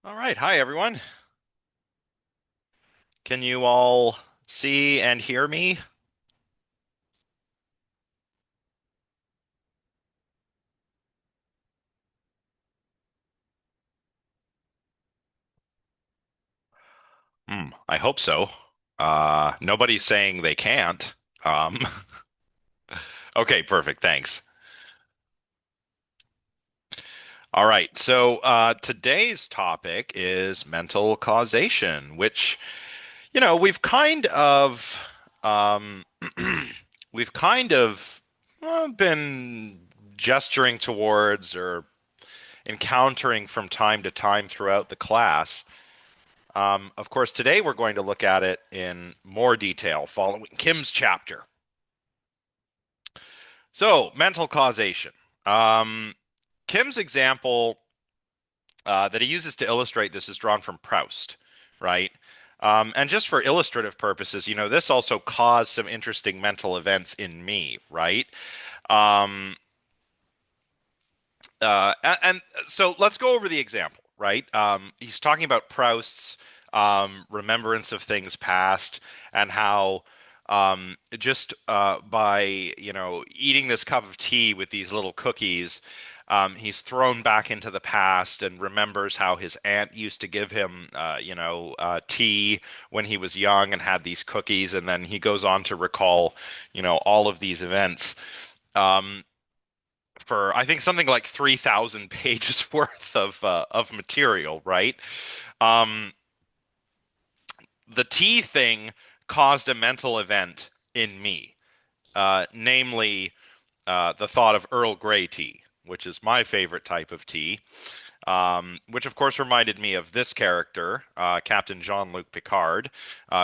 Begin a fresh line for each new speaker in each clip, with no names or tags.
All right. Hi, everyone. Can you all see and hear me? I hope so. Nobody's saying they can't. Um, okay, perfect. Thanks. All right. So today's topic is mental causation, which, we've kind of, um, we've kind of been gesturing towards or encountering from time to time throughout the class. Of course, today we're going to look at it in more detail following Kim's chapter. So, mental causation. Um, Kim's example that he uses to illustrate this is drawn from Proust, right? And just for illustrative purposes, this also caused some interesting mental events in me, right? Um, and so let's go over the example, right? He's talking about Proust's remembrance of things past and how just by eating this cup of tea with these little cookies, he's thrown back into the past and remembers how his aunt used to give him tea when he was young and had these cookies, and then he goes on to recall all of these events. Um, for I think something like 3,000 pages worth of material, right? Um, the tea thing caused a mental event in me, namely the thought of Earl Grey tea, which is my favorite type of tea. Which of course reminded me of this character, Captain Jean-Luc Picard,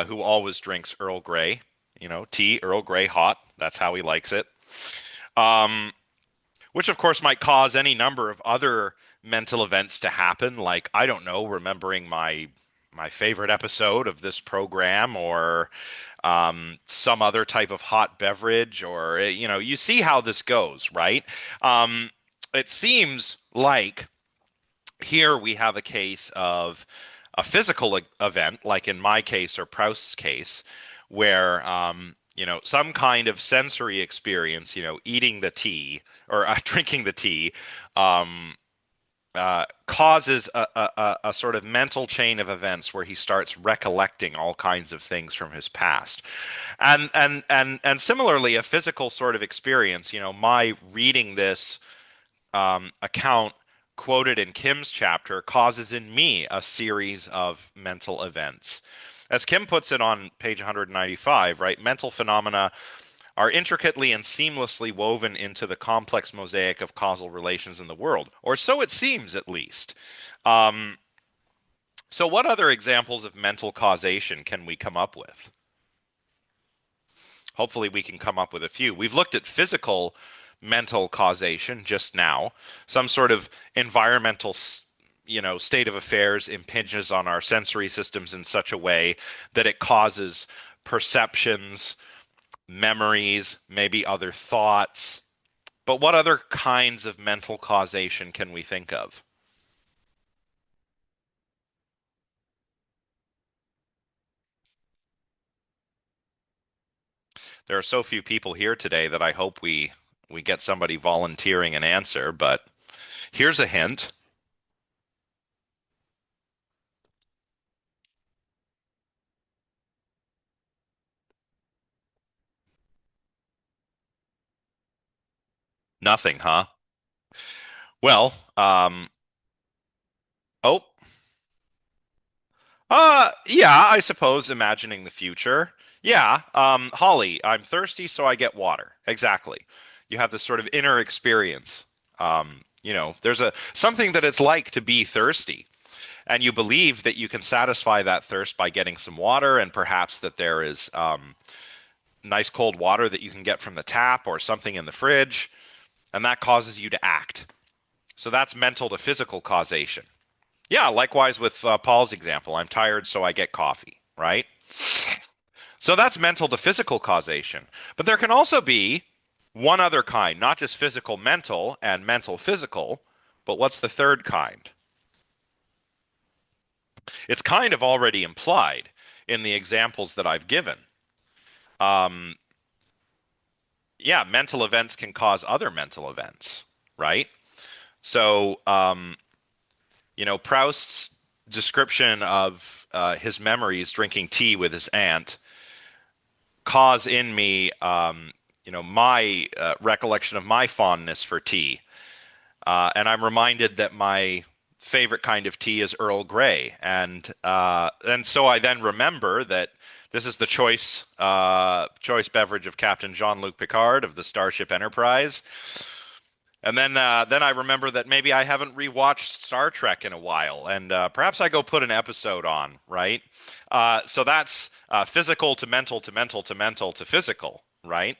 who always drinks Earl Grey, tea, Earl Grey hot. That's how he likes it. Um, which of course might cause any number of other mental events to happen, like I don't know, remembering my favorite episode of this program, or some other type of hot beverage, or you see how this goes, right? Um, it seems like here we have a case of a physical event, like in my case or Proust's case, where some kind of sensory experience, eating the tea or drinking the tea, um, causes a sort of mental chain of events where he starts recollecting all kinds of things from his past, and similarly, a physical sort of experience. My reading this account quoted in Kim's chapter causes in me a series of mental events. As Kim puts it on page 195, right? Mental phenomena are intricately and seamlessly woven into the complex mosaic of causal relations in the world, or so it seems, at least. Um, so, what other examples of mental causation can we come up with? Hopefully, we can come up with a few. We've looked at physical mental causation just now, some sort of environmental state of affairs impinges on our sensory systems in such a way that it causes perceptions, memories, maybe other thoughts. But what other kinds of mental causation can we think of? There are so few people here today that I hope we get somebody volunteering an answer, but here's a hint. Nothing, huh? Well, oh, yeah, I suppose imagining the future. Yeah, Holly, I'm thirsty, so I get water. Exactly. You have this sort of inner experience. There's a something that it's like to be thirsty, and you believe that you can satisfy that thirst by getting some water, and perhaps that there is nice cold water that you can get from the tap or something in the fridge, and that causes you to act. So that's mental to physical causation. Yeah, likewise with Paul's example. I'm tired, so I get coffee, right? So that's mental to physical causation. But there can also be one other kind, not just physical mental and mental physical, but what's the third kind? It's kind of already implied in the examples that I've given. Um, yeah, mental events can cause other mental events, right? So, Proust's description of his memories drinking tea with his aunt cause in me, my recollection of my fondness for tea. And I'm reminded that my favorite kind of tea is Earl Grey, and so I then remember that this is the choice beverage of Captain Jean-Luc Picard of the Starship Enterprise. And then I remember that maybe I haven't rewatched Star Trek in a while, and perhaps I go put an episode on, right? So that's physical to mental to mental to mental to physical, right?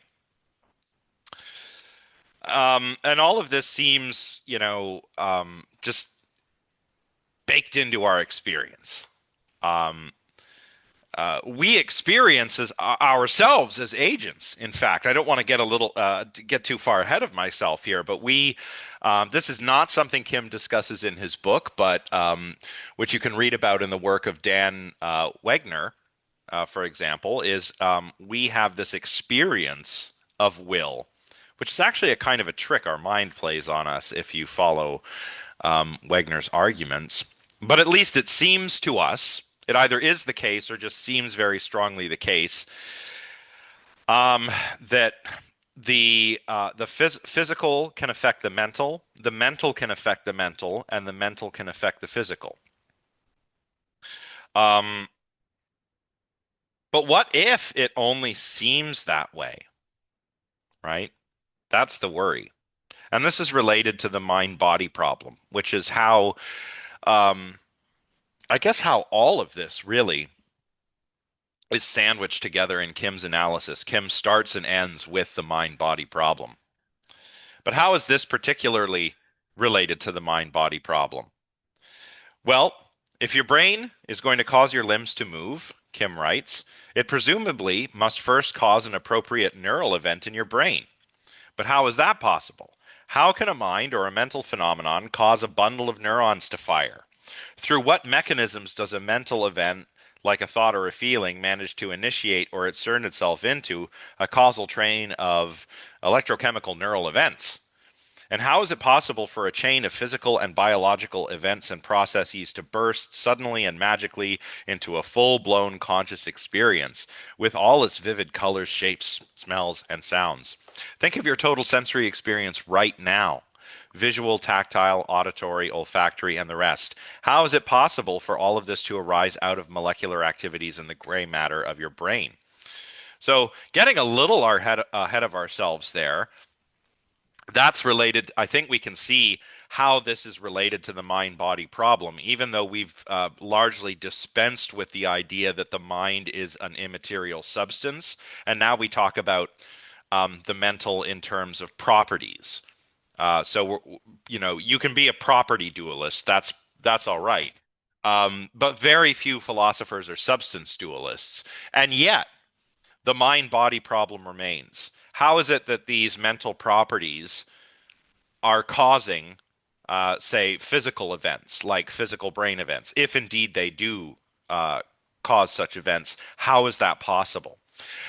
And all of this seems, just baked into our experience. Um, we experience as ourselves as agents. In fact, I don't want to get too far ahead of myself here, but this is not something Kim discusses in his book, but which you can read about in the work of Dan Wegner, for example, is we have this experience of will, which is actually a kind of a trick our mind plays on us if you follow Wegner's arguments. But at least it seems to us, it either is the case or just seems very strongly the case, that physical can affect the mental can affect the mental, and the mental can affect the physical. Um, but what if it only seems that way, right? That's the worry. And this is related to the mind-body problem, which is how, um, I guess, how all of this really is sandwiched together in Kim's analysis. Kim starts and ends with the mind-body problem. But how is this particularly related to the mind-body problem? Well, if your brain is going to cause your limbs to move, Kim writes, it presumably must first cause an appropriate neural event in your brain. But how is that possible? How can a mind or a mental phenomenon cause a bundle of neurons to fire? Through what mechanisms does a mental event, like a thought or a feeling, manage to initiate or insert itself into a causal train of electrochemical neural events? And how is it possible for a chain of physical and biological events and processes to burst suddenly and magically into a full-blown conscious experience with all its vivid colors, shapes, smells, and sounds? Think of your total sensory experience right now. Visual, tactile, auditory, olfactory, and the rest. How is it possible for all of this to arise out of molecular activities in the gray matter of your brain? So, getting a little ahead of ourselves there, that's related. I think we can see how this is related to the mind body problem, even though we've largely dispensed with the idea that the mind is an immaterial substance. And now we talk about the mental in terms of properties. You can be a property dualist. That's all right. But very few philosophers are substance dualists. And yet, the mind body problem remains. How is it that these mental properties are causing, say, physical events like physical brain events, if indeed they do cause such events? How is that possible?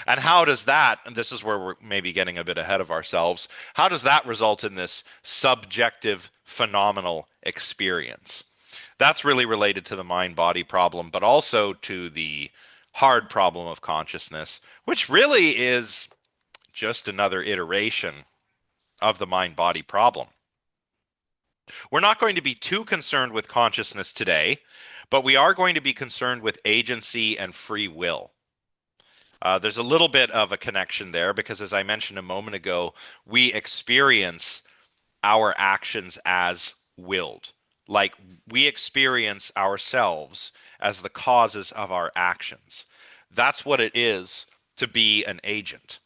And how does that, and this is where we're maybe getting a bit ahead of ourselves, how does that result in this subjective phenomenal experience? That's really related to the mind body problem, but also to the hard problem of consciousness, which really is just another iteration of the mind body problem. We're not going to be too concerned with consciousness today, but we are going to be concerned with agency and free will. There's a little bit of a connection there because, as I mentioned a moment ago, we experience our actions as willed. Like we experience ourselves as the causes of our actions. That's what it is to be an agent.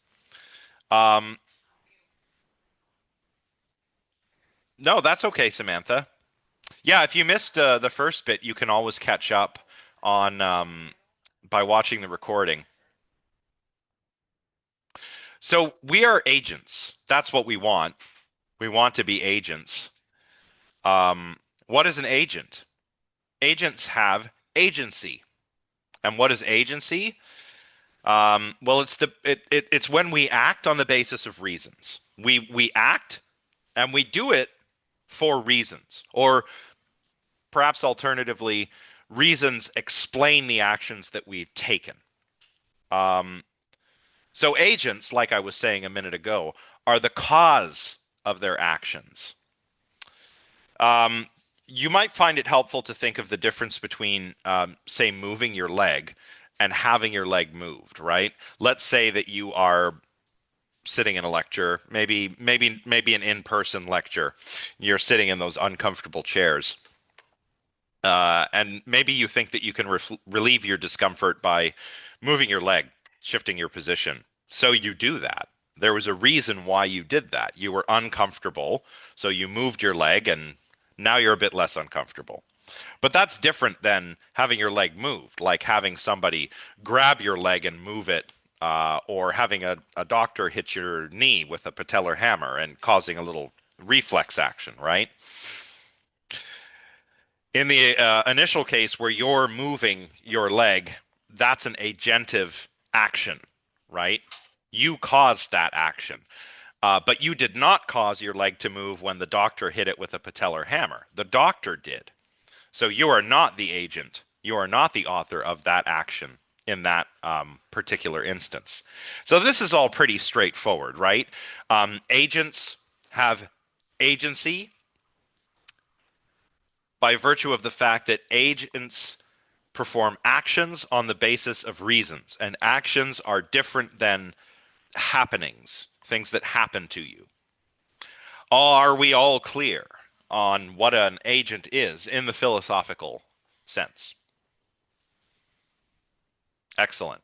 Um, no, that's okay, Samantha. Yeah, if you missed the first bit, you can always catch up on by watching the recording. So we are agents. That's what we want. We want to be agents. What is an agent? Agents have agency. And what is agency? Well, it's when we act on the basis of reasons. We act and we do it for reasons, or perhaps alternatively, reasons explain the actions that we've taken. Um, so agents, like I was saying a minute ago, are the cause of their actions. Um, you might find it helpful to think of the difference between, say, moving your leg and having your leg moved, right? Let's say that you are sitting in a lecture, maybe an in-person lecture. You're sitting in those uncomfortable chairs. And maybe you think that you can relieve your discomfort by moving your leg, shifting your position. So you do that. There was a reason why you did that. You were uncomfortable, so you moved your leg, and now you're a bit less uncomfortable. But that's different than having your leg moved, like having somebody grab your leg and move it, or having a doctor hit your knee with a patellar hammer and causing a little reflex action, right? In the initial case where you're moving your leg, that's an agentive action, right? You caused that action. But you did not cause your leg to move when the doctor hit it with a patellar hammer. The doctor did. So you are not the agent. You are not the author of that action in that particular instance. So this is all pretty straightforward, right? Agents have agency by virtue of the fact that agents perform actions on the basis of reasons, and actions are different than happenings, things that happen to you. Are we all clear on what an agent is in the philosophical sense? Excellent.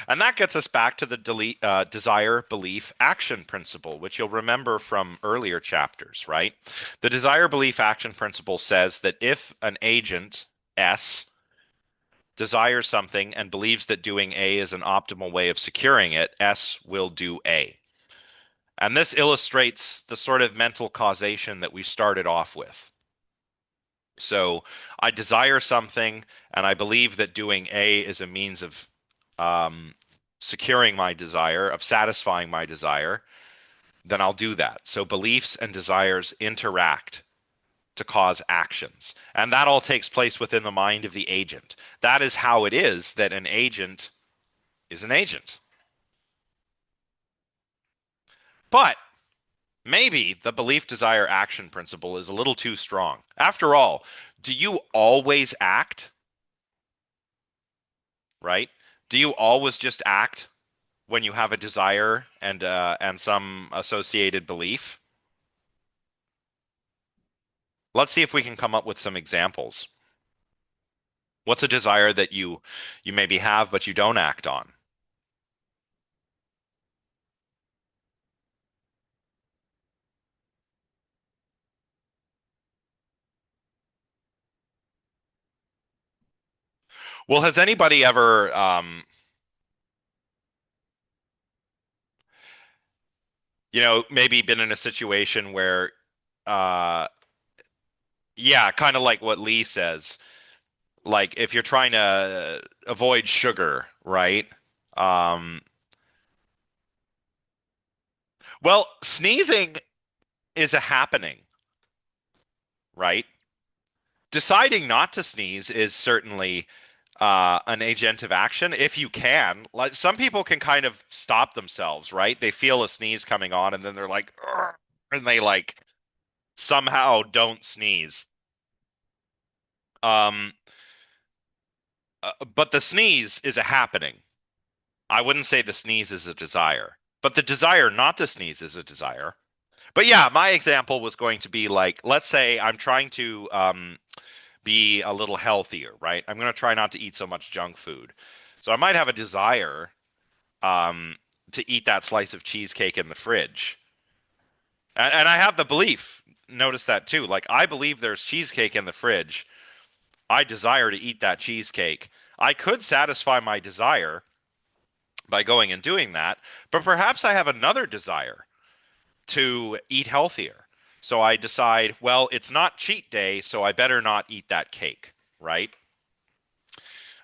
And that gets us back to the desire, belief, action principle, which you'll remember from earlier chapters, right? The desire, belief, action principle says that if an agent, S, desires something and believes that doing A is an optimal way of securing it, S will do A. And this illustrates the sort of mental causation that we started off with. So I desire something, and I believe that doing A is a means of um, securing my desire, of satisfying my desire, then I'll do that. So beliefs and desires interact to cause actions. And that all takes place within the mind of the agent. That is how it is that an agent is an agent. But maybe the belief, desire, action principle is a little too strong. After all, do you always act, right? Do you always just act when you have a desire and some associated belief? Let's see if we can come up with some examples. What's a desire that you maybe have but you don't act on? Well, has anybody ever maybe been in a situation where uh yeah, kind of like what Lee says, like if you're trying to avoid sugar, right? Um well, sneezing is a happening, right? Deciding not to sneeze is certainly an agentive action if you can. Like some people can kind of stop themselves, right? They feel a sneeze coming on and then they're like, "Ugh," and they like somehow don't sneeze. Um, but the sneeze is a happening. I wouldn't say the sneeze is a desire, but the desire not to sneeze is a desire. But yeah, my example was going to be like, let's say I'm trying to be a little healthier, right? I'm going to try not to eat so much junk food. So I might have a desire um, to eat that slice of cheesecake in the fridge. And I have the belief, notice that too. Like, I believe there's cheesecake in the fridge. I desire to eat that cheesecake. I could satisfy my desire by going and doing that, but perhaps I have another desire to eat healthier. So I decide, well, it's not cheat day, so I better not eat that cake, right?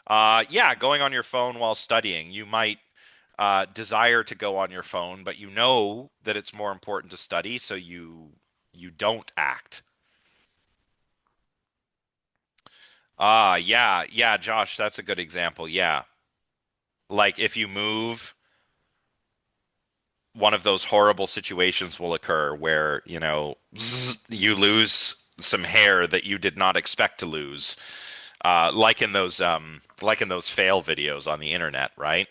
Yeah, going on your phone while studying. You might desire to go on your phone, but you know that it's more important to study, so you don't act. Yeah, yeah, Josh, that's a good example. Yeah. Like if you move, one of those horrible situations will occur where, you lose some hair that you did not expect to lose. Like in those fail videos on the internet, right?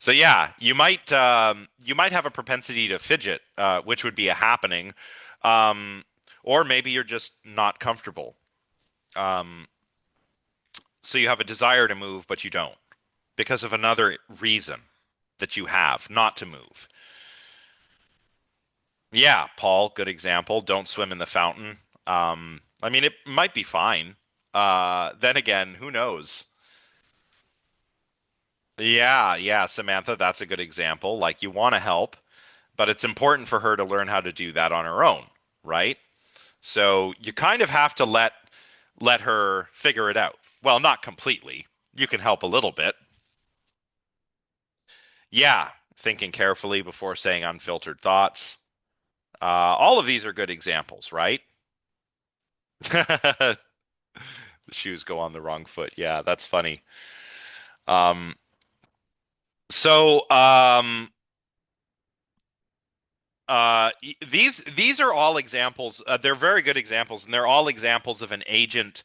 So yeah, you might have a propensity to fidget, which would be a happening, um, or maybe you're just not comfortable. Um, so you have a desire to move, but you don't because of another reason that you have not to move. Yeah, Paul, good example. Don't swim in the fountain. I mean, it might be fine. Then again, who knows? Yeah, yeah, Samantha, that's a good example. Like you want to help, but it's important for her to learn how to do that on her own, right? So you kind of have to let her figure it out. Well, not completely. You can help a little bit. Yeah, thinking carefully before saying unfiltered thoughts. All of these are good examples, right? The shoes go on the wrong foot. Yeah, that's funny. Um, so these are all examples. They're very good examples, and they're all examples of an agent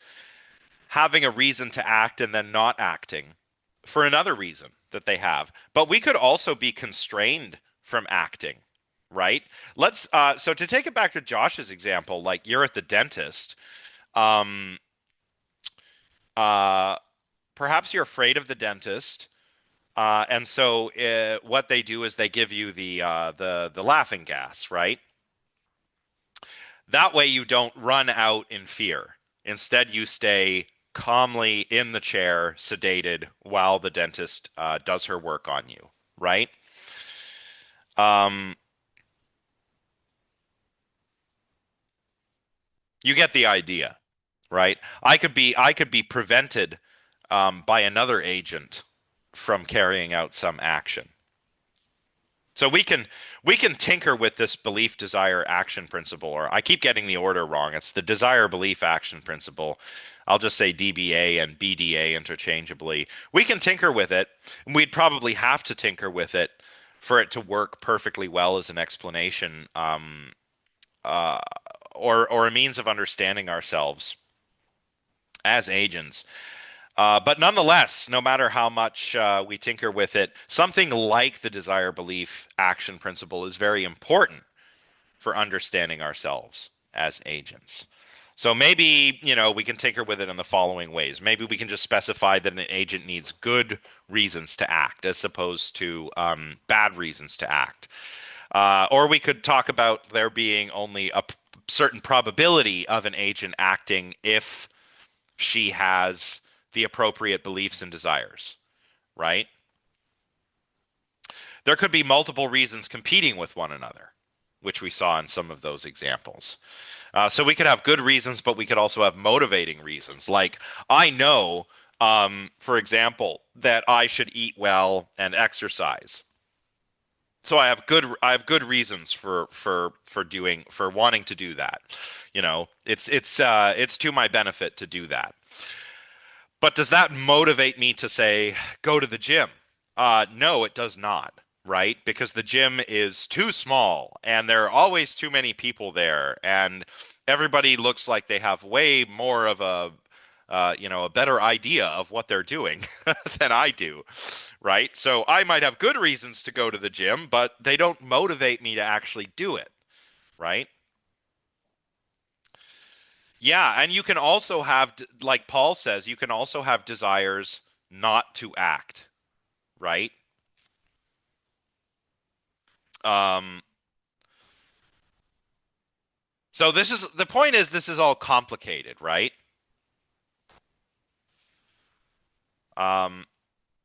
having a reason to act and then not acting for another reason that they have. But we could also be constrained from acting, right? So to take it back to Josh's example, like you're at the dentist, um, uh, perhaps you're afraid of the dentist. And so what they do is they give you the laughing gas, right? That way you don't run out in fear. Instead, you stay calmly in the chair, sedated, while the dentist does her work on you, right? Um, you get the idea, right? I could be prevented by another agent from carrying out some action. So we can tinker with this belief, desire, action principle, or I keep getting the order wrong. It's the desire, belief, action principle. I'll just say DBA and BDA interchangeably. We can tinker with it. We'd probably have to tinker with it for it to work perfectly well as an explanation, uh, or a means of understanding ourselves as agents. But nonetheless, no matter how much we tinker with it, something like the desire, belief, action principle is very important for understanding ourselves as agents. So maybe, we can tinker with it in the following ways. Maybe we can just specify that an agent needs good reasons to act as opposed to bad reasons to act. Or we could talk about there being only a certain probability of an agent acting if she has the appropriate beliefs and desires, right? There could be multiple reasons competing with one another, which we saw in some of those examples. So we could have good reasons, but we could also have motivating reasons. Like, I know, for example, that I should eat well and exercise. So I have good reasons for wanting to do that. It's to my benefit to do that. But does that motivate me to say, go to the gym? No, it does not, right? Because the gym is too small and there are always too many people there, and everybody looks like they have way more of a better idea of what they're doing than I do, right? So I might have good reasons to go to the gym, but they don't motivate me to actually do it, right? Yeah, and you can also have, like Paul says, you can also have desires not to act, right? Um, so the point is this is all complicated, right? Um,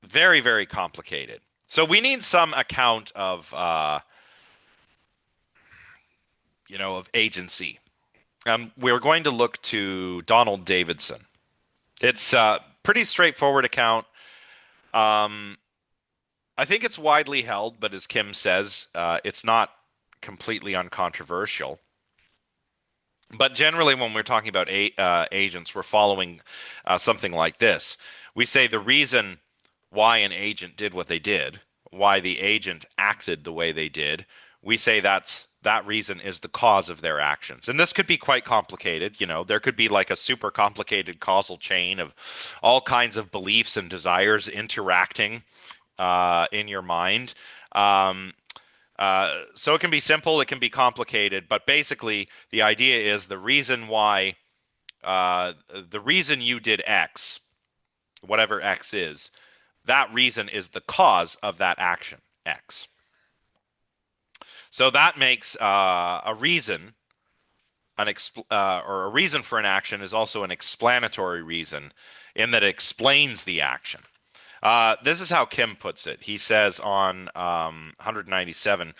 very, very complicated. So we need some account of agency. We're going to look to Donald Davidson. It's pretty straightforward account. Um, I think it's widely held, but as Kim says, it's not completely uncontroversial. But generally, when we're talking about agents, we're following something like this. We say the reason why an agent did what they did, why the agent acted the way they did, we say that reason is the cause of their actions. And this could be quite complicated. There could be like a super complicated causal chain of all kinds of beliefs and desires interacting in your mind. Um, so it can be simple, it can be complicated, but basically the idea is the reason you did X, whatever X is, that reason is the cause of that action, X. So that makes a reason or a reason for an action is also an explanatory reason in that it explains the action. This is how Kim puts it. He says on 197,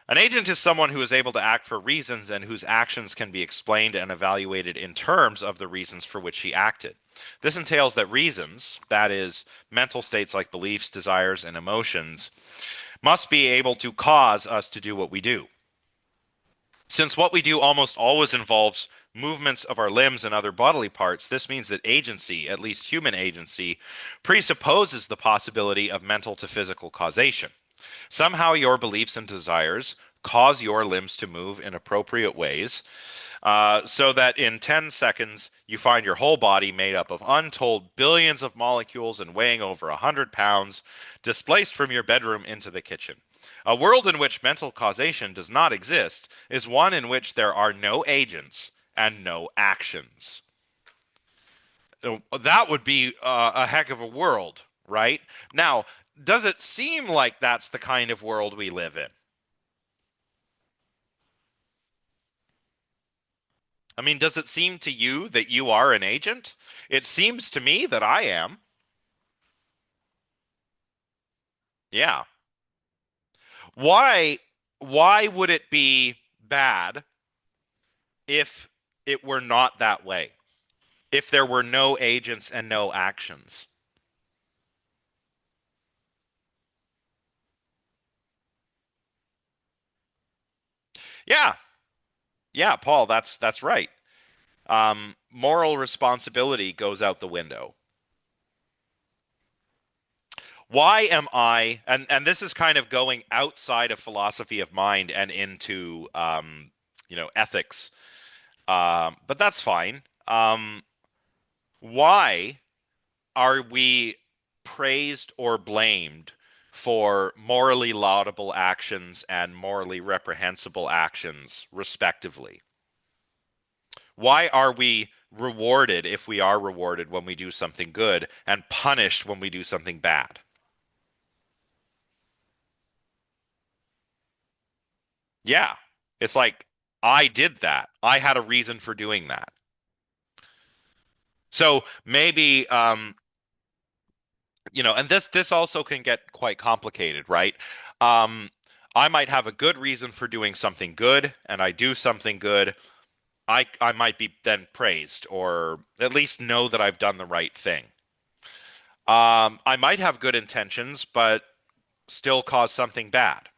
an agent is someone who is able to act for reasons and whose actions can be explained and evaluated in terms of the reasons for which he acted. This entails that reasons, that is, mental states like beliefs, desires, and emotions, must be able to cause us to do what we do. Since what we do almost always involves movements of our limbs and other bodily parts, this means that agency, at least human agency, presupposes the possibility of mental to physical causation. Somehow your beliefs and desires cause your limbs to move in appropriate ways, so that in 10 seconds you find your whole body made up of untold billions of molecules and weighing over 100 pounds, displaced from your bedroom into the kitchen. A world in which mental causation does not exist is one in which there are no agents and no actions. That would be a heck of a world, right? Now, does it seem like that's the kind of world we live in? I mean, does it seem to you that you are an agent? It seems to me that I am. Yeah. Why why would it be bad if it were not that way? If there were no agents and no actions? Yeah. Yeah, Paul, that's right. Moral responsibility goes out the window. Why am I, and this is kind of going outside of philosophy of mind and into ethics, but that's fine. Why are we praised or blamed for morally laudable actions and morally reprehensible actions, respectively? Why are we rewarded if we are rewarded when we do something good and punished when we do something bad? Yeah. It's like I did that. I had a reason for doing that. So maybe and this also can get quite complicated, right? Um I might have a good reason for doing something good and I do something good. I might be then praised or at least know that I've done the right thing. I might have good intentions, but still cause something bad.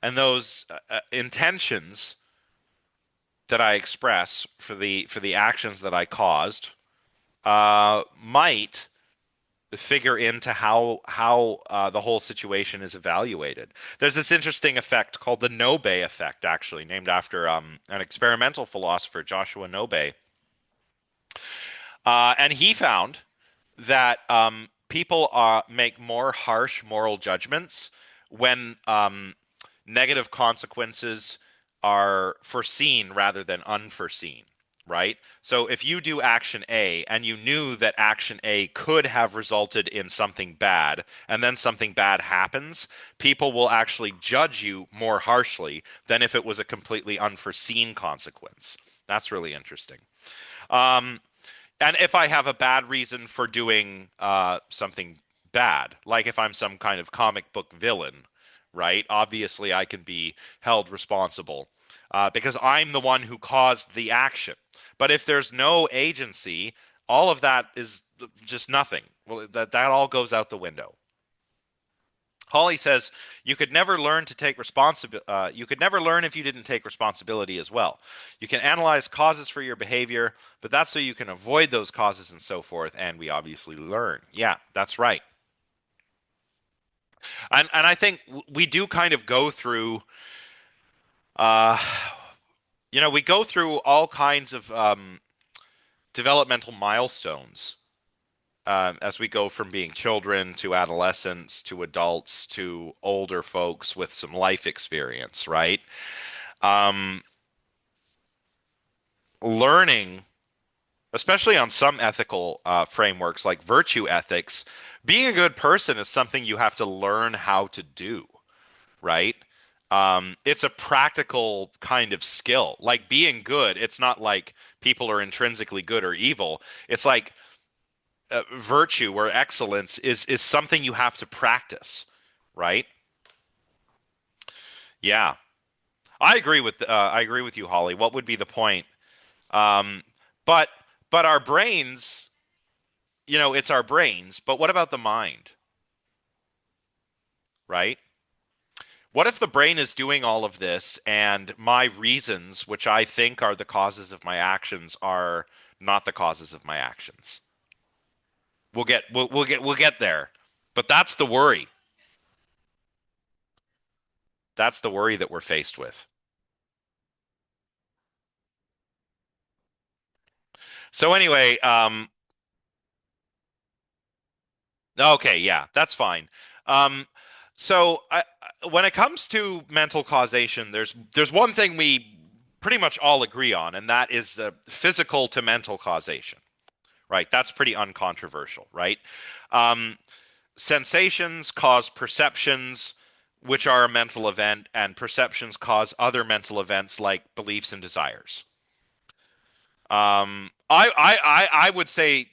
And those intentions that I express for the actions that I caused might figure into how the whole situation is evaluated. There's this interesting effect called the Nobe effect, actually named after an experimental philosopher, Joshua Nobe, and he found that people make more harsh moral judgments when negative consequences are foreseen rather than unforeseen, right? So if you do action A and you knew that action A could have resulted in something bad, and then something bad happens, people will actually judge you more harshly than if it was a completely unforeseen consequence. That's really interesting. Um, and if I have a bad reason for doing something bad, like if I'm some kind of comic book villain, right? Obviously, I can be held responsible because I'm the one who caused the action. But if there's no agency, All of that is just nothing. Well, that all goes out the window. Hawley says you could never learn to take responsibility. You could never learn if you didn't take responsibility as well. You can analyze causes for your behavior, but that's so you can avoid those causes and so forth. And we obviously learn. Yeah, that's right. And I think we do kind of go through. Uh, we go through all kinds of developmental milestones as we go from being children to adolescents to adults to older folks with some life experience, right? Um, Learning, especially on some ethical frameworks like virtue ethics, being a good person is something you have to learn how to do, right? It's a practical kind of skill. Like being good, it's not like people are intrinsically good or evil. It's like virtue or excellence is something you have to practice, right? Yeah, I agree with you, Holly. What would be the point? Um, but but our brains, it's our brains. But what about the mind, right? What if the brain is doing all of this and my reasons, which I think are the causes of my actions, are not the causes of my actions? We'll get there. But that's the worry. That's the worry that we're faced with. So anyway, okay, yeah, that's fine. Um, when it comes to mental causation, there's one thing we pretty much all agree on, and that is physical to mental causation, right? That's pretty uncontroversial, right? Um, Sensations cause perceptions, which are a mental event, and perceptions cause other mental events like beliefs and desires. I would say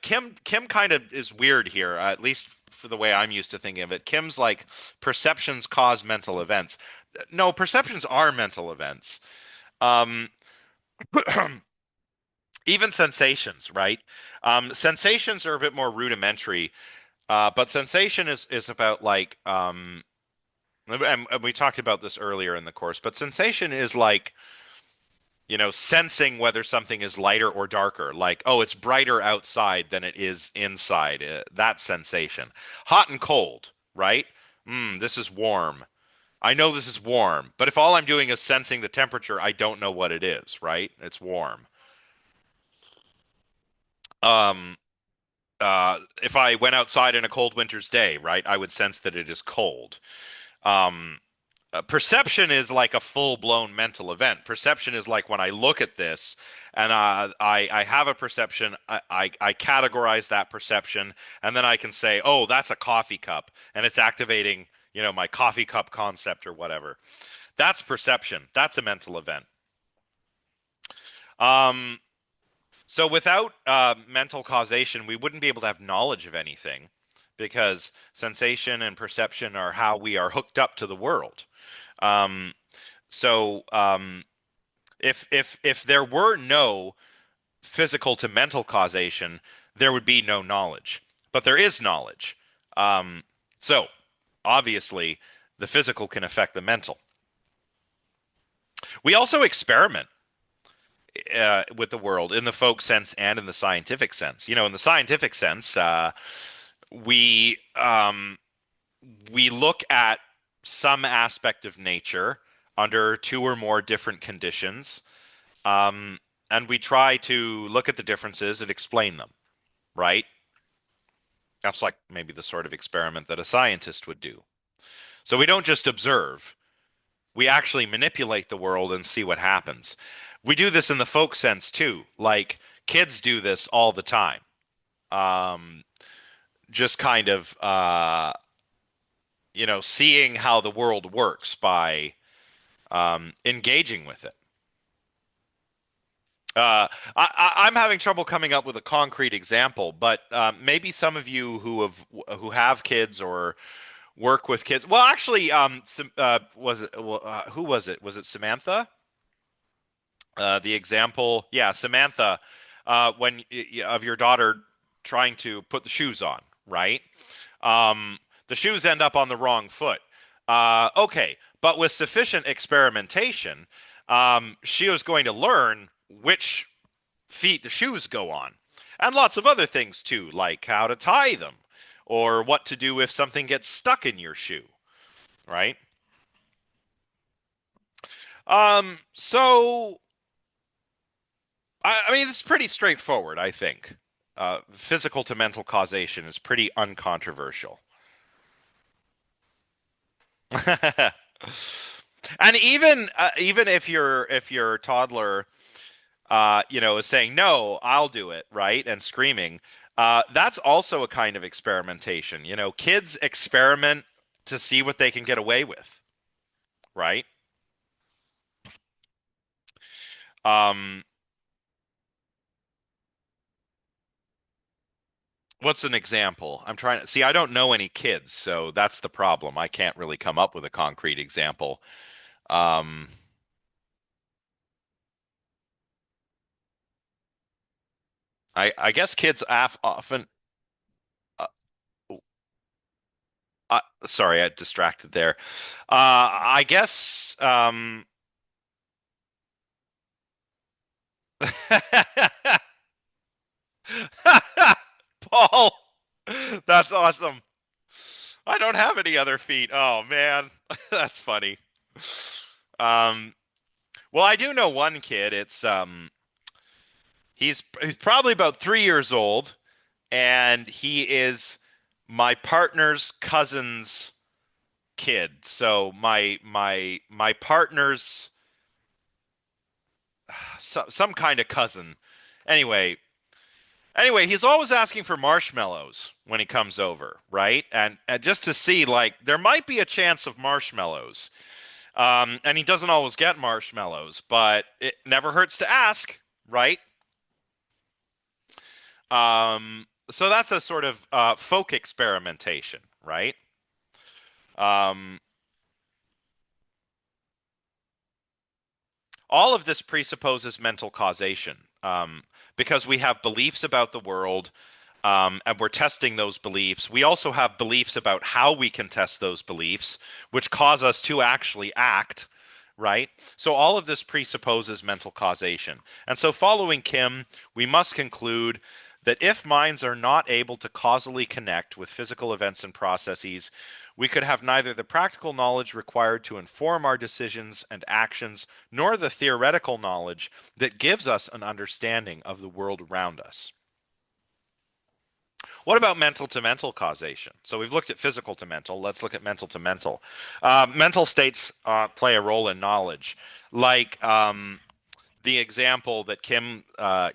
Kim kind of is weird here, at least for the way I'm used to thinking of it. Kim's like perceptions cause mental events. No, perceptions are mental events. Um, Even sensations, right? Sensations are a bit more rudimentary, but sensation is about like and we talked about this earlier in the course, but sensation is like sensing whether something is lighter or darker. Like, oh, it's brighter outside than it is inside. That sensation. Hot and cold, right? This is warm. I know this is warm, but if all I'm doing is sensing the temperature, I don't know what it is, right? It's warm. Um, if I went outside in a cold winter's day, right, I would sense that it is cold. Um, Perception is like a full-blown mental event. Perception is like when I look at this and I have a perception, I categorize that perception, and then I can say, oh, that's a coffee cup, and it's activating, my coffee cup concept or whatever. That's perception. That's a mental event. Um, so without mental causation, we wouldn't be able to have knowledge of anything because sensation and perception are how we are hooked up to the world. Um, so if there were no physical to mental causation, there would be no knowledge. But there is knowledge. So obviously, the physical can affect the mental. We also experiment with the world in the folk sense and in the scientific sense. In the scientific sense, we we look at some aspect of nature under two or more different conditions, um, and we try to look at the differences and explain them, right? That's like maybe the sort of experiment that a scientist would do. So we don't just observe, we actually manipulate the world and see what happens. We do this in the folk sense too. Like kids do this all the time. Um, just kind of seeing how the world works by engaging with it. I'm having trouble coming up with a concrete example, but maybe some of you who have kids or work with kids. Well, actually, was it who was it? Was it Samantha? The example, yeah, Samantha. when of your daughter trying to put the shoes on, right? Um, the shoes end up on the wrong foot. Okay, but with sufficient experimentation, she was going to learn which feet the shoes go on, and lots of other things too, like how to tie them, or what to do if something gets stuck in your shoe, right? So I mean, it's pretty straightforward, I think. Physical to mental causation is pretty uncontroversial. And even if your toddler is saying no, I'll do it, right, and screaming, that's also a kind of experimentation. Kids experiment to see what they can get away with, right? Um, what's an example? I'm trying to see. I don't know any kids, so that's the problem. I can't really come up with a concrete example. Um, I guess kids often. Uh, sorry, I distracted there. I guess. Paul, that's awesome. I don't have any other feet. Oh man, that's funny. Um, well, I do know one kid. He's probably about 3 years old, and he is my partner's cousin's kid. So my partner's some kind of cousin. Anyway, he's always asking for marshmallows when he comes over, right? And just to see, like, there might be a chance of marshmallows. And he doesn't always get marshmallows, but it never hurts to ask, right? So that's a sort of folk experimentation, right? Um, all of this presupposes mental causation, because we have beliefs about the world, and we're testing those beliefs. We also have beliefs about how we can test those beliefs, which cause us to actually act, right? So all of this presupposes mental causation. And so, following Kim, we must conclude that if minds are not able to causally connect with physical events and processes, we could have neither the practical knowledge required to inform our decisions and actions, nor the theoretical knowledge that gives us an understanding of the world around us. What about mental to mental causation? So we've looked at physical to mental. Let's look at mental to mental. Mental states play a role in knowledge, like the example that Kim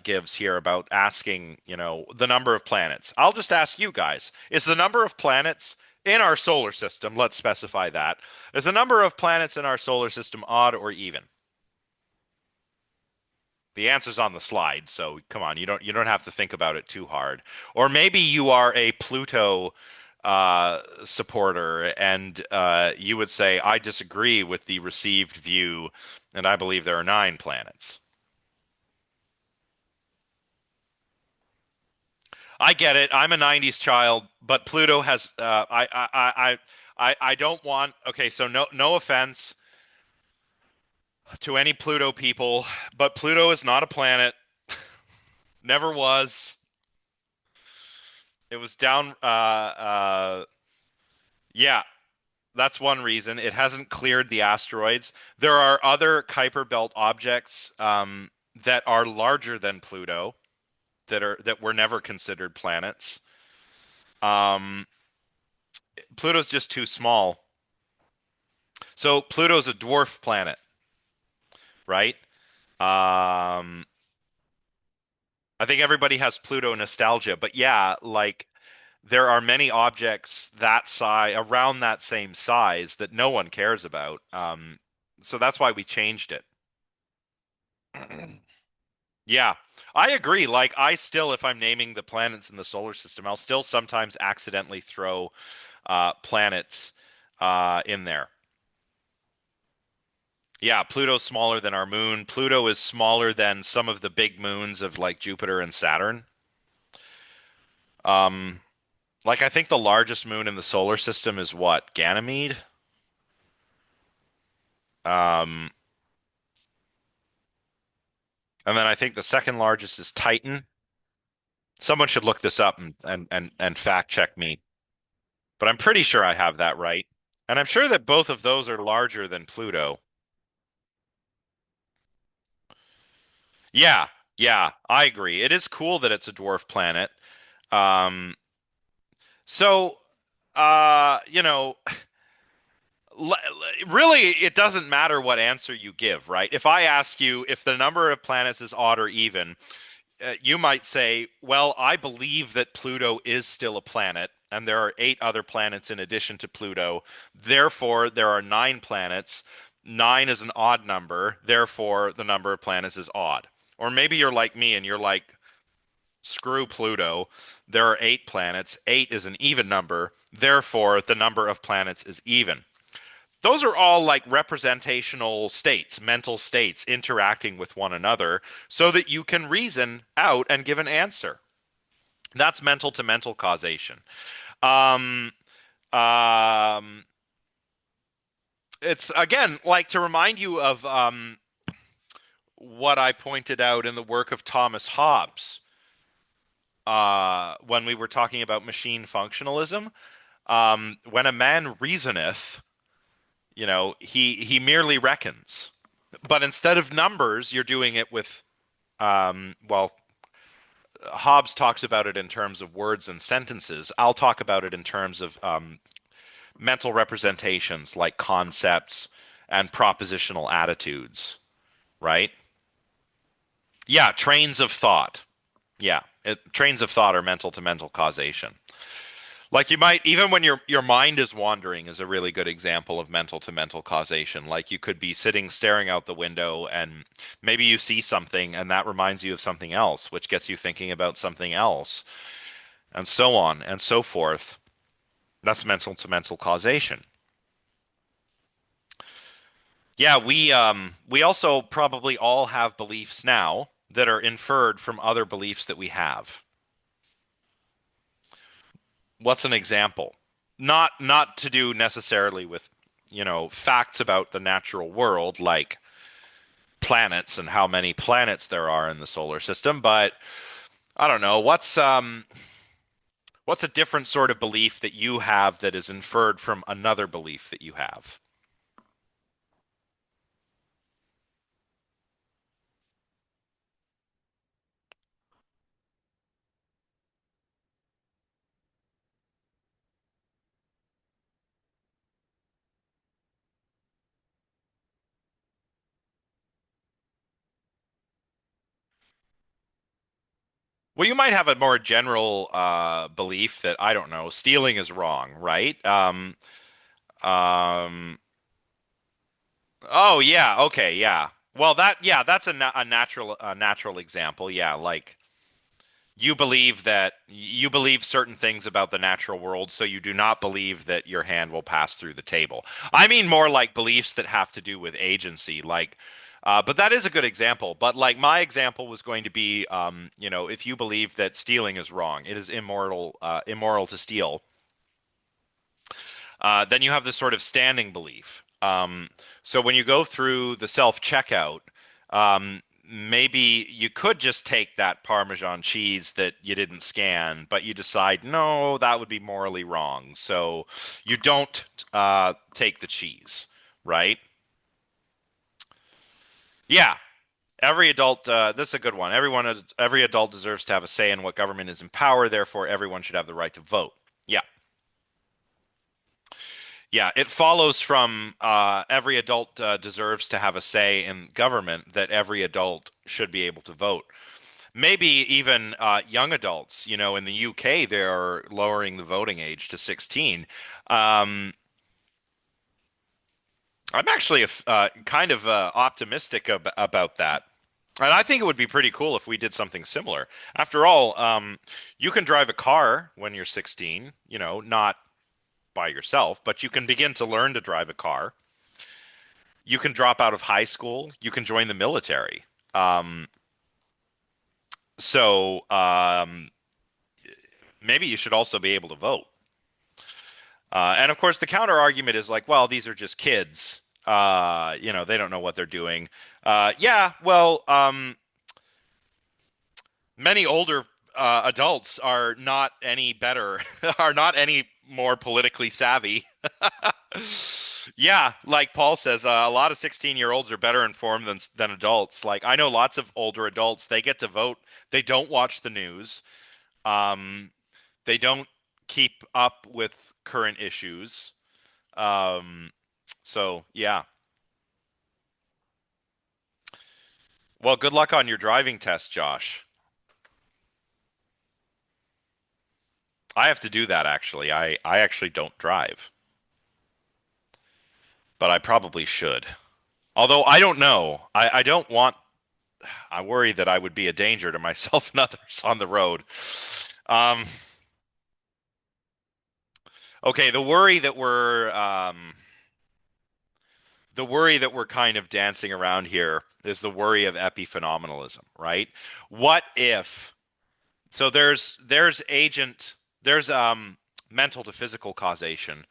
gives here about asking, the number of planets. I'll just ask you guys: is the number of planets in our solar system? Let's specify that. Is the number of planets in our solar system odd or even? The answer's on the slide, so come on, you don't have to think about it too hard. Or maybe you are a Pluto supporter, and you would say, I disagree with the received view, and I believe there are 9 planets. I get it. I'm a '90s child, but Pluto has. I don't want. Okay, so no offense to any Pluto people, but Pluto is not a planet. Never was. It was down. Yeah, that's one reason. It hasn't cleared the asteroids. There are other Kuiper Belt objects that are larger than Pluto that were never considered planets. Um, Pluto's just too small. So Pluto's a dwarf planet, right? Um, I think everybody has Pluto nostalgia, but yeah, like there are many objects that size, around that same size, that no one cares about. So that's why we changed it. Yeah, I agree. Like, I still, if I'm naming the planets in the solar system, I'll still sometimes accidentally throw planets in there. Yeah, Pluto's smaller than our moon. Pluto is smaller than some of the big moons of like Jupiter and Saturn. Um, like I think the largest moon in the solar system is what? Ganymede? Um, and then I think the second largest is Titan. Someone should look this up and fact check me, but I'm pretty sure I have that right. And I'm sure that both of those are larger than Pluto. Yeah, yeah, I agree. It is cool that it's a dwarf planet. Um, so, you know, really, it doesn't matter what answer you give, right? If I ask you if the number of planets is odd or even, you might say, well, I believe that Pluto is still a planet, and there are eight other planets in addition to Pluto. Therefore, there are nine planets. Nine is an odd number. Therefore, the number of planets is odd. Or maybe you're like me and you're like, screw Pluto. There are eight planets. Eight is an even number. Therefore, the number of planets is even. Those are all like representational states, mental states interacting with one another so that you can reason out and give an answer. That's mental to mental causation. Um, um, it's again like to remind you of what I pointed out in the work of Thomas Hobbes when we were talking about machine functionalism. When a man reasoneth, he merely reckons. But instead of numbers, you're doing it with well, Hobbes talks about it in terms of words and sentences. I'll talk about it in terms of mental representations like concepts and propositional attitudes, right? Yeah, trains of thought. Yeah, trains of thought are mental to mental causation. Like you might, even when your mind is wandering is a really good example of mental to mental causation. Like you could be sitting staring out the window and maybe you see something and that reminds you of something else, which gets you thinking about something else, and so on and so forth. That's mental to mental causation. Yeah, we also probably all have beliefs now that are inferred from other beliefs that we have. What's an example? Not to do necessarily with, facts about the natural world like planets and how many planets there are in the solar system, but I don't know, what's a different sort of belief that you have that is inferred from another belief that you have? Well, you might have a more general belief that I don't know, stealing is wrong, right? Um, oh yeah, okay, yeah. Well, that's a natural example. Yeah, like you believe certain things about the natural world, so you do not believe that your hand will pass through the table. I mean more like beliefs that have to do with agency, like but that is a good example. But like my example was going to be, if you believe that stealing is wrong, it is immoral to steal, then you have this sort of standing belief. So when you go through the self checkout, maybe you could just take that Parmesan cheese that you didn't scan, but you decide, no, that would be morally wrong. So you don't take the cheese, right? Yeah. This is a good one. Every adult deserves to have a say in what government is in power. Therefore, everyone should have the right to vote. Yeah. Yeah, it follows from every adult deserves to have a say in government that every adult should be able to vote. Maybe even young adults. In the UK, they're lowering the voting age to 16. Um, I'm actually kind of optimistic about that. And I think it would be pretty cool if we did something similar. After all, you can drive a car when you're 16, not by yourself, but you can begin to learn to drive a car. You can drop out of high school. You can join the military. Um, so maybe you should also be able to vote. And of course, the counter argument is like, well, these are just kids. They don't know what they're doing. Yeah, well, many older adults are not any better, are not any more politically savvy. Yeah, like Paul says, a lot of 16-year-olds are better informed than adults. Like I know lots of older adults, they get to vote. They don't watch the news. Um, they don't keep up with current issues. Um, so yeah. Well, good luck on your driving test, Josh. I have to do that actually. I actually don't drive, but I probably should. Although I don't know. I don't want I worry that I would be a danger to myself and others on the road. Um, okay, the worry that we're kind of dancing around here is the worry of epiphenomenalism, right? What if so there's mental to physical causation,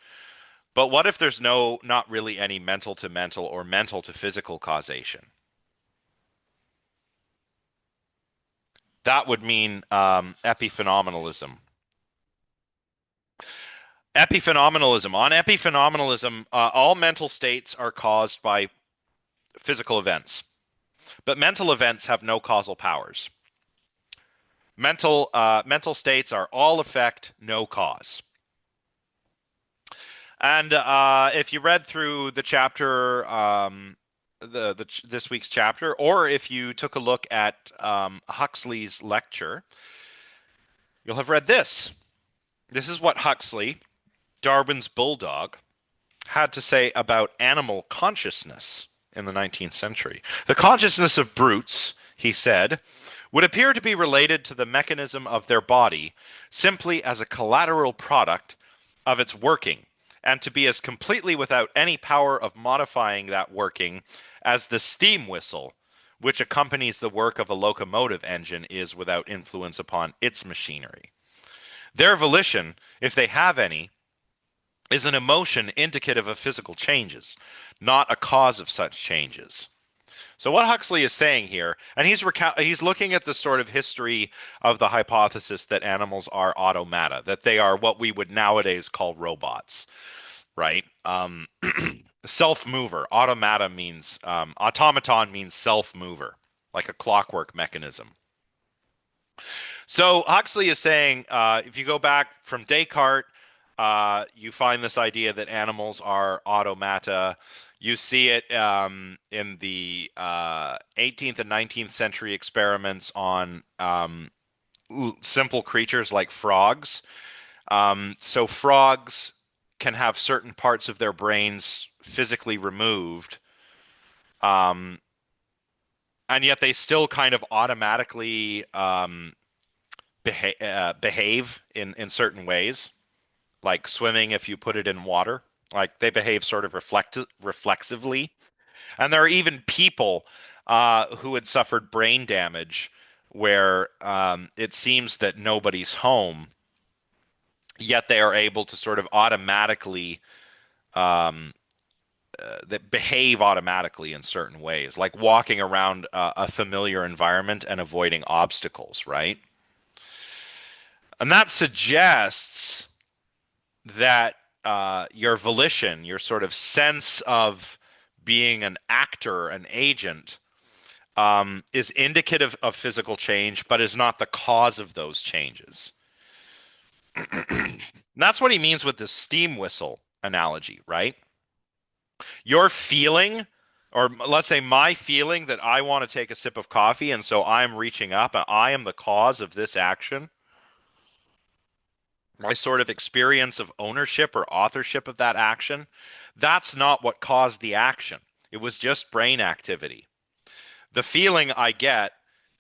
but what if there's not really any mental to mental or mental to physical causation? That would mean epiphenomenalism. Epiphenomenalism. On epiphenomenalism, all mental states are caused by physical events, but mental events have no causal powers. Mental states are all effect, no cause. And if you read through the chapter, this week's chapter, or if you took a look at Huxley's lecture, you'll have read this. This is what Huxley, Darwin's bulldog, had to say about animal consciousness in the 19th century. The consciousness of brutes, he said, would appear to be related to the mechanism of their body simply as a collateral product of its working, and to be as completely without any power of modifying that working as the steam whistle which accompanies the work of a locomotive engine is without influence upon its machinery. Their volition, if they have any, is an emotion indicative of physical changes, not a cause of such changes. So what Huxley is saying here, and he's looking at the sort of history of the hypothesis that animals are automata, that they are what we would nowadays call robots, right? Self-mover. Automata means automaton means self-mover, like a clockwork mechanism. So Huxley is saying, if you go back from Descartes, you find this idea that animals are automata. You see it in the 18th and 19th century experiments on simple creatures like frogs. So frogs can have certain parts of their brains physically removed, um, and yet they still kind of automatically behave in certain ways, like swimming if you put it in water. Like they behave sort of reflexively. And there are even people who had suffered brain damage where it seems that nobody's home, yet they are able to sort of automatically um, that behave automatically in certain ways, like walking around a familiar environment and avoiding obstacles, right? And that suggests that your volition, your sort of sense of being an actor, an agent, is indicative of physical change, but is not the cause of those changes. And that's what he means with the steam whistle analogy, right? Your feeling, or let's say my feeling that I want to take a sip of coffee, and so I'm reaching up, and I am the cause of this action. My sort of experience of ownership or authorship of that action, that's not what caused the action. It was just brain activity. The feeling I get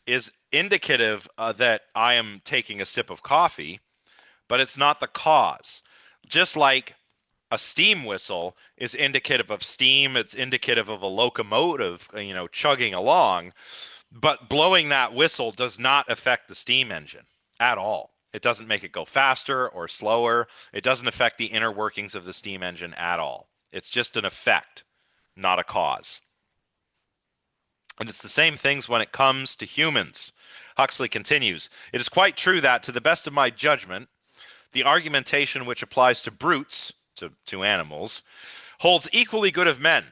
is indicative that I am taking a sip of coffee, but it's not the cause. Just like A steam whistle is indicative of steam. It's indicative of a locomotive, chugging along. But blowing that whistle does not affect the steam engine at all. It doesn't make it go faster or slower. It doesn't affect the inner workings of the steam engine at all. It's just an effect, not a cause. And it's the same things when it comes to humans. Huxley continues, it is quite true that, to the best of my judgment, the argumentation which applies to brutes, to animals, holds equally good of men,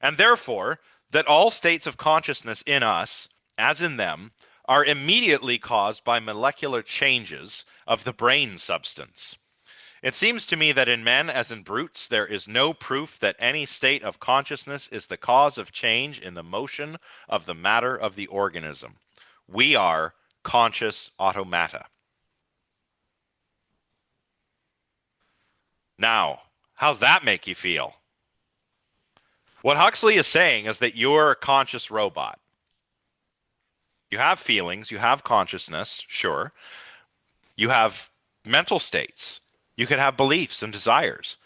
and therefore that all states of consciousness in us, as in them, are immediately caused by molecular changes of the brain substance. It seems to me that in men, as in brutes, there is no proof that any state of consciousness is the cause of change in the motion of the matter of the organism. We are conscious automata. Now, how's that make you feel? What Huxley is saying is that you're a conscious robot. You have feelings, you have consciousness, sure. You have mental states. You could have beliefs and desires.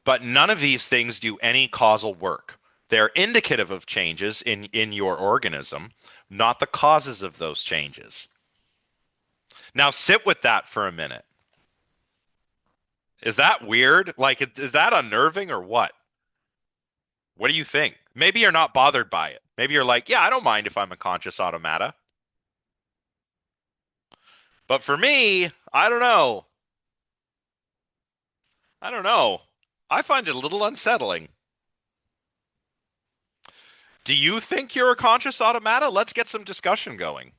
But none of these things do any causal work. They're indicative of changes in your organism, not the causes of those changes. Now sit with that for a minute. Is that weird? Like, is that unnerving or what? What do you think? Maybe you're not bothered by it. Maybe you're like, yeah, I don't mind if I'm a conscious automata. But for me, I don't know. I don't know. I find it a little unsettling. Do you think you're a conscious automata? Let's get some discussion going.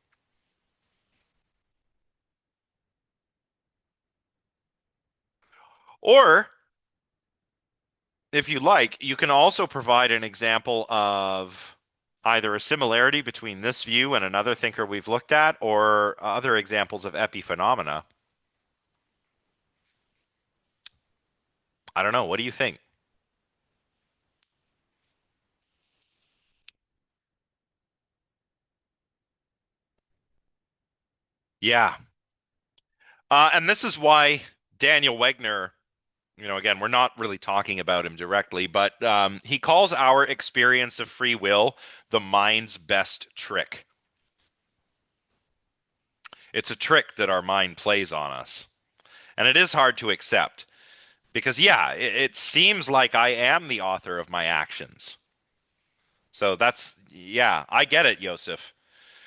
Or, if you like, you can also provide an example of either a similarity between this view and another thinker we've looked at, or other examples of epiphenomena. I don't know. What do you think? Yeah. And this is why Daniel Wegner, again, we're not really talking about him directly, but he calls our experience of free will the mind's best trick. It's a trick that our mind plays on us. And it is hard to accept because, yeah, it seems like I am the author of my actions. So yeah, I get it, Yosef.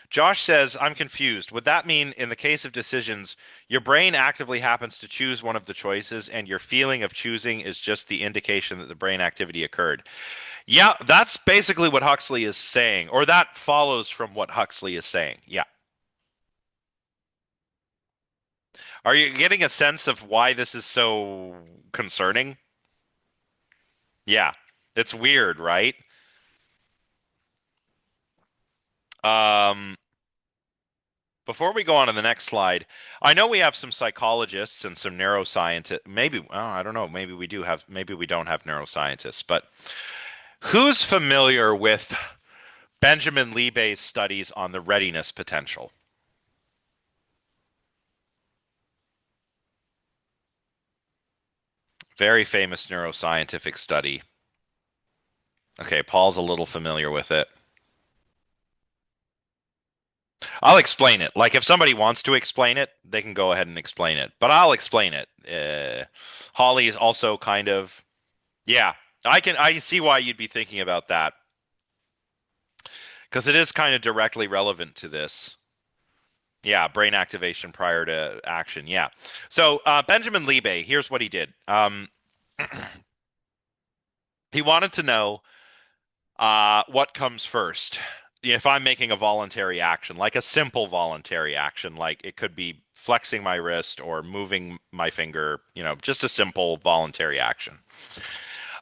Josh says, I'm confused. Would that mean in the case of decisions, your brain actively happens to choose one of the choices and your feeling of choosing is just the indication that the brain activity occurred? Yeah, that's basically what Huxley is saying, or that follows from what Huxley is saying. Yeah. Are you getting a sense of why this is so concerning? Yeah. It's weird, right? Um, Before we go on to the next slide, I know we have some psychologists and some neuroscientists. Maybe, well, I don't know. Maybe we don't have neuroscientists, but who's familiar with Benjamin Liebei's studies on the readiness potential? Very famous neuroscientific study. Okay, Paul's a little familiar with it. I'll explain it. Like if somebody wants to explain it, they can go ahead and explain it. But I'll explain it. Holly is also kind of, yeah. I see why you'd be thinking about that because it is kind of directly relevant to this. Yeah, brain activation prior to action. Yeah. So Benjamin Liebe, here's what he did. He wanted to know what comes first. If I'm making a voluntary action, like a simple voluntary action, like it could be flexing my wrist or moving my finger, just a simple voluntary action.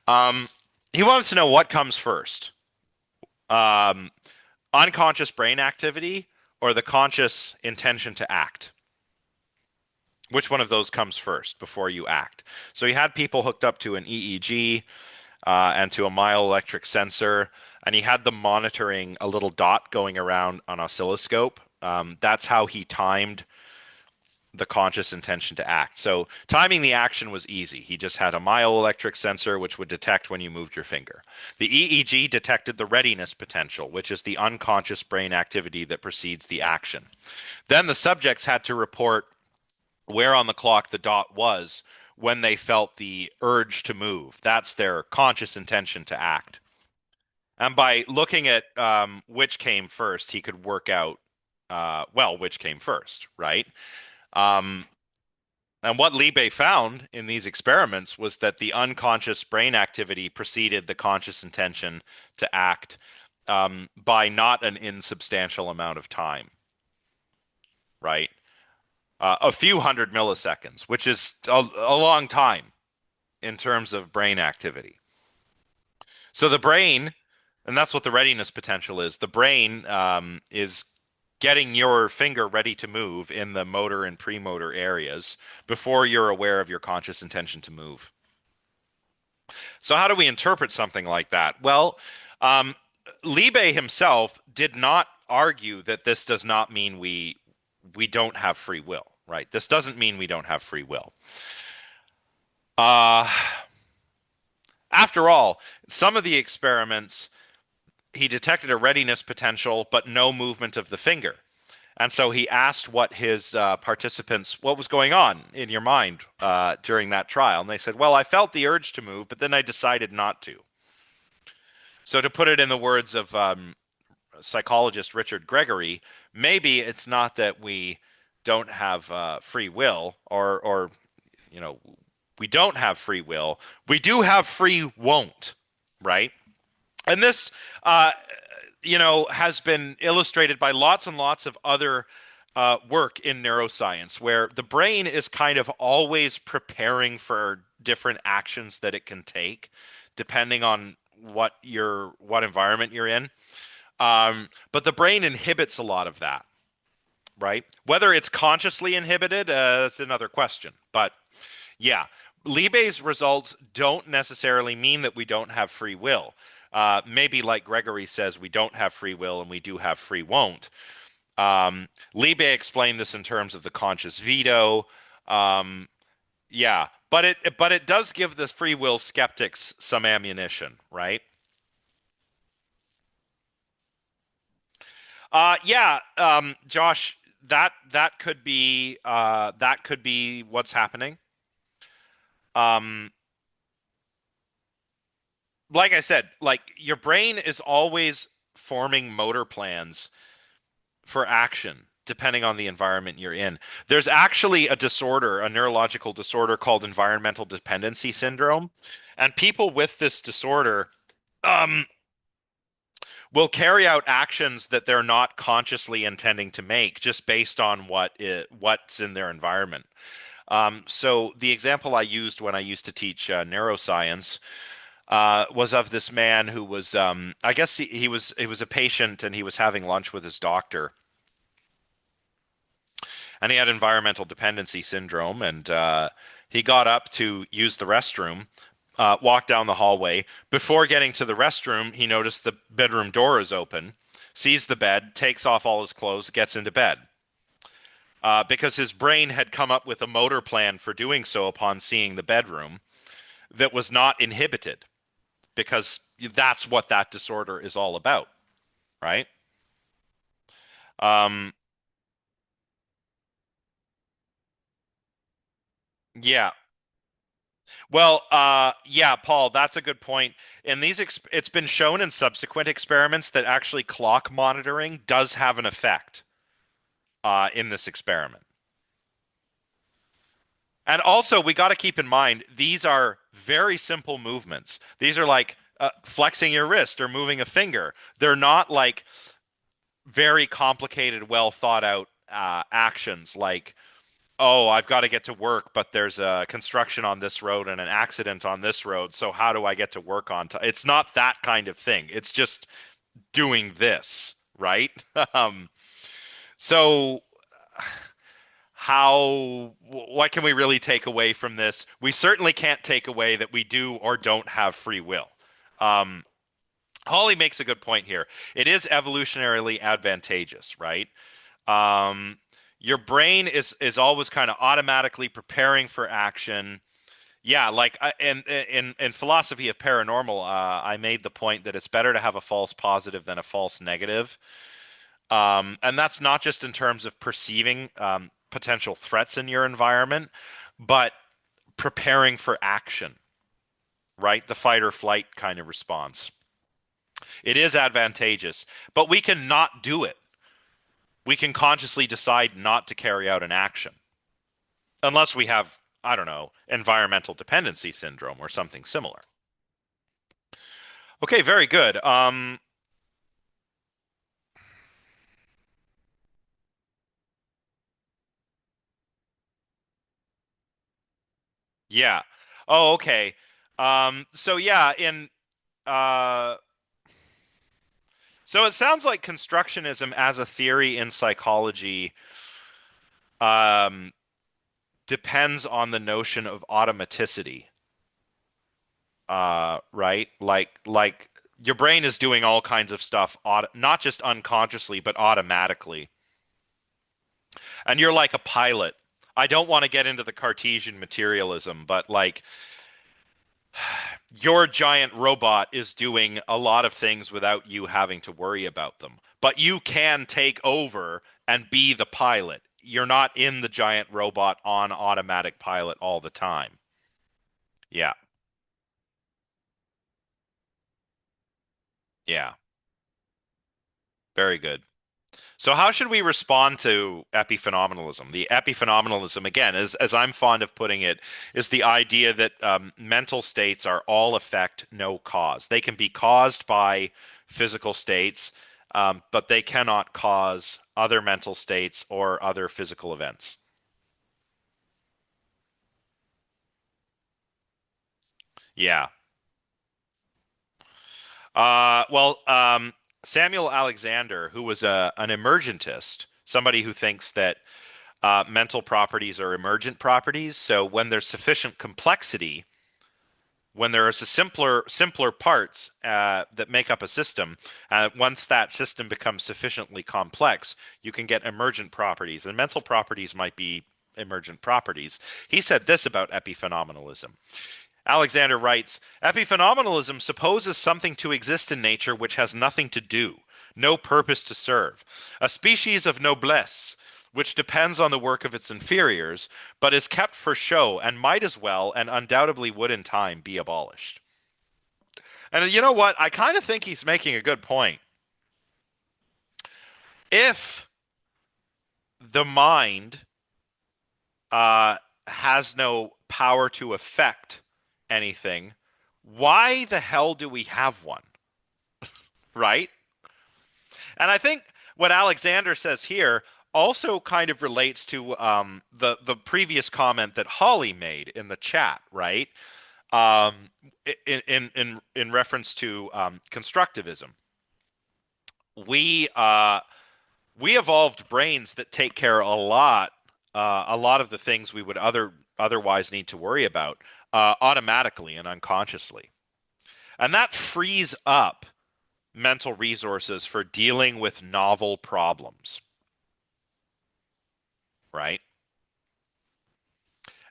Um, he wanted to know what comes first. Um, Unconscious brain activity or the conscious intention to act? Which one of those comes first before you act? So he had people hooked up to an EEG and to a myoelectric sensor, and he had them monitoring a little dot going around an oscilloscope. That's how he timed the conscious intention to act. So timing the action was easy. He just had a myoelectric sensor which would detect when you moved your finger. The EEG detected the readiness potential, which is the unconscious brain activity that precedes the action. Then the subjects had to report where on the clock the dot was when they felt the urge to move. That's their conscious intention to act. And by looking at which came first, he could work out, well, which came first, right? Um, and what Libe found in these experiments was that the unconscious brain activity preceded the conscious intention to act by not an insubstantial amount of time, right? A few hundred milliseconds, which is a long time in terms of brain activity. So the brain, and that's what the readiness potential is. The brain is getting your finger ready to move in the motor and premotor areas before you're aware of your conscious intention to move. So how do we interpret something like that? Well, um, Libe himself did not argue that this does not mean we don't have free will, right? This doesn't mean we don't have free will. Uh, After all, some of the experiments he detected a readiness potential, but no movement of the finger. And so he asked what his participants, what was going on in your mind during that trial. And they said, well, I felt the urge to move, but then I decided not to. So to put it in the words of psychologist Richard Gregory, maybe it's not that we don't have free will or, you know, we don't have free will. We do have free won't, right? And this, uh, has been illustrated by lots and lots of other work in neuroscience, where the brain is kind of always preparing for different actions that it can take, depending on what environment you're in. But the brain inhibits a lot of that, right? Whether it's consciously inhibited, that's another question. But yeah, Libe's results don't necessarily mean that we don't have free will. Maybe, like Gregory says, we don't have free will and we do have free won't. Libe explained this in terms of the conscious veto. Um, yeah, but it does give the free will skeptics some ammunition, right? Yeah, Josh, that could be what's happening. Um, like I said, like your brain is always forming motor plans for action depending on the environment you're in. There's actually a disorder, a neurological disorder called environmental dependency syndrome, and people with this disorder um, will carry out actions that they're not consciously intending to make just based on what's in their environment. So the example I used when I used to teach neuroscience was of this man who was, I guess he was a patient and he was having lunch with his doctor, and he had environmental dependency syndrome, and he got up to use the restroom, walked down the hallway. Before getting to the restroom, he noticed the bedroom door is open, sees the bed, takes off all his clothes, gets into bed. Because his brain had come up with a motor plan for doing so upon seeing the bedroom that was not inhibited, because that's what that disorder is all about, right? Um, yeah. Well, yeah, Paul, that's a good point. In it's been shown in subsequent experiments that actually clock monitoring does have an effect in this experiment. And also, we got to keep in mind these are very simple movements. These are like flexing your wrist or moving a finger. They're not like very complicated, well thought out actions like, oh, I've got to get to work, but there's a construction on this road and an accident on this road. So how do I get to work on time? It's not that kind of thing. It's just doing this, right? um, so what can we really take away from this? We certainly can't take away that we do or don't have free will. Um, Holly makes a good point here. It is evolutionarily advantageous, right? Um, your brain is always kind of automatically preparing for action. Yeah, like in philosophy of paranormal, I made the point that it's better to have a false positive than a false negative. And that's not just in terms of perceiving potential threats in your environment, but preparing for action, right? The fight or flight kind of response. It is advantageous, but we can not do it. We can consciously decide not to carry out an action unless we have, I don't know, environmental dependency syndrome or something similar. Okay, very good. Yeah. Oh, okay. So yeah, in uh so it sounds like constructionism as a theory in psychology um depends on the notion of automaticity. Right? Like your brain is doing all kinds of stuff not just unconsciously but automatically. And you're like a pilot. I don't want to get into the Cartesian materialism, but like your giant robot is doing a lot of things without you having to worry about them. But you can take over and be the pilot. You're not in the giant robot on automatic pilot all the time. Yeah, yeah, very good. So how should we respond to epiphenomenalism? The epiphenomenalism, again, as I'm fond of putting it, is the idea that mental states are all effect, no cause. They can be caused by physical states, but they cannot cause other mental states or other physical events. Yeah. Samuel Alexander, who was an emergentist, somebody who thinks that mental properties are emergent properties. So when there's sufficient complexity, when there is a simpler parts that make up a system, once that system becomes sufficiently complex, you can get emergent properties, and mental properties might be emergent properties. He said this about epiphenomenalism. Alexander writes, epiphenomenalism supposes something to exist in nature which has nothing to do, no purpose to serve, a species of noblesse which depends on the work of its inferiors, but is kept for show and might as well and undoubtedly would in time be abolished. And you know what? I kind of think he's making a good point. If the mind uh, has no power to affect anything, why the hell do we have one? Right? And I think what Alexander says here also kind of relates to the previous comment that Holly made in the chat, right? Um, in reference to constructivism, we uh, we evolved brains that take care a lot of the things we would otherwise need to worry about automatically and unconsciously, and that frees up mental resources for dealing with novel problems, right?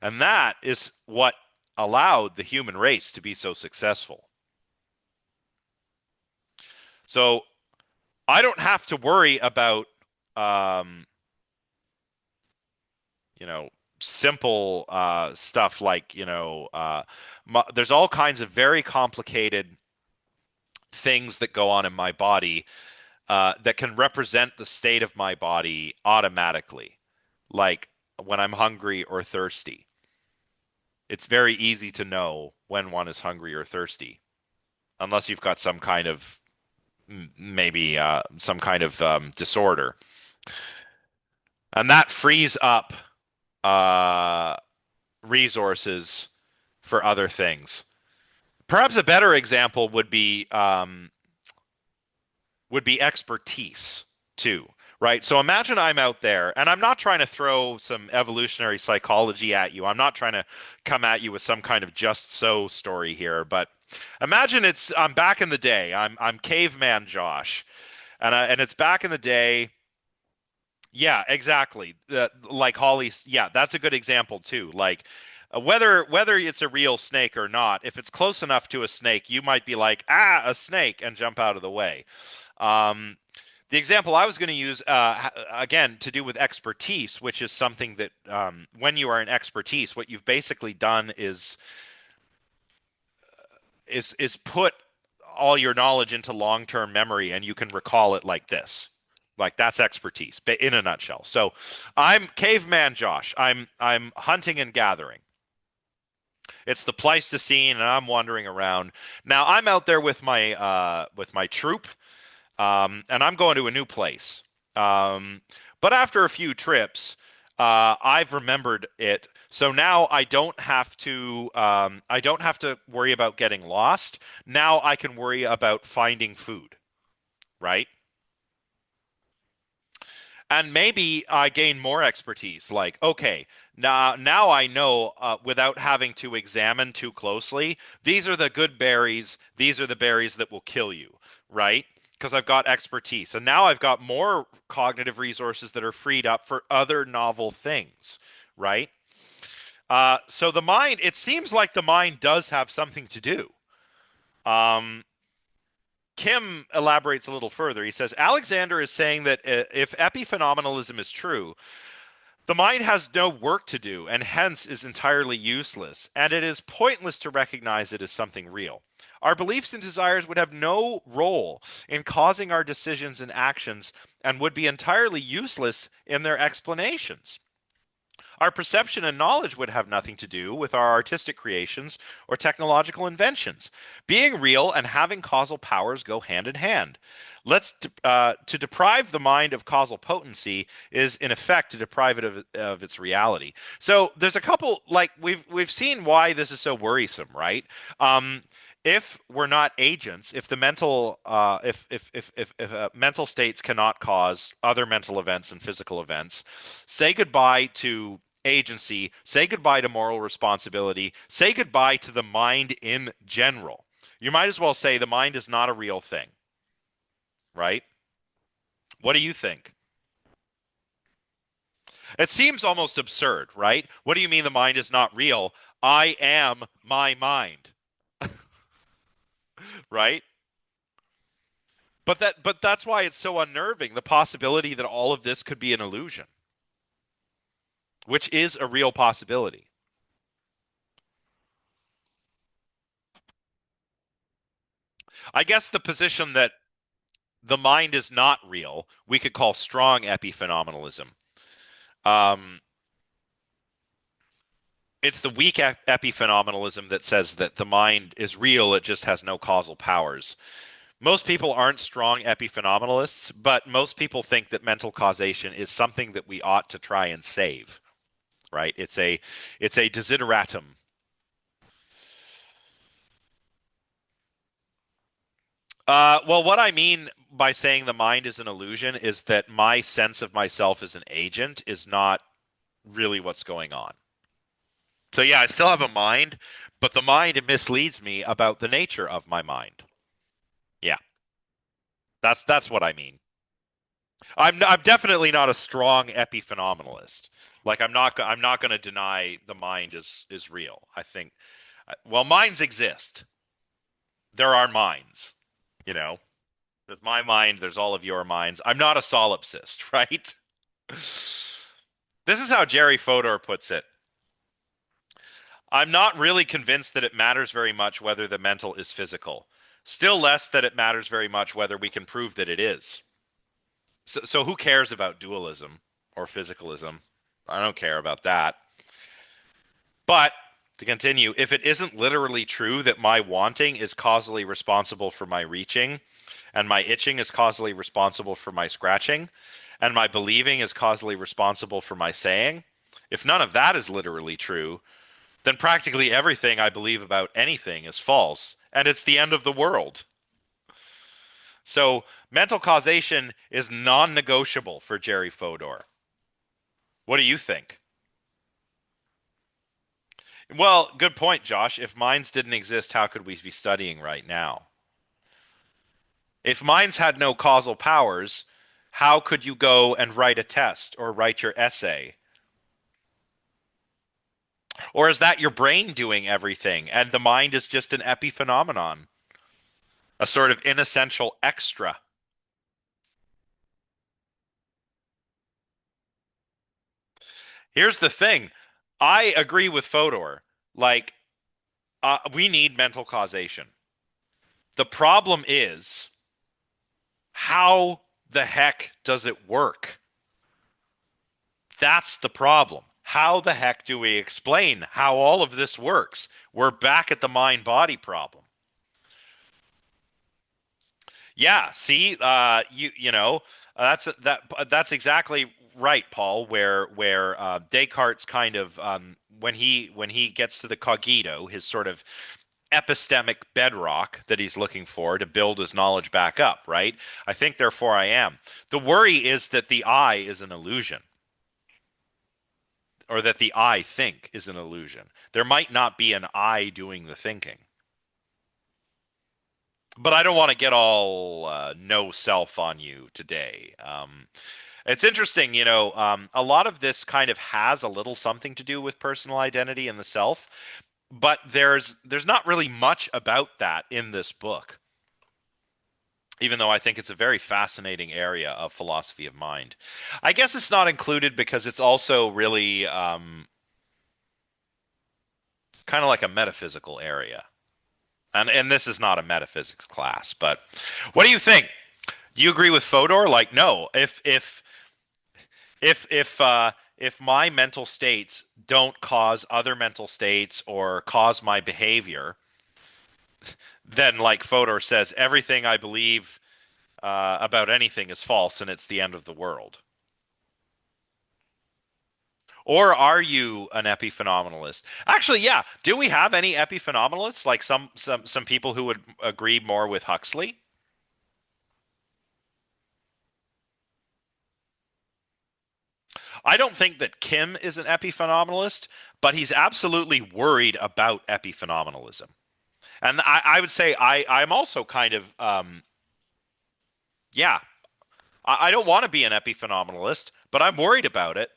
And that is what allowed the human race to be so successful. So I don't have to worry about, um, you know, simple stuff like, there's all kinds of very complicated things that go on in my body that can represent the state of my body automatically, like when I'm hungry or thirsty. It's very easy to know when one is hungry or thirsty, unless you've got some kind of maybe some kind of disorder, and that frees up uh, resources for other things. Perhaps a better example would be expertise too, right? So imagine I'm out there, and I'm not trying to throw some evolutionary psychology at you. I'm not trying to come at you with some kind of just so story here, but imagine I'm back in the day. I'm caveman Josh, and it's back in the day, Yeah, exactly. Like Holly's, yeah, that's a good example too. Like whether it's a real snake or not, if it's close enough to a snake, you might be like, ah, a snake, and jump out of the way. Um, the example I was going to use, again, to do with expertise, which is something that when you are in expertise, what you've basically done is put all your knowledge into long-term memory, and you can recall it like this. Like that's expertise in a nutshell. So I'm caveman Josh. I'm hunting and gathering. It's the Pleistocene, and I'm wandering around. Now I'm out there with my troop, and I'm going to a new place. Um, but after a few trips, I've remembered it. So now I don't have to worry about getting lost. Now I can worry about finding food, right? And maybe I gain more expertise. Like, okay, now I know without having to examine too closely. These are the good berries. These are the berries that will kill you, right? Because I've got expertise, and now I've got more cognitive resources that are freed up for other novel things, right? So the mind, it seems like the mind does have something to do. Um, Kim elaborates a little further. He says Alexander is saying that if epiphenomenalism is true, the mind has no work to do and hence is entirely useless, and it is pointless to recognize it as something real. Our beliefs and desires would have no role in causing our decisions and actions and would be entirely useless in their explanations. Our perception and knowledge would have nothing to do with our artistic creations or technological inventions. Being real and having causal powers go hand in hand. To deprive the mind of causal potency is in effect to deprive it of its reality. So there's a couple like we've seen why this is so worrisome, right? If we're not agents, if the mental mental states cannot cause other mental events and physical events, say goodbye to agency, say goodbye to moral responsibility, say goodbye to the mind in general. You might as well say the mind is not a real thing, right? What do you think? It seems almost absurd, right? What do you mean the mind is not real? I am my mind, right? But that's why it's so unnerving, the possibility that all of this could be an illusion, which is a real possibility. I guess the position that the mind is not real, we could call strong epiphenomenalism. Um, it's the weak epiphenomenalism that says that the mind is real, it just has no causal powers. Most people aren't strong epiphenomenalists, but most people think that mental causation is something that we ought to try and save, right? It's a desideratum. Well, what I mean by saying the mind is an illusion is that my sense of myself as an agent is not really what's going on. So yeah, I still have a mind, but the mind misleads me about the nature of my mind. Yeah, that's what I mean. I'm definitely not a strong epiphenomenalist. Like I'm not going to deny the mind is real. I think well, minds exist. There are minds, you know. There's my mind, there's all of your minds. I'm not a solipsist, right? This is how Jerry Fodor puts it. I'm not really convinced that it matters very much whether the mental is physical. Still less that it matters very much whether we can prove that it is. So who cares about dualism or physicalism? I don't care about that. But to continue, if it isn't literally true that my wanting is causally responsible for my reaching, and my itching is causally responsible for my scratching, and my believing is causally responsible for my saying, if none of that is literally true, then practically everything I believe about anything is false, and it's the end of the world. So mental causation is non-negotiable for Jerry Fodor. What do you think? Well, good point, Josh. If minds didn't exist, how could we be studying right now? If minds had no causal powers, how could you go and write a test or write your essay? Or is that your brain doing everything and the mind is just an epiphenomenon, a sort of inessential extra? Here's the thing. I agree with Fodor. Like, we need mental causation. The problem is, how the heck does it work? That's the problem. How the heck do we explain how all of this works? We're back at the mind body problem. Yeah, see, that's exactly right, Paul. Where Descartes kind of when he gets to the cogito, his sort of epistemic bedrock that he's looking for to build his knowledge back up, right? I think therefore I am. The worry is that the I is an illusion, or that the I think is an illusion. There might not be an I doing the thinking. But I don't want to get all no self on you today. It's interesting, a lot of this kind of has a little something to do with personal identity and the self, but there's not really much about that in this book, even though I think it's a very fascinating area of philosophy of mind. I guess it's not included because it's also really kind of like a metaphysical area. And this is not a metaphysics class, but what do you think? Do you agree with Fodor? Like, no, if my mental states don't cause other mental states or cause my behavior, then, like Fodor says, everything I believe about anything is false, and it's the end of the world. Or are you an epiphenomenalist? Actually, yeah. Do we have any epiphenomenalists? Like some people who would agree more with Huxley? I don't think that Kim is an epiphenomenalist, but he's absolutely worried about epiphenomenalism. And I would say I'm also kind of yeah. I don't want to be an epiphenomenalist, but I'm worried about it.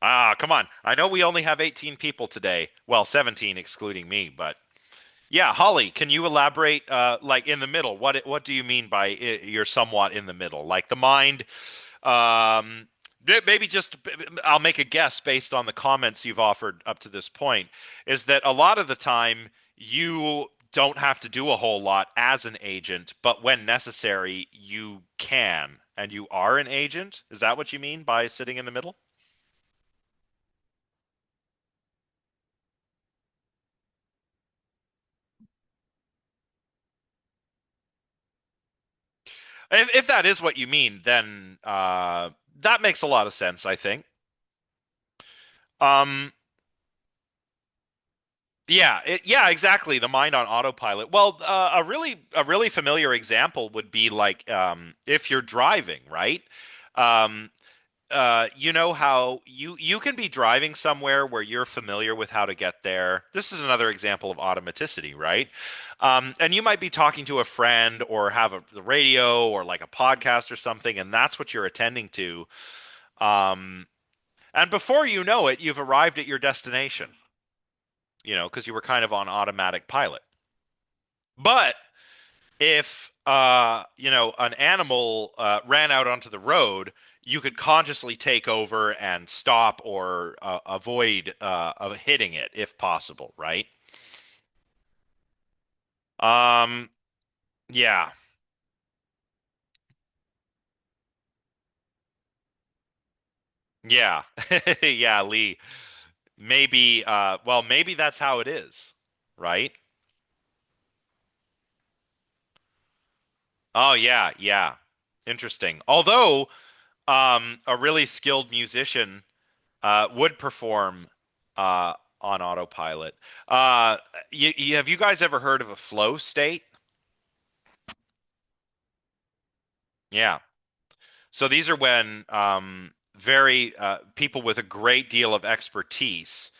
Ah, come on. I know we only have 18 people today. Well, 17 excluding me, but yeah, Holly, can you elaborate like in the middle? What do you mean by you're somewhat in the middle? Like the mind maybe just I'll make a guess based on the comments you've offered up to this point is that a lot of the time you don't have to do a whole lot as an agent, but when necessary, you can and you are an agent. Is that what you mean by sitting in the middle? If that is what you mean, then that makes a lot of sense, I think. Um, yeah, yeah, exactly. The mind on autopilot. Well, a really familiar example would be like if you're driving, right? Um, you know how you can be driving somewhere where you're familiar with how to get there. This is another example of automaticity, right? And you might be talking to a friend or have the radio or like a podcast or something, and that's what you're attending to. Um, and before you know it, you've arrived at your destination, because you were kind of on automatic pilot. But if an animal ran out onto the road, you could consciously take over and stop or avoid of hitting it if possible, right? Um, yeah, yeah, yeah, Lee. Maybe, well, maybe that's how it is, right? Oh yeah, yeah. Interesting. Although, a really skilled musician would perform on autopilot. Have you guys ever heard of a flow state? Yeah. So these are when very people with a great deal of expertise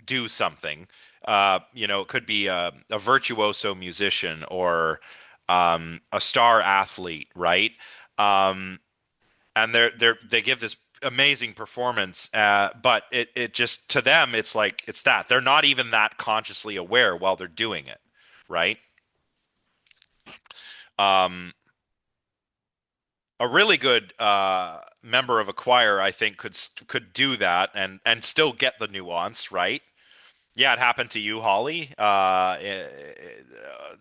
do something, It could be a virtuoso musician or a star athlete, right? Um, and they give this amazing performance, but it just to them it's like it's that they're not even that consciously aware while they're doing it, right? Um, a really good member of a choir, I think, could do that and still get the nuance, right? Yeah, it happened to you, Holly. Do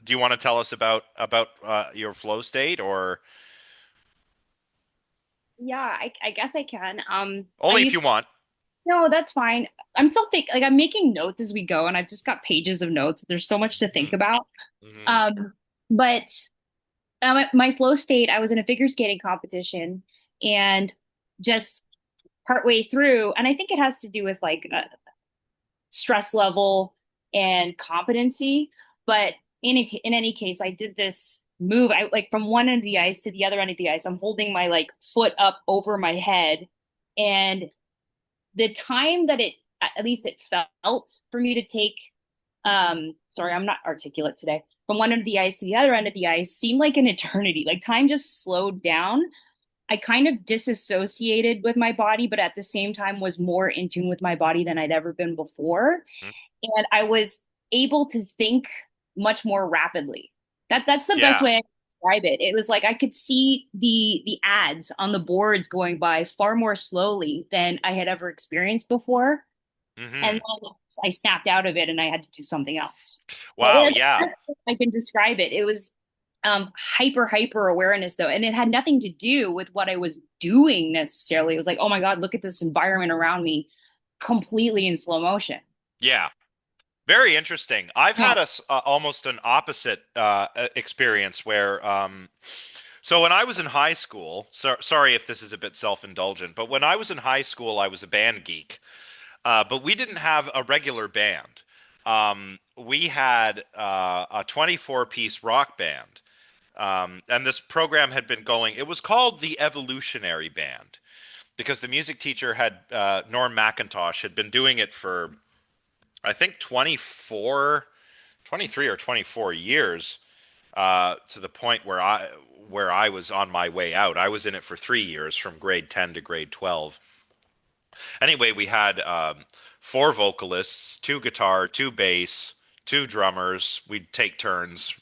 you want to tell us about your flow state, or
Yeah, I guess I can. I
only if
used
you want?
No, that's fine. I'm still like I'm making notes as we go, and I've just got pages of notes. There's so much to think about.
Hmm.
Um, but my flow state, I was in a figure skating competition, and just partway through, and I think it has to do with like stress level and competency. But in any case, I did this move. I like from one end of the ice to the other end of the ice. I'm holding my like foot up over my head, and the time that it at least it felt for me to take sorry, I'm not articulate today, from one end of the ice to the other end of the ice seemed like an eternity. Like time just slowed down. I kind of disassociated with my body, but at the same time was more in tune with my body than I'd ever been before. And I was able to think much more rapidly. That's the best
Yeah.
way I can describe it. It was like I could see the ads on the boards going by far more slowly than I had ever experienced before. And
Hmm.
then I snapped out of it and I had to do something else. But
Wow.
that's
Yeah.
the best way I can describe it. It was hyper awareness though, and it had nothing to do with what I was doing necessarily. It was like, oh my God, look at this environment around me completely in slow motion.
Yeah. Very interesting. I've
Yeah.
had almost an opposite experience where, so when I was in high school, sorry if this is a bit self-indulgent, but when I was in high school, I was a band geek, but we didn't have a regular band. We had a 24-piece rock band, and this program had been going. It was called the Evolutionary Band because the music teacher had Norm McIntosh had been doing it for I think 23 or 24 years, to the point where I was on my way out. I was in it for 3 years, from grade 10 to grade 12. Anyway, we had four vocalists, two guitar, two bass, two drummers. We'd take turns,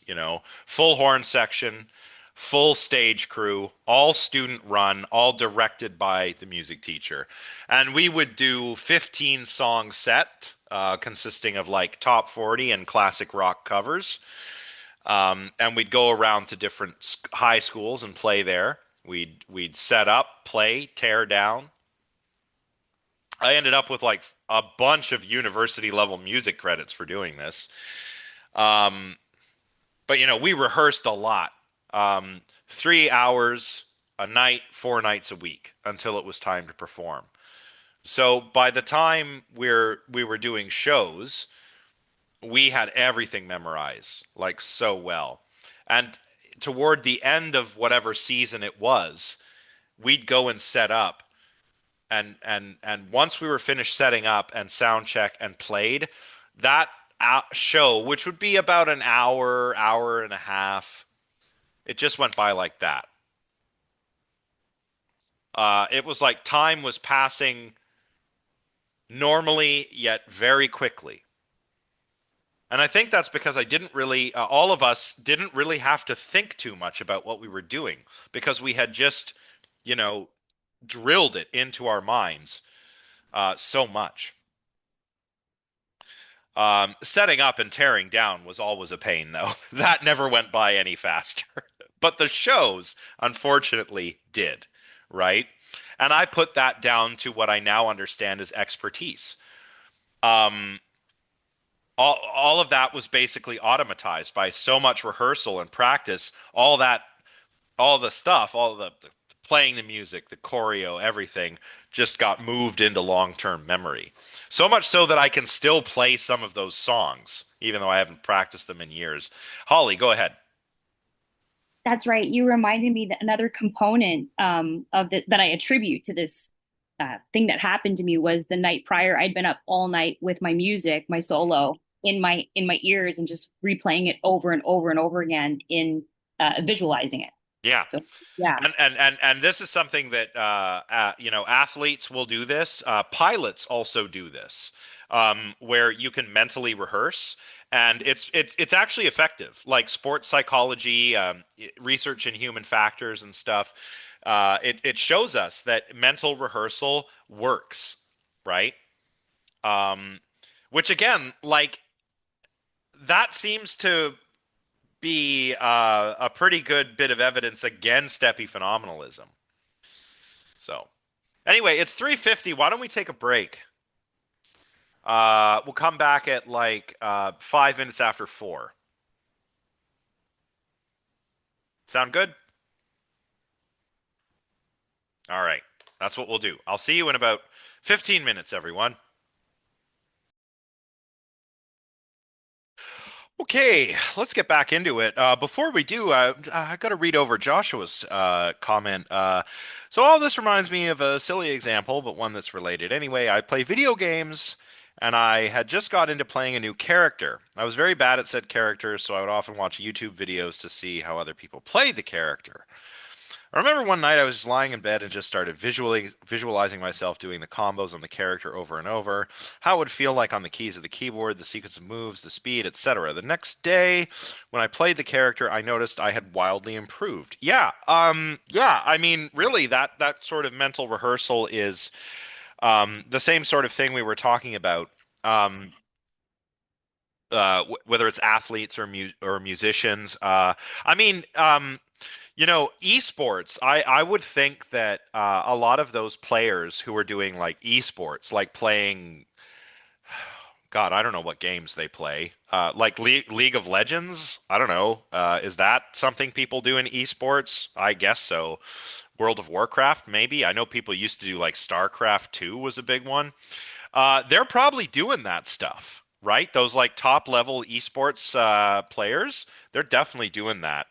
full horn section, full stage crew, all student run, all directed by the music teacher. And we would do 15 song set, consisting of like top 40 and classic rock covers. And we'd go around to different high schools and play there. We'd set up, play, tear down. I ended up with like a bunch of university level music credits for doing this. Um, but we rehearsed a lot. 3 hours a night, 4 nights a week until it was time to perform. So by the time we were doing shows, we had everything memorized like so well. And toward the end of whatever season it was, we'd go and set up, and once we were finished setting up and sound check and played that show, which would be about an hour and a half, it just went by like that. It was like time was passing normally yet very quickly. And I think that's because I didn't really, all of us didn't really have to think too much about what we were doing because we had just, you know, drilled it into our minds so much. Setting up and tearing down was always a pain, though. That never went by any faster. But the shows, unfortunately, did, right? And I put that down to what I now understand as expertise. Um, all of that was basically automatized by so much rehearsal and practice. All the stuff, all the playing the music, the choreo, everything just got moved into long-term memory. So much so that I can still play some of those songs, even though I haven't practiced them in years. Holly, go ahead.
That's right. You reminded me that another component that I attribute to this thing that happened to me was the night prior. I'd been up all night with my music, my solo, in my ears and just replaying it over and over and over again in visualizing it.
Yeah.
So yeah.
And this is something that athletes will do this. Pilots also do this, where you can mentally rehearse, and it's actually effective. Like sports psychology, research in human factors and stuff. It shows us that mental rehearsal works, right? Um, which again, like that seems to be a pretty good bit of evidence against epiphenomenalism. So anyway, it's 3:50. Why don't we take a break? We'll come back at like 5 minutes after 4. Sound good? All right. That's what we'll do. I'll see you in about 15 minutes, everyone. Okay, let's get back into it. Before we do, I got to read over Joshua's comment. So all this reminds me of a silly example, but one that's related. Anyway, I play video games, and I had just got into playing a new character. I was very bad at said characters, so I would often watch YouTube videos to see how other people played the character. I remember one night I was just lying in bed and just started visualizing myself doing the combos on the character over and over, how it would feel like on the keys of the keyboard, the sequence of moves, the speed, etc. The next day, when I played the character, I noticed I had wildly improved. Yeah, I mean, really, that sort of mental rehearsal is the same sort of thing we were talking about. Um, whether it's athletes or musicians, I mean, esports, I would think that a lot of those players who are doing like esports, like playing, God, I don't know what games they play, like League of Legends. I don't know. Is that something people do in esports? I guess so. World of Warcraft, maybe. I know people used to do like StarCraft 2 was a big one. They're probably doing that stuff, right? Those like top level esports players, they're definitely doing that.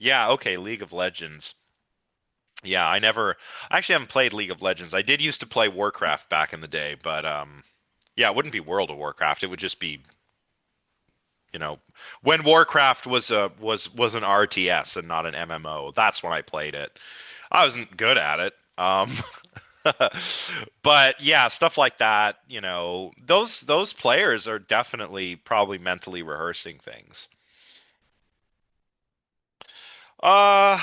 Yeah, okay, League of Legends. Yeah, I actually haven't played League of Legends. I did used to play Warcraft back in the day, but yeah, it wouldn't be World of Warcraft. It would just be, you know, when Warcraft was an RTS and not an MMO. That's when I played it. I wasn't good at it. But yeah, stuff like that, those players are definitely probably mentally rehearsing things. Uh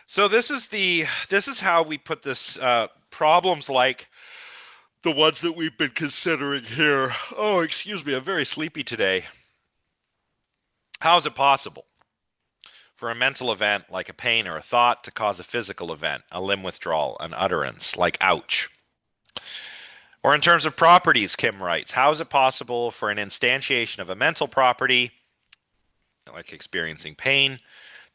So this is how we put this problems like the ones that we've been considering here. Oh, excuse me, I'm very sleepy today. How is it possible for a mental event like a pain or a thought to cause a physical event, a limb withdrawal, an utterance like ouch? Or in terms of properties, Kim writes, how is it possible for an instantiation of a mental property, like experiencing pain,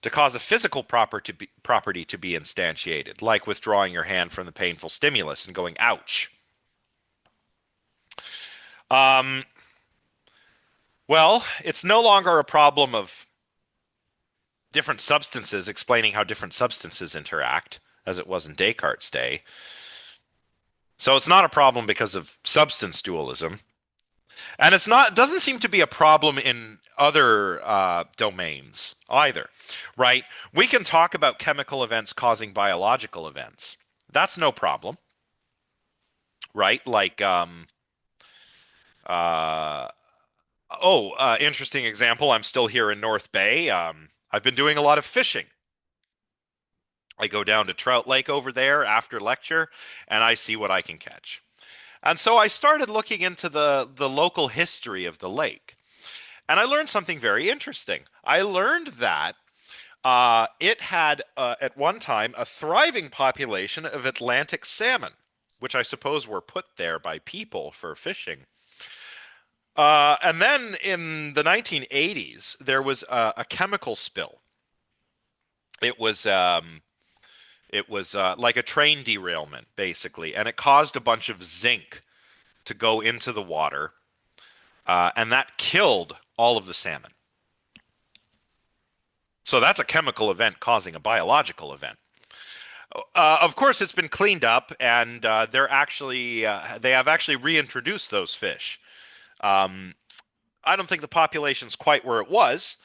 to cause a physical property to be instantiated, like withdrawing your hand from the painful stimulus and going, ouch. Um, well, it's no longer a problem of different substances explaining how different substances interact, as it was in Descartes' day. So it's not a problem because of substance dualism. And it doesn't seem to be a problem in other domains either, right? We can talk about chemical events causing biological events. That's no problem, right? Like, uh, interesting example. I'm still here in North Bay. I've been doing a lot of fishing. I go down to Trout Lake over there after lecture, and I see what I can catch. And so I started looking into the local history of the lake. And I learned something very interesting. I learned that it had, at one time, a thriving population of Atlantic salmon, which I suppose were put there by people for fishing. And then in the 1980s, there was a chemical spill. It was like a train derailment, basically, and it caused a bunch of zinc to go into the water, and that killed all of the salmon. So that's a chemical event causing a biological event. Of course, it's been cleaned up, and they have actually reintroduced those fish. Um, I don't think the population's quite where it was,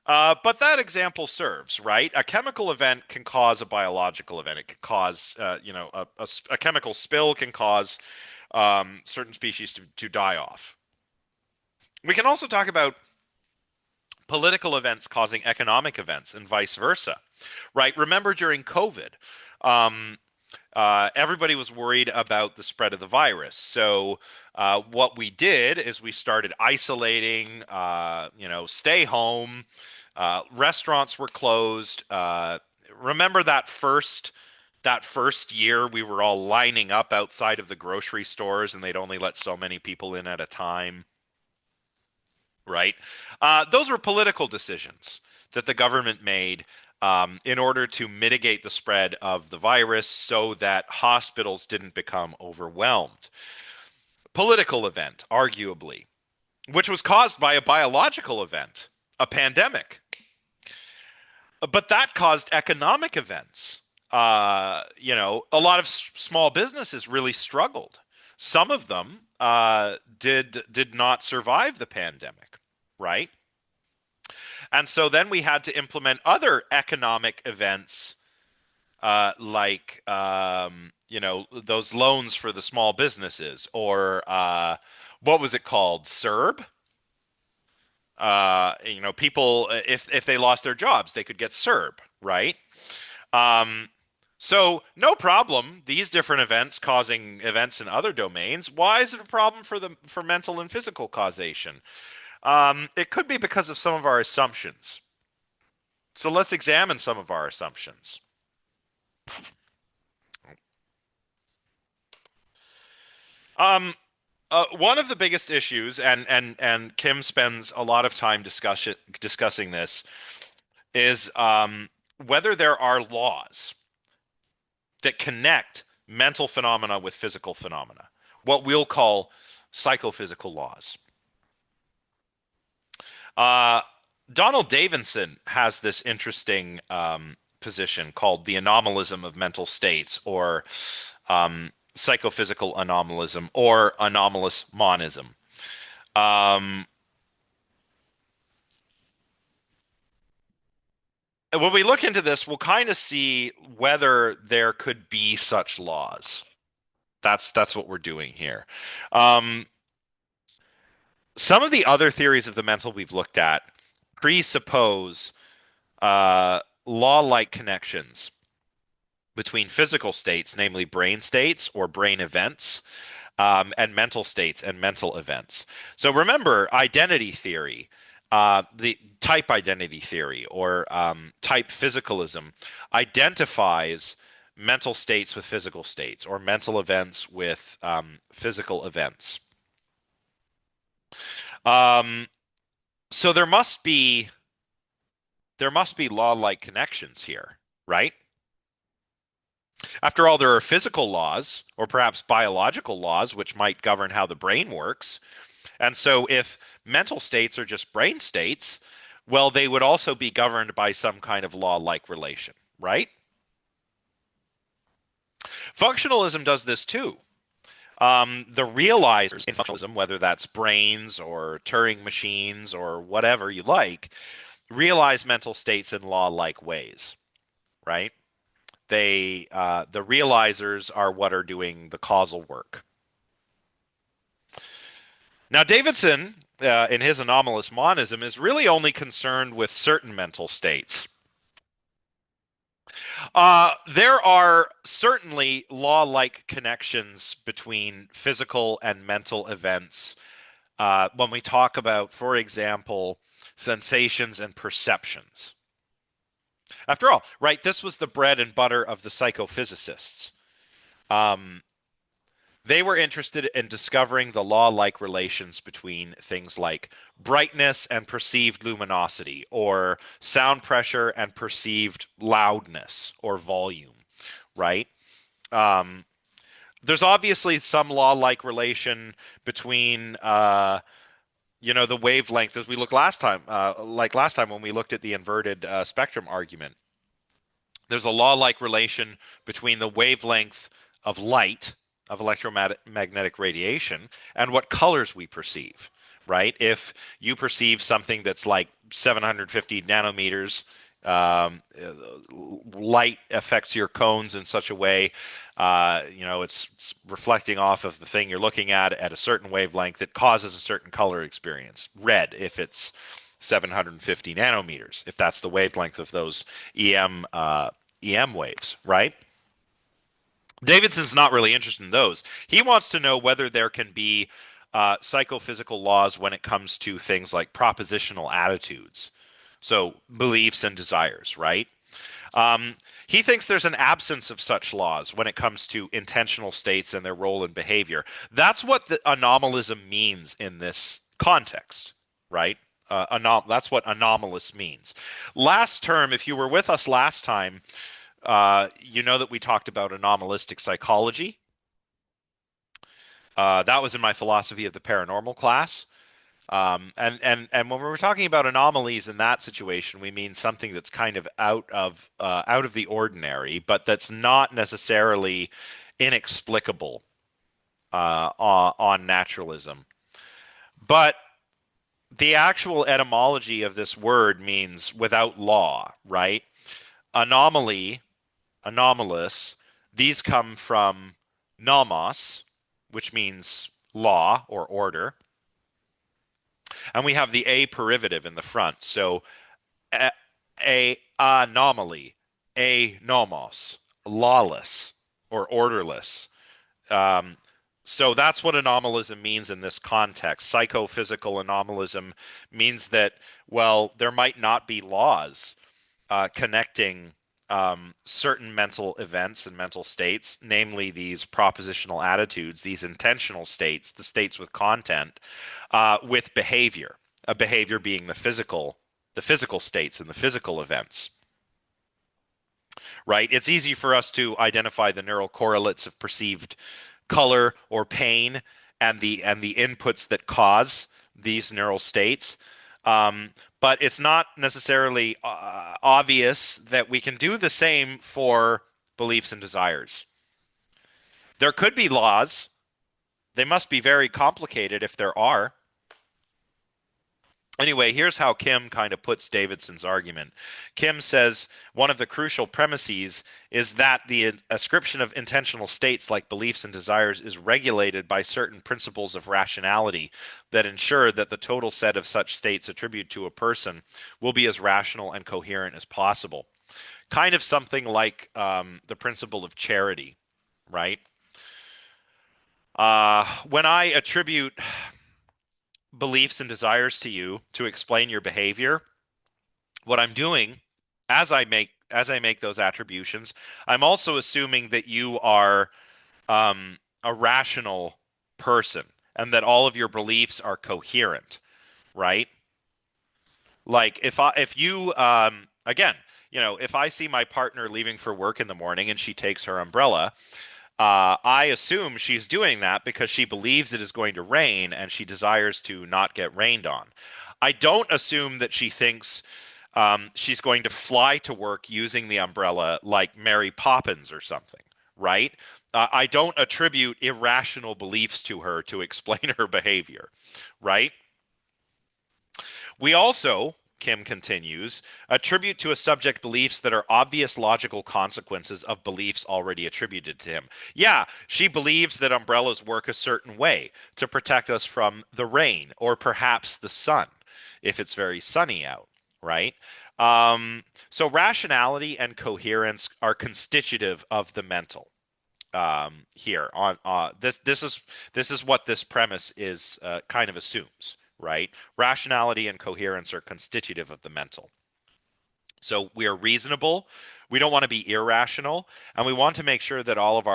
but that example serves, right? A chemical event can cause a biological event. It can cause, a chemical spill can cause certain species to die off. We can also talk about political events causing economic events and vice versa, right? Remember during COVID, um, everybody was worried about the spread of the virus. So what we did is we started isolating, stay home. Restaurants were closed. Remember that first year we were all lining up outside of the grocery stores and they'd only let so many people in at a time, right? Those were political decisions that the government made in order to mitigate the spread of the virus so that hospitals didn't become overwhelmed. Political event, arguably, which was caused by a biological event, a pandemic. But that caused economic events. A lot of small businesses really struggled. Some of them did not survive the pandemic, right? And so then we had to implement other economic events, those loans for the small businesses, or what was it called? CERB. People, if they lost their jobs, they could get CERB, right? Um, so no problem. These different events causing events in other domains. Why is it a problem for mental and physical causation? It could be because of some of our assumptions. So let's examine some of our assumptions. Um, one of the biggest issues, and Kim spends a lot of time discussing this, is whether there are laws that connect mental phenomena with physical phenomena, what we'll call psychophysical laws. Uh, Donald Davidson has this interesting position called the anomalism of mental states, or psychophysical anomalism, or anomalous monism. Um, when we look into this, we'll kind of see whether there could be such laws. That's what we're doing here. Um, some of the other theories of the mental we've looked at presuppose law-like connections between physical states, namely brain states or brain events, and mental states and mental events. So remember, identity theory, the type identity theory, or type physicalism, identifies mental states with physical states, or mental events with physical events. Um, so there must be law-like connections here, right? After all, there are physical laws, or perhaps biological laws, which might govern how the brain works. And so, if mental states are just brain states, well, they would also be governed by some kind of law-like relation, right? Functionalism does this too. The realizers in functionalism, whether that's brains or Turing machines or whatever you like, realize mental states in law-like ways, right? The realizers are what are doing the causal work. Now, Davidson, in his anomalous monism, is really only concerned with certain mental states. There are certainly law-like connections between physical and mental events when we talk about, for example, sensations and perceptions. After all, right, this was the bread and butter of the psychophysicists. Um, They were interested in discovering the law-like relations between things like brightness and perceived luminosity, or sound pressure and perceived loudness or volume, right? Um, there's obviously some law-like relation between, the wavelength, as we looked last time, like last time when we looked at the inverted spectrum argument. There's a law-like relation between the wavelength of light, of electromagnetic radiation, and what colors we perceive, right? If you perceive something that's like 750 nanometers, light affects your cones in such a way, it's reflecting off of the thing you're looking at a certain wavelength that causes a certain color experience. Red, if it's 750 nanometers, if that's the wavelength of those EM waves, right? Davidson's not really interested in those. He wants to know whether there can be psychophysical laws when it comes to things like propositional attitudes, so beliefs and desires, right? Um, he thinks there's an absence of such laws when it comes to intentional states and their role in behavior. That's what the anomalism means in this context, right? That's what anomalous means. Last term, if you were with us last time, you know that we talked about anomalistic psychology. That was in my philosophy of the paranormal class. And when we're talking about anomalies in that situation, we mean something that's kind of out of the ordinary, but that's not necessarily inexplicable on naturalism. But the actual etymology of this word means without law, right? Anomaly, anomalous. These come from nomos, which means law or order, and we have the a perivative in the front. So a anomaly, a nomos, lawless or orderless. Um, so that's what anomalism means in this context. Psychophysical anomalism means that, well, there might not be laws connecting certain mental events and mental states, namely these propositional attitudes, these intentional states, the states with content, with behavior. A behavior being the physical states and the physical events. Right? It's easy for us to identify the neural correlates of perceived color or pain and the inputs that cause these neural states. But it's not necessarily obvious that we can do the same for beliefs and desires. There could be laws. They must be very complicated if there are. Anyway, here's how Kim kind of puts Davidson's argument. Kim says one of the crucial premises is that the ascription of intentional states like beliefs and desires is regulated by certain principles of rationality that ensure that the total set of such states attributed to a person will be as rational and coherent as possible. Kind of something like the principle of charity, right? When I attribute beliefs and desires to you to explain your behavior, what I'm doing as I make those attributions, I'm also assuming that you are a rational person and that all of your beliefs are coherent, right? Like if you again, if I see my partner leaving for work in the morning and she takes her umbrella, I assume she's doing that because she believes it is going to rain and she desires to not get rained on. I don't assume that she thinks she's going to fly to work using the umbrella like Mary Poppins or something, right? I don't attribute irrational beliefs to her to explain her behavior, right? We also, Kim continues, attribute to a subject beliefs that are obvious logical consequences of beliefs already attributed to him. Yeah, she believes that umbrellas work a certain way to protect us from the rain or perhaps the sun if it's very sunny out, right? So rationality and coherence are constitutive of the mental here on this is what this premise is kind of assumes, right? Rationality and coherence are constitutive of the mental. So we are reasonable. We don't want to be irrational, and we want to make sure that all of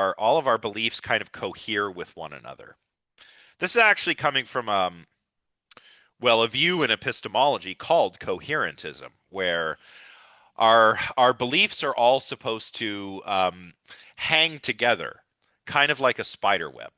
our beliefs kind of cohere with one another. This is actually coming from a view in epistemology called coherentism, where our beliefs are all supposed to hang together, kind of like a spider web.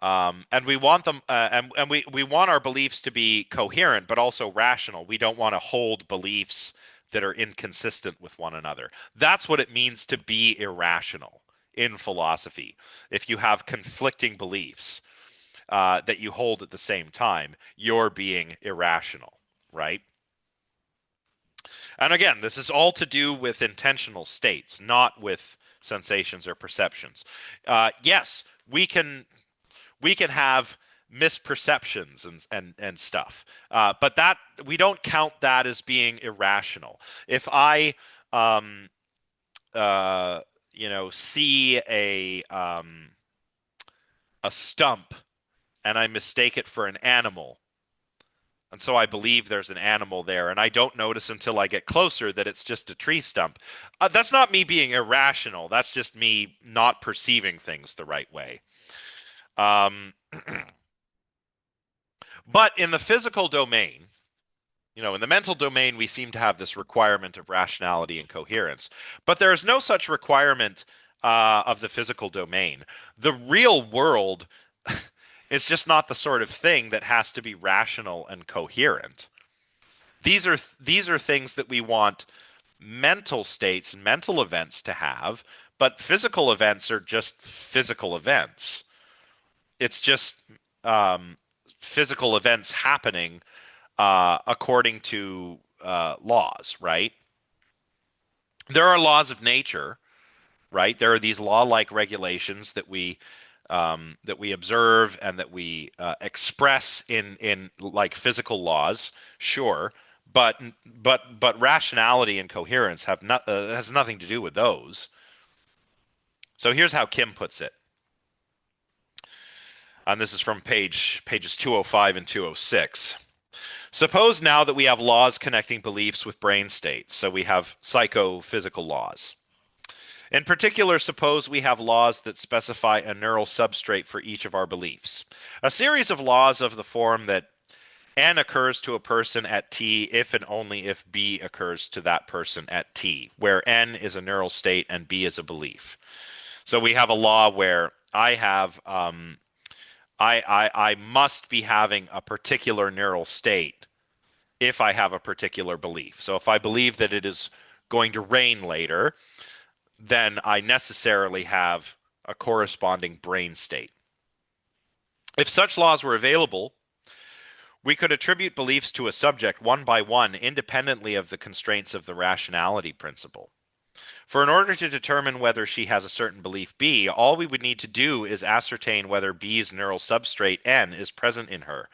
And we want them, and we want our beliefs to be coherent, but also rational. We don't want to hold beliefs that are inconsistent with one another. That's what it means to be irrational in philosophy. If you have conflicting beliefs, that you hold at the same time, you're being irrational, right? And again, this is all to do with intentional states, not with sensations or perceptions. Yes, we can have misperceptions and stuff, but that we don't count that as being irrational. If I um, uh, see a stump and I mistake it for an animal, and so I believe there's an animal there, and I don't notice until I get closer that it's just a tree stump. That's not me being irrational. That's just me not perceiving things the right way. Um, but in the physical domain, in the mental domain, we seem to have this requirement of rationality and coherence. But there is no such requirement of the physical domain. The real world is just not the sort of thing that has to be rational and coherent. These are things that we want mental states, mental events to have, but physical events are just physical events. It's just um, physical events happening according to laws, right? There are laws of nature, right? There are these law-like regulations that we observe and that we express in like physical laws, sure, but rationality and coherence has nothing to do with those. So here's how Kim puts it, and this is from pages 205 and 206. Suppose now that we have laws connecting beliefs with brain states, so we have psychophysical laws. In particular, suppose we have laws that specify a neural substrate for each of our beliefs. A series of laws of the form that N occurs to a person at T if and only if B occurs to that person at T, where N is a neural state and B is a belief. So we have a law where I must be having a particular neural state if I have a particular belief. So if I believe that it is going to rain later, then I necessarily have a corresponding brain state. If such laws were available, we could attribute beliefs to a subject one by one, independently of the constraints of the rationality principle. For in order to determine whether she has a certain belief B, all we would need to do is ascertain whether B's neural substrate N is present in her.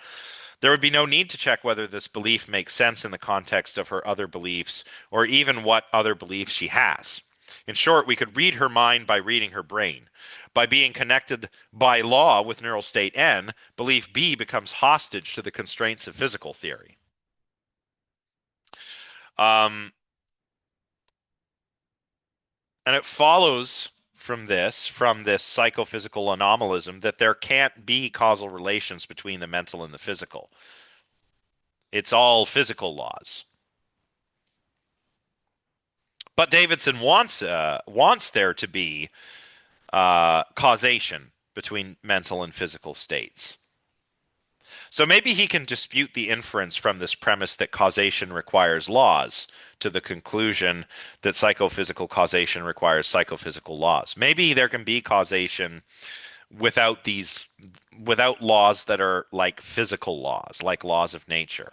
There would be no need to check whether this belief makes sense in the context of her other beliefs, or even what other beliefs she has. In short, we could read her mind by reading her brain. By being connected by law with neural state N, belief B becomes hostage to the constraints of physical theory. Um, and it follows from this psychophysical anomalism, that there can't be causal relations between the mental and the physical. It's all physical laws. But Davidson wants there to be causation between mental and physical states. So maybe he can dispute the inference from this premise that causation requires laws to the conclusion that psychophysical causation requires psychophysical laws. Maybe there can be causation without laws that are like physical laws, like laws of nature.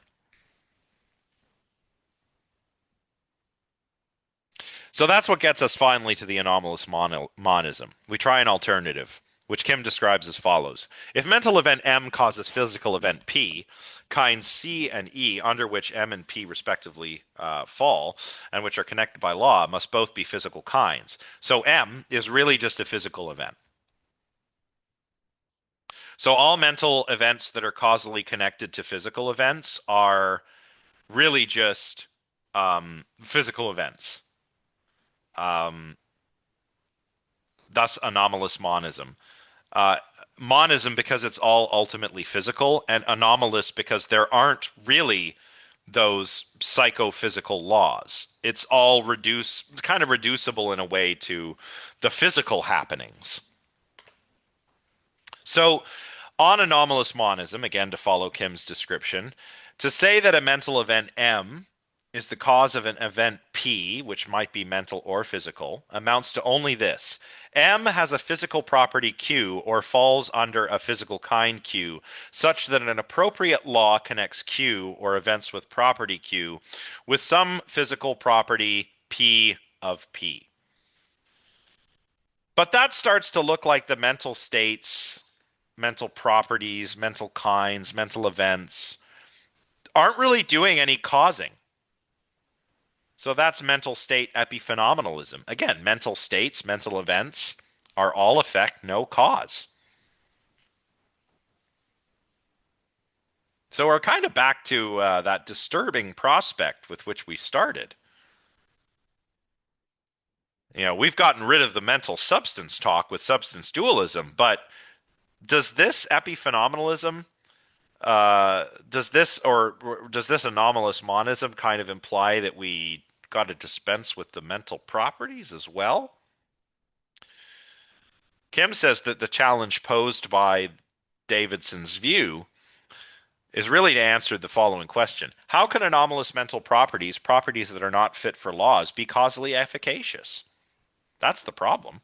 So that's what gets us finally to the anomalous monism. We try an alternative, which Kim describes as follows. If mental event M causes physical event P, kinds C and E, under which M and P respectively fall, and which are connected by law, must both be physical kinds. So M is really just a physical event. So all mental events that are causally connected to physical events are really just physical events. Um, thus, anomalous monism. Uh, Monism because it's all ultimately physical, and anomalous because there aren't really those psychophysical laws. It's all kind of reducible in a way to the physical happenings. So, on anomalous monism, again to follow Kim's description, to say that a mental event M is the cause of an event P, which might be mental or physical, amounts to only this. M has a physical property Q or falls under a physical kind Q, such that an appropriate law connects Q or events with property Q with some physical property P of P. But that starts to look like the mental states, mental properties, mental kinds, mental events aren't really doing any causing. So that's mental state epiphenomenalism. Again, mental states, mental events are all effect, no cause. So we're kind of back to that disturbing prospect with which we started. We've gotten rid of the mental substance talk with substance dualism, but does this epiphenomenalism, does this anomalous monism kind of imply that we got to dispense with the mental properties as well? Kim says that the challenge posed by Davidson's view is really to answer the following question. How can anomalous mental properties, properties that are not fit for laws, be causally efficacious? That's the problem.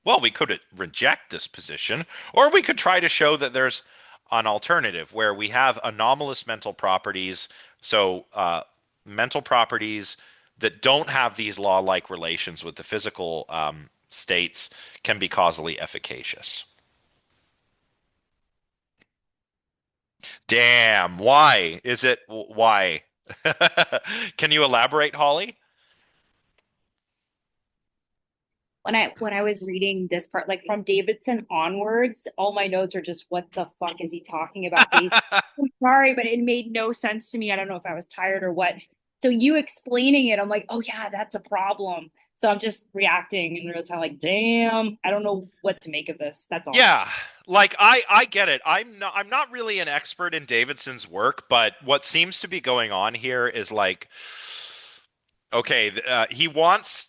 Well, we could reject this position, or we could try to show that there's an alternative where we have anomalous mental properties, so mental properties that don't have these law-like relations with the physical states can be causally efficacious. Damn, why is it why? Can you elaborate, Holly?
When I was reading this part, like from Davidson onwards, all my notes are just what the fuck is he talking about? Basically, I'm sorry, but it made no sense to me. I don't know if I was tired or what. So you explaining it, I'm like, oh yeah, that's a problem. So I'm just reacting and real time, like, damn, I don't know what to make of this. That's all.
Yeah, like I get it. I'm not really an expert in Davidson's work, but what seems to be going on here is like okay, he wants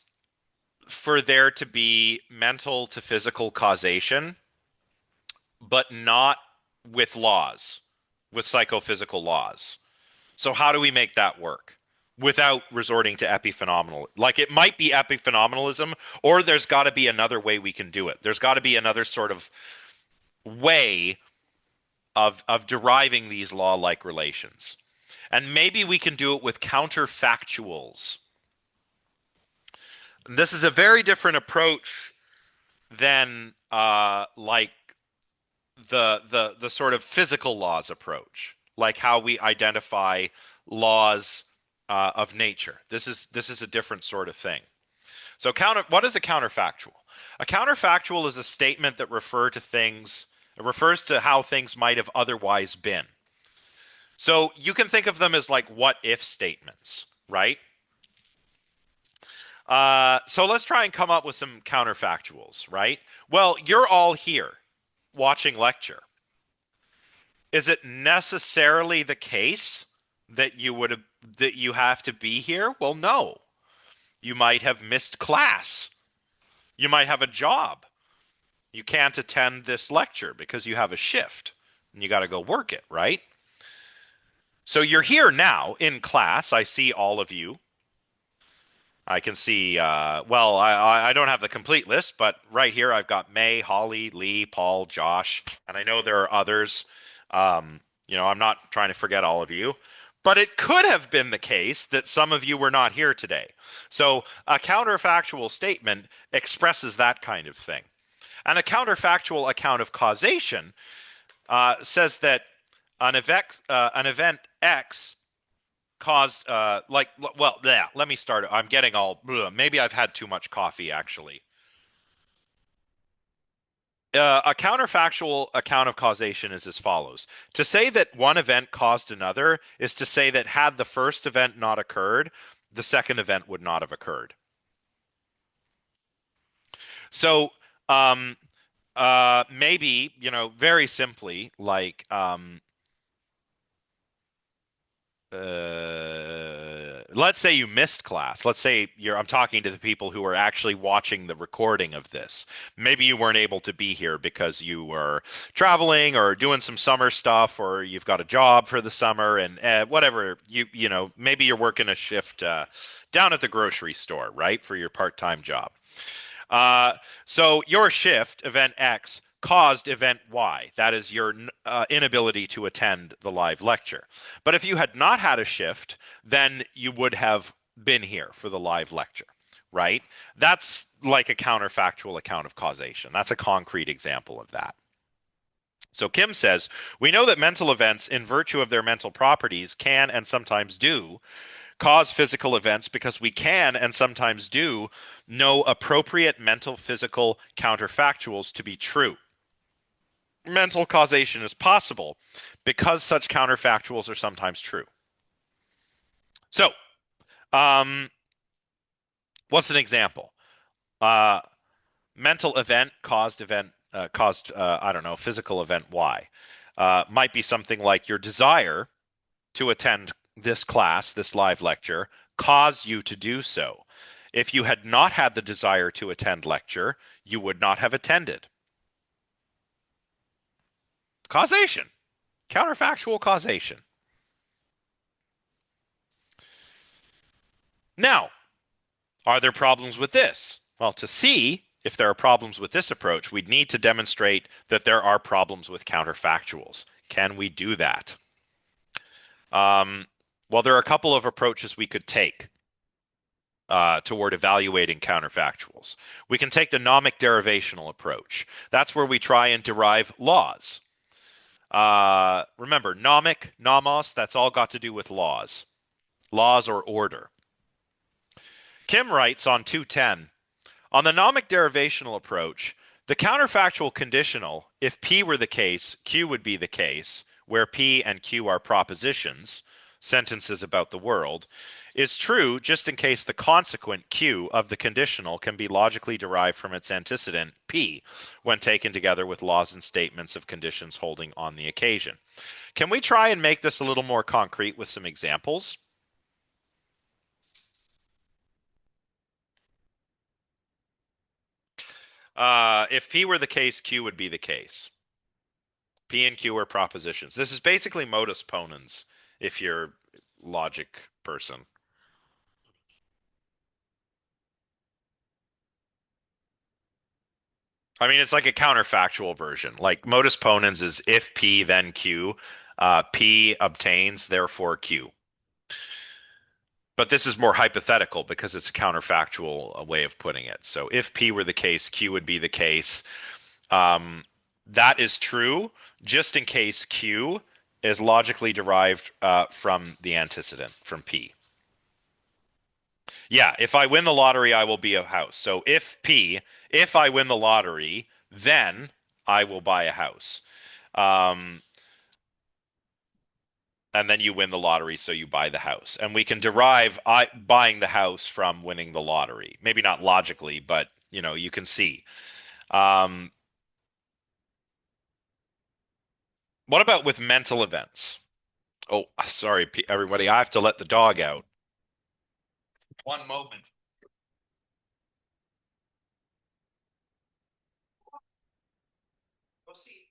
for there to be mental to physical causation, but not with laws, with psychophysical laws. So how do we make that work without resorting to epiphenomenal? Like it might be epiphenomenalism, or there's got to be another way we can do it. There's got to be another sort of way of deriving these law-like relations. And maybe we can do it with counterfactuals. This is a very different approach than like the sort of physical laws approach, like how we identify laws of nature. This is a different sort of thing. So what is a counterfactual? A counterfactual is a statement that refers to how things might have otherwise been. So you can think of them as like what if statements, right? So let's try and come up with some counterfactuals, right? Well, you're all here watching lecture. Is it necessarily the case that you have to be here? Well, no. You might have missed class. You might have a job. You can't attend this lecture because you have a shift and you got to go work it, right? So you're here now in class. I see all of you. I can see, well, I don't have the complete list, but right here I've got May, Holly, Lee, Paul, Josh, and I know there are others. I'm not trying to forget all of you, but it could have been the case that some of you were not here today. So a counterfactual statement expresses that kind of thing. And a counterfactual account of causation says that an event X caused well, yeah, let me start. I'm getting all maybe I've had too much coffee actually. A counterfactual account of causation is as follows. To say that one event caused another is to say that had the first event not occurred, the second event would not have occurred. So, maybe, very simply, like, let's say you missed class. Let's say I'm talking to the people who are actually watching the recording of this. Maybe you weren't able to be here because you were traveling or doing some summer stuff, or you've got a job for the summer, and whatever maybe you're working a shift down at the grocery store, right, for your part-time job. Uh, so your shift, event X, caused event Y. That is your inability to attend the live lecture. But if you had not had a shift, then you would have been here for the live lecture, right? That's like a counterfactual account of causation. That's a concrete example of that. So Kim says, we know that mental events, in virtue of their mental properties, can and sometimes do cause physical events because we can and sometimes do know appropriate mental physical counterfactuals to be true. Mental causation is possible because such counterfactuals are sometimes true. So, um, what's an example? Uh, mental event caused I don't know, physical event Y. Might be something like your desire to attend this class, this live lecture, cause you to do so. If you had not had the desire to attend lecture, you would not have attended. Causation, counterfactual causation. Now, are there problems with this? Well, to see if there are problems with this approach, we'd need to demonstrate that there are problems with counterfactuals. Can we do that? Um, well, there are a couple of approaches we could take toward evaluating counterfactuals. We can take the nomic derivational approach. That's where we try and derive laws. Remember, nomic, nomos, that's all got to do with laws, laws or order. Kim writes on 210, on the nomic derivational approach, the counterfactual conditional, if P were the case, Q would be the case, where P and Q are propositions, sentences about the world, is true just in case the consequent Q of the conditional can be logically derived from its antecedent P when taken together with laws and statements of conditions holding on the occasion. Can we try and make this a little more concrete with some examples? If P were the case, Q would be the case. P and Q are propositions. This is basically modus ponens if you're a logic person. I mean, it's like a counterfactual version. Like modus ponens is if P, then Q. P obtains, therefore Q. But this is more hypothetical because it's a counterfactual way of putting it. So if P were the case, Q would be the case. Um, that is true just in case Q is logically derived from the antecedent, from P. Yeah, if I win the lottery, I will be a house. So if I win the lottery, then I will buy a house. Um, and then you win the lottery, so you buy the house. And we can derive buying the house from winning the lottery. Maybe not logically, but you can see. Um, what about with mental events? Oh, sorry, everybody. I have to let the dog out. One moment. Go see.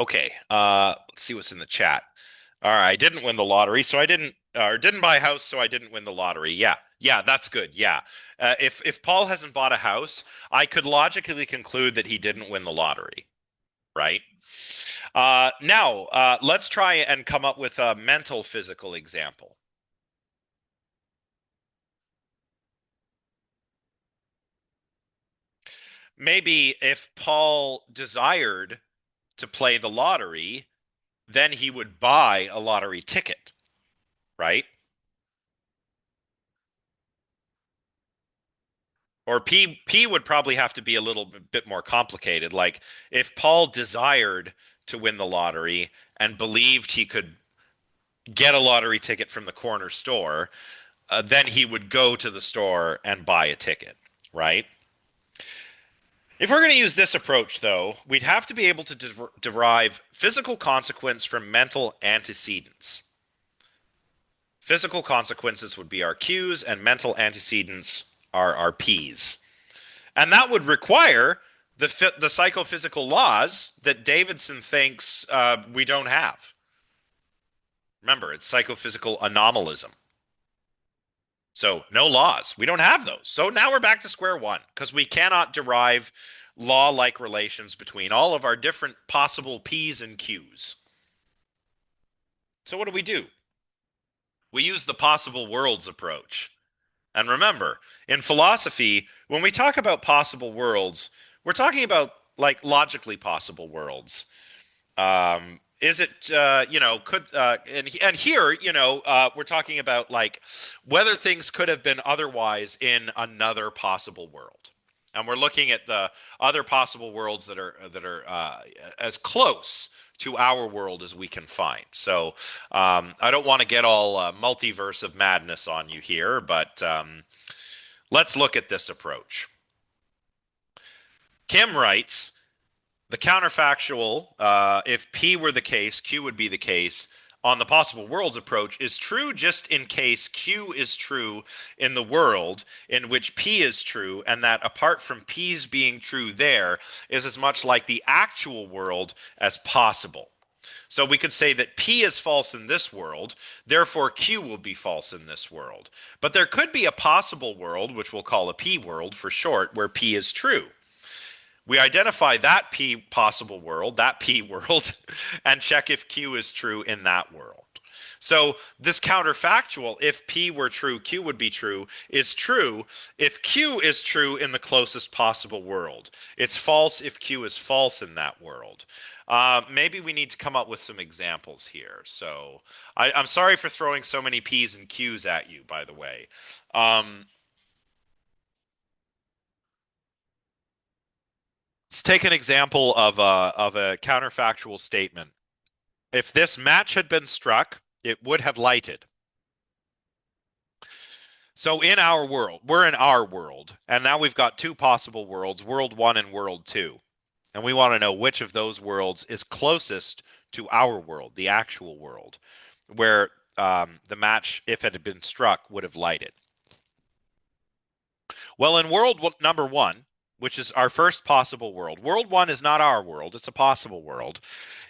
Okay, let's see what's in the chat. All right, I didn't win the lottery, so I didn't, or didn't buy a house, so I didn't win the lottery. Yeah, yeah, that's good. Yeah, if Paul hasn't bought a house, I could logically conclude that he didn't win the lottery, right? Now, let's try and come up with a mental physical example. Maybe if Paul desired to play the lottery, then he would buy a lottery ticket, right? Or P would probably have to be a little bit more complicated. Like if Paul desired to win the lottery and believed he could get a lottery ticket from the corner store, then he would go to the store and buy a ticket, right? If we're going to use this approach, though, we'd have to be able to derive physical consequence from mental antecedents. Physical consequences would be our Q's, and mental antecedents are our P's. And that would require the psychophysical laws that Davidson thinks we don't have. Remember, it's psychophysical anomalism. So no laws. We don't have those. So now we're back to square one because we cannot derive law-like relations between all of our different possible P's and Q's. So what do? We use the possible worlds approach. And remember, in philosophy, when we talk about possible worlds, we're talking about like logically possible worlds. Is it could and here we're talking about like whether things could have been otherwise in another possible world, and we're looking at the other possible worlds that are as close to our world as we can find. So I don't want to get all multiverse of madness on you here, but let's look at this approach. Kim writes, the counterfactual, if P were the case, Q would be the case, on the possible worlds approach is true just in case Q is true in the world in which P is true, and that apart from P's being true there is as much like the actual world as possible. So we could say that P is false in this world, therefore Q will be false in this world. But there could be a possible world, which we'll call a P world for short, where P is true. We identify that P possible world, that P world, and check if Q is true in that world. So this counterfactual, if P were true, Q would be true, is true if Q is true in the closest possible world. It's false if Q is false in that world. Maybe we need to come up with some examples here. So I'm sorry for throwing so many P's and Q's at you, by the way. Um, let's take an example of a counterfactual statement. If this match had been struck, it would have lighted. So in our world, we're in our world, and now we've got two possible worlds, world one and world two. And we want to know which of those worlds is closest to our world, the actual world, where the match, if it had been struck, would have lighted. Well, in world number one, which is our first possible world one is not our world, it's a possible world.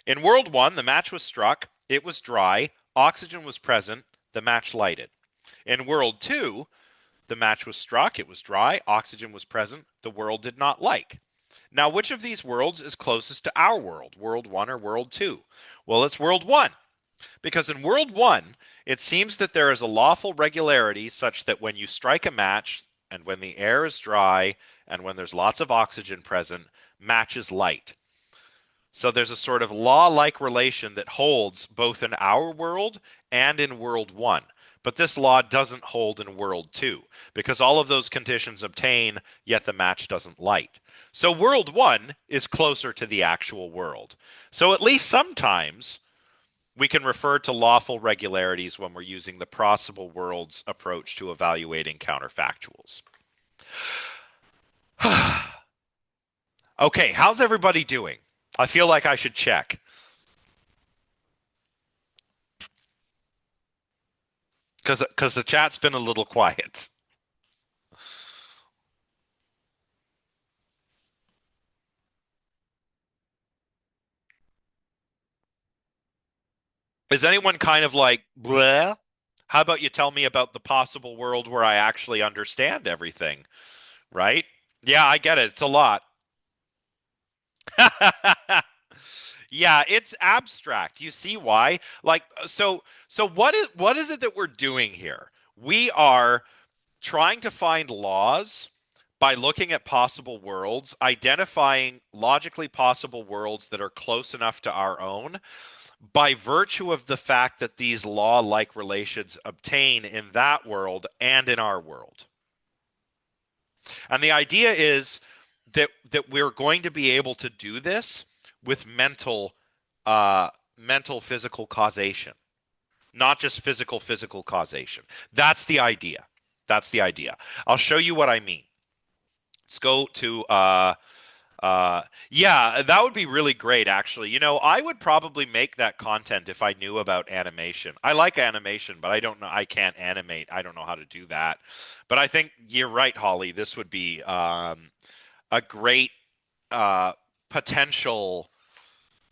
In world one, the match was struck, it was dry, oxygen was present, the match lighted. In world two, the match was struck, it was dry, oxygen was present, the world did not light. Now, which of these worlds is closest to our world, world one or world two? Well, it's world one. Because in world one, it seems that there is a lawful regularity such that when you strike a match, and when the air is dry, and when there's lots of oxygen present, matches light. So there's a sort of law-like relation that holds both in our world and in world one. But this law doesn't hold in world two, because all of those conditions obtain, yet the match doesn't light. So world one is closer to the actual world. So at least sometimes we can refer to lawful regularities when we're using the possible worlds approach to evaluating counterfactuals. Okay, how's everybody doing? I feel like I should check because the chat's been a little quiet. Is anyone kind of like, bleh? How about you tell me about the possible world where I actually understand everything, right? Yeah, I get it. It's a lot. Yeah, it's abstract. You see why? Like so what is it that we're doing here? We are trying to find laws by looking at possible worlds, identifying logically possible worlds that are close enough to our own by virtue of the fact that these law-like relations obtain in that world and in our world. And the idea is that we're going to be able to do this with mental physical causation, not just physical causation. That's the idea. That's the idea. I'll show you what I mean. Let's go to Yeah, that would be really great, actually. I would probably make that content if I knew about animation. I like animation, but I don't know. I can't animate. I don't know how to do that. But I think you're right, Holly. This would be a great uh, potential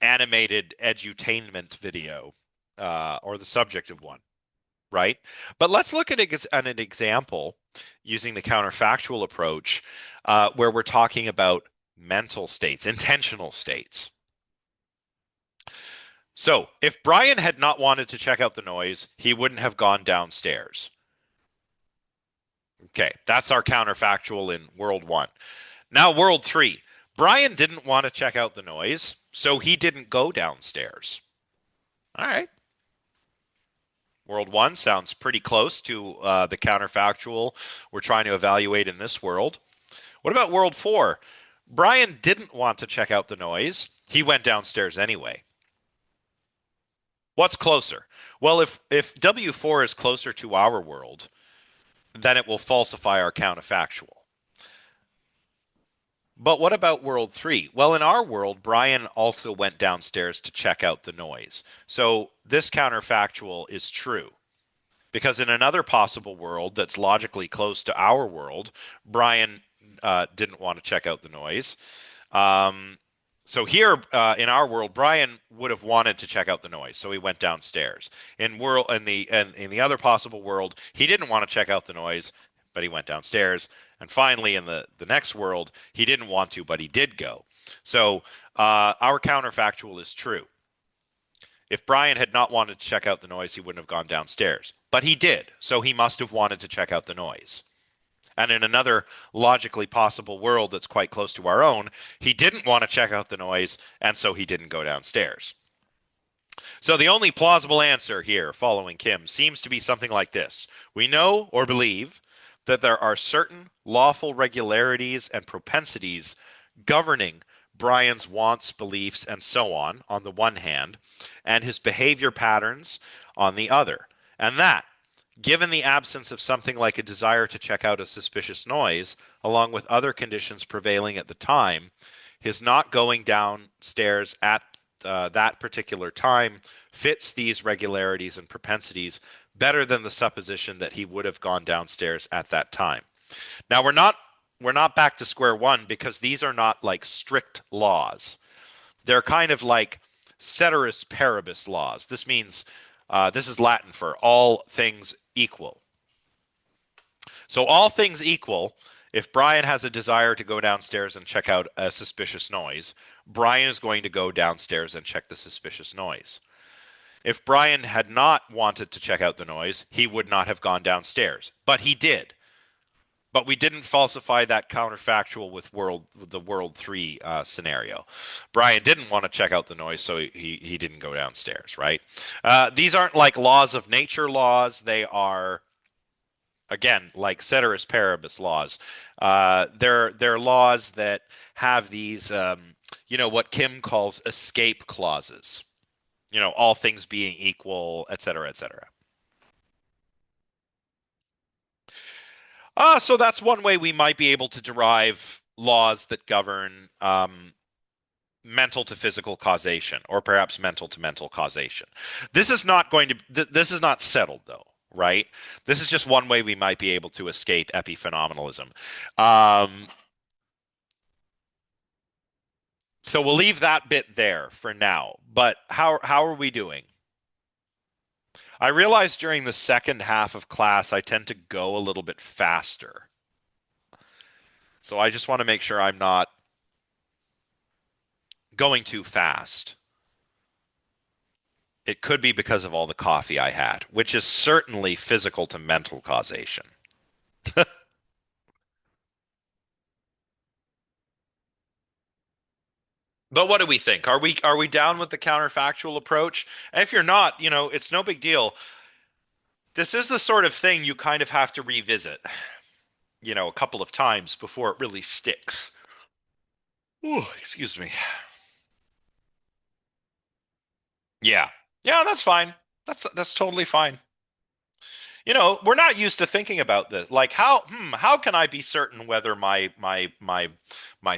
animated edutainment video, or the subject of one, right? But let's look at an example using the counterfactual approach, where we're talking about mental states, intentional states. So, if Brian had not wanted to check out the noise, he wouldn't have gone downstairs. Okay, that's our counterfactual in world one. Now, world three. Brian didn't want to check out the noise, so he didn't go downstairs. All right. World one sounds pretty close to the counterfactual we're trying to evaluate in this world. What about world four? Brian didn't want to check out the noise. He went downstairs anyway. What's closer? Well, if W4 is closer to our world, then it will falsify our counterfactual. But what about world three? Well, in our world, Brian also went downstairs to check out the noise. So this counterfactual is true. Because in another possible world that's logically close to our world, Brian didn't want to check out the noise. Um, so here in our world, Brian would have wanted to check out the noise, so he went downstairs. In the other possible world, he didn't want to check out the noise, but he went downstairs. And finally, in the next world, he didn't want to, but he did go. So our counterfactual is true. If Brian had not wanted to check out the noise, he wouldn't have gone downstairs. But he did, so he must have wanted to check out the noise. And in another logically possible world that's quite close to our own, he didn't want to check out the noise, and so he didn't go downstairs. So the only plausible answer here, following Kim, seems to be something like this. We know or believe that there are certain lawful regularities and propensities governing Brian's wants, beliefs, and so on the one hand, and his behavior patterns on the other. And that, given the absence of something like a desire to check out a suspicious noise, along with other conditions prevailing at the time, his not going downstairs at that particular time fits these regularities and propensities better than the supposition that he would have gone downstairs at that time. Now we're not back to square one because these are not like strict laws. They're kind of like ceteris paribus laws. This means this is Latin for all things equal. So all things equal, if Brian has a desire to go downstairs and check out a suspicious noise, Brian is going to go downstairs and check the suspicious noise. If Brian had not wanted to check out the noise, he would not have gone downstairs, but he did. But we didn't falsify that counterfactual with the world three scenario. Brian didn't want to check out the noise, so he didn't go downstairs. Right? These aren't like laws of nature laws. They are again like ceteris paribus laws. They're laws that have these what Kim calls escape clauses. All things being equal, et cetera, et cetera. So that's one way we might be able to derive laws that govern mental to physical causation, or perhaps mental to mental causation. This is not settled though, right? This is just one way we might be able to escape epiphenomenalism. Um, so we'll leave that bit there for now. But how are we doing? I realized during the second half of class, I tend to go a little bit faster. So I just want to make sure I'm not going too fast. It could be because of all the coffee I had, which is certainly physical to mental causation. But what do we think? Are we down with the counterfactual approach? And if you're not, it's no big deal. This is the sort of thing you kind of have to revisit, a couple of times before it really sticks. Ooh, excuse me. Yeah. Yeah, that's fine. That's totally fine. we're not used to thinking about this. Like how can I be certain whether my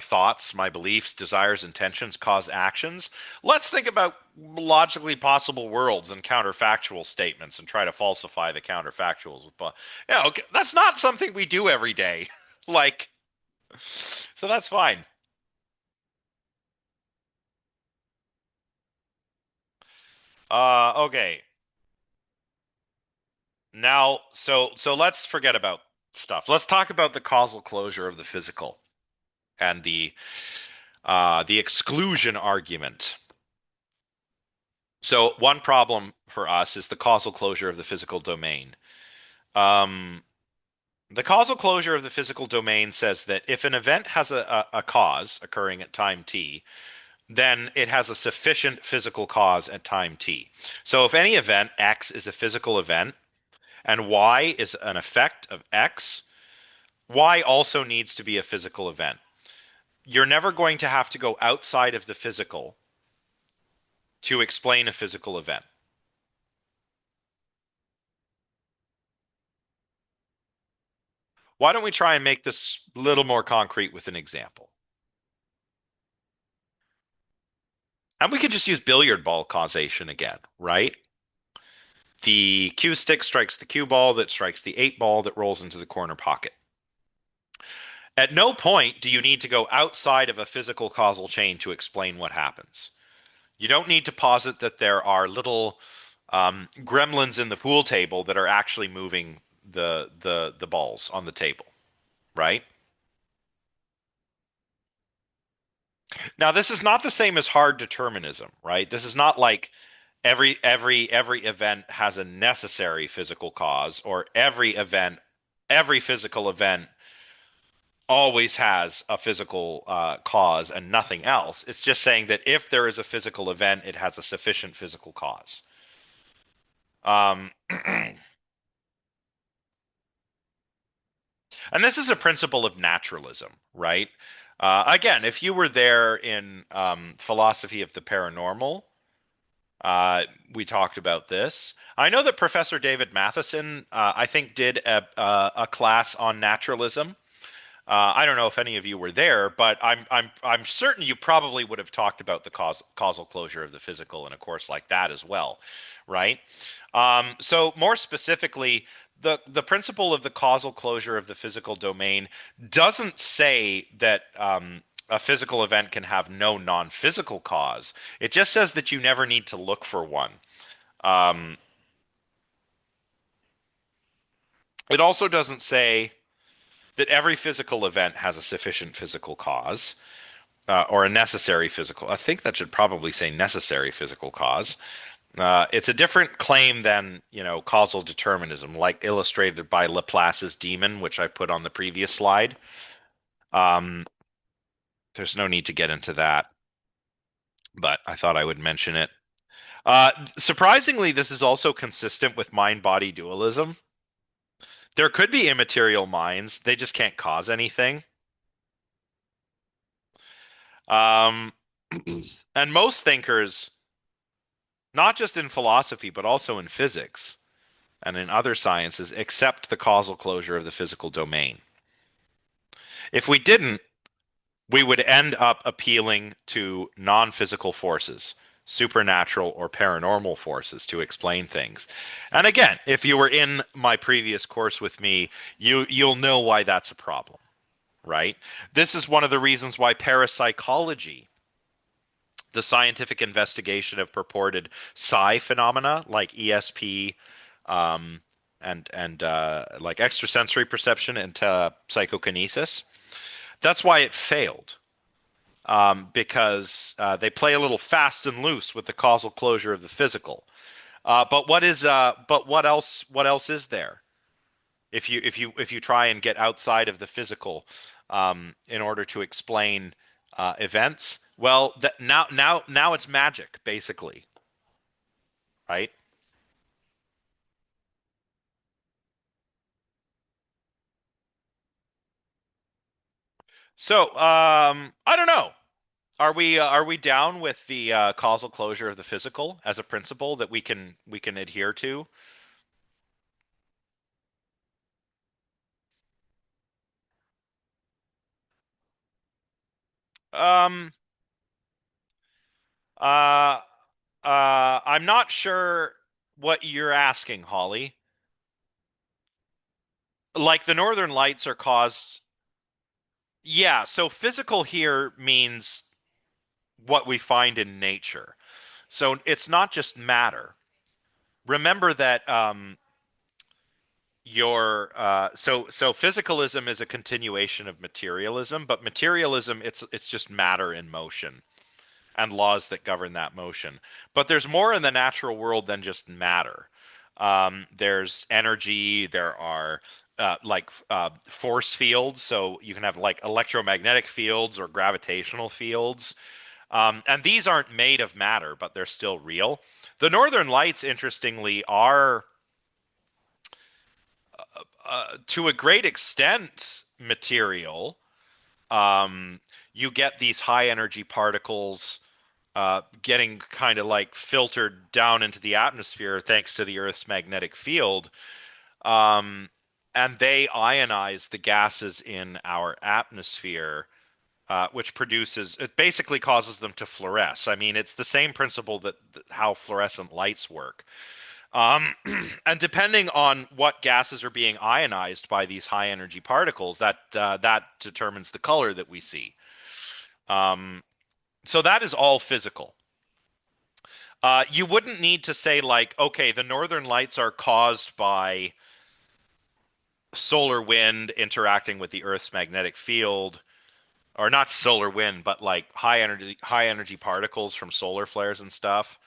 thoughts, my beliefs, desires, intentions cause actions? Let's think about logically possible worlds and counterfactual statements and try to falsify the counterfactuals with, that's not something we do every day. Like, so that's fine. Okay. Now, so let's forget about stuff. Let's talk about the causal closure of the physical and the exclusion argument. So one problem for us is the causal closure of the physical domain. Um, the causal closure of the physical domain says that if an event has a cause occurring at time t, then it has a sufficient physical cause at time t. So if any event x is a physical event and y is an effect of x, y also needs to be a physical event. You're never going to have to go outside of the physical to explain a physical event. Why don't we try and make this a little more concrete with an example? And we could just use billiard ball causation again, right? The cue stick strikes the cue ball that strikes the eight ball that rolls into the corner pocket. At no point do you need to go outside of a physical causal chain to explain what happens. You don't need to posit that there are little gremlins in the pool table that are actually moving the balls on the table, right? Now, this is not the same as hard determinism, right? This is not like every event has a necessary physical cause, or every physical event always has a physical cause and nothing else. It's just saying that if there is a physical event, it has a sufficient physical cause. Um, and this is a principle of naturalism, right? Again, if you were there in philosophy of the paranormal, we talked about this. I know that Professor David Matheson, I think, did a class on naturalism. I don't know if any of you were there, but I'm certain you probably would have talked about the causal closure of the physical in a course like that as well, right? So more specifically, the principle of the causal closure of the physical domain doesn't say that a physical event can have no non-physical cause. It just says that you never need to look for one. Um, it also doesn't say that every physical event has a sufficient physical cause. Or a necessary physical. I think that should probably say necessary physical cause. It's a different claim than, causal determinism, like illustrated by Laplace's demon, which I put on the previous slide. Um, there's no need to get into that, but I thought I would mention it. Surprisingly, this is also consistent with mind-body dualism. There could be immaterial minds, they just can't cause anything. Um, and most thinkers, not just in philosophy, but also in physics and in other sciences, accept the causal closure of the physical domain. If we didn't, we would end up appealing to non physical forces, supernatural or paranormal forces to explain things. And again, if you were in my previous course with me, you'll know why that's a problem, right? This is one of the reasons why parapsychology, the scientific investigation of purported psi phenomena like ESP, um, and like extrasensory perception and psychokinesis. That's why it failed, because they play a little fast and loose with the causal closure of the physical. But what else? What else is there? If you try and get outside of the physical in order to explain events, well, now it's magic, basically, right? So I don't know. Are we down with the causal closure of the physical as a principle that we can adhere to? Um, uh, I'm not sure what you're asking, Holly. Like the Northern Lights are caused. Yeah, so physical here means what we find in nature. So it's not just matter. Remember that your so physicalism is a continuation of materialism, but materialism it's just matter in motion and laws that govern that motion. But there's more in the natural world than just matter. There's energy. There are force fields, so you can have like electromagnetic fields or gravitational fields. And these aren't made of matter, but they're still real. The Northern Lights, interestingly, are to a great extent material. Um, you get these high energy particles getting kind of like filtered down into the atmosphere thanks to the Earth's magnetic field. Um, and they ionize the gases in our atmosphere, which produces, it basically causes them to fluoresce. I mean, it's the same principle that how fluorescent lights work. Um, and depending on what gases are being ionized by these high energy particles, that determines the color that we see. Um, so that is all physical. You wouldn't need to say like, okay, the northern lights are caused by solar wind interacting with the Earth's magnetic field, or not solar wind, but like high energy particles from solar flares and stuff.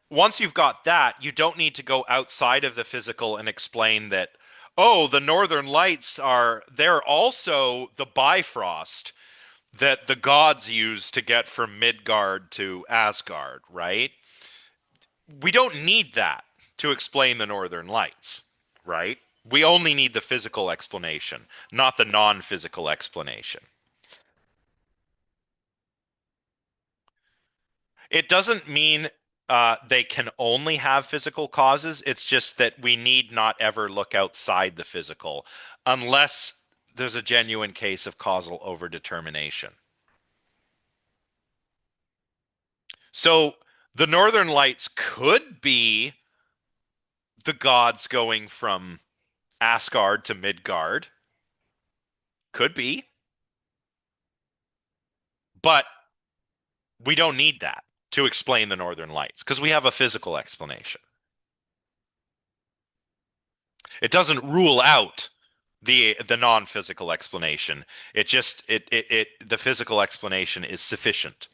Once you've got that, you don't need to go outside of the physical and explain that, oh, the northern lights are, they're also the bifrost that the gods use to get from Midgard to Asgard, right? We don't need that to explain the northern lights, right? We only need the physical explanation, not the non physical explanation. It doesn't mean they can only have physical causes. It's just that we need not ever look outside the physical unless there's a genuine case of causal overdetermination. So the Northern Lights could be the gods going from Asgard to Midgard. Could be. But we don't need that to explain the Northern Lights because we have a physical explanation. It doesn't rule out the non-physical explanation. It just it the physical explanation is sufficient.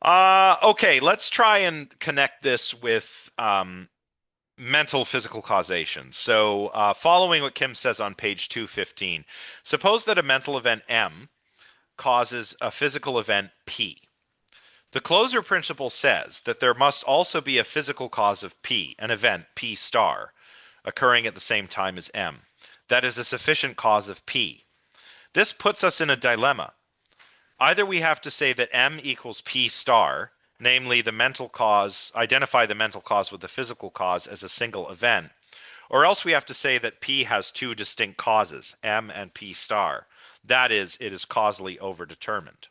Okay, let's try and connect this with mental physical causation. So, following what Kim says on page 215, suppose that a mental event M causes a physical event P. The closure principle says that there must also be a physical cause of P, an event P star, occurring at the same time as M. That is a sufficient cause of P. This puts us in a dilemma. Either we have to say that M equals P star, namely the mental cause, identify the mental cause with the physical cause as a single event, or else we have to say that P has two distinct causes, M and P star. That is, it is causally overdetermined.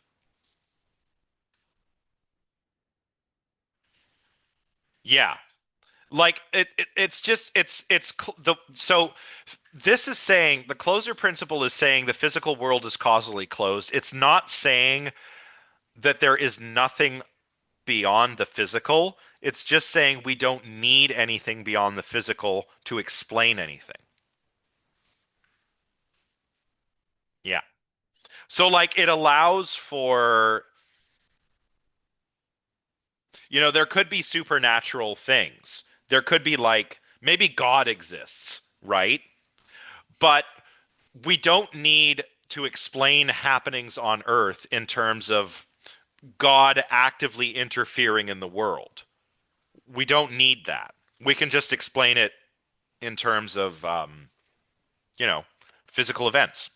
Yeah, like it's just it's the so this is saying the closure principle is saying the physical world is causally closed. It's not saying that there is nothing beyond the physical. It's just saying we don't need anything beyond the physical to explain anything. Yeah. So like it allows for, there could be supernatural things. There could be like maybe God exists, right? But we don't need to explain happenings on Earth in terms of God actively interfering in the world. We don't need that. We can just explain it in terms of, you know, physical events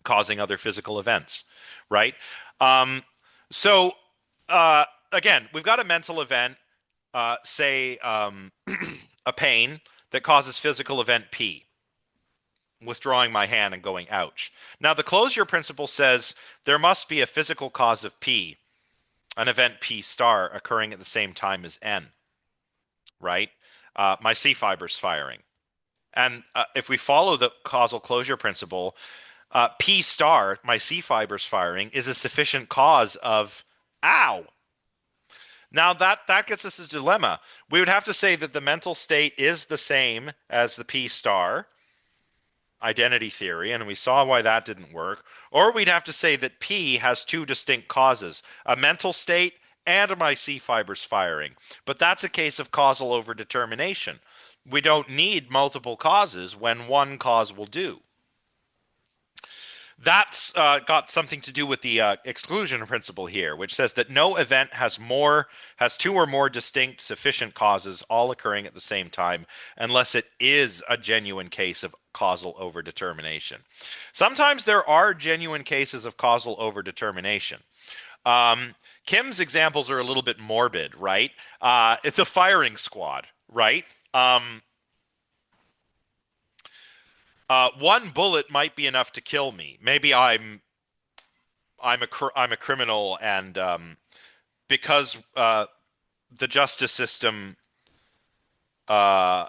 causing other physical events, right? Um, so, again, we've got a mental event, say a pain that causes physical event P. withdrawing my hand and going, ouch. Now, the closure principle says there must be a physical cause of P, an event P star occurring at the same time as N, right? My C fiber's firing. And if we follow the causal closure principle, P star, my C fiber's firing, is a sufficient cause of ow. Now that gets us a dilemma. We would have to say that the mental state is the same as the P star identity theory, and we saw why that didn't work. Or we'd have to say that P has two distinct causes, a mental state and my C fibers firing. But that's a case of causal overdetermination. We don't need multiple causes when one cause will do. That's got something to do with the exclusion principle here, which says that no event has two or more distinct sufficient causes all occurring at the same time, unless it is a genuine case of causal overdetermination. Sometimes there are genuine cases of causal overdetermination. Kim's examples are a little bit morbid, right? It's a firing squad, right? One bullet might be enough to kill me. Maybe I'm a criminal, and because the justice system, uh,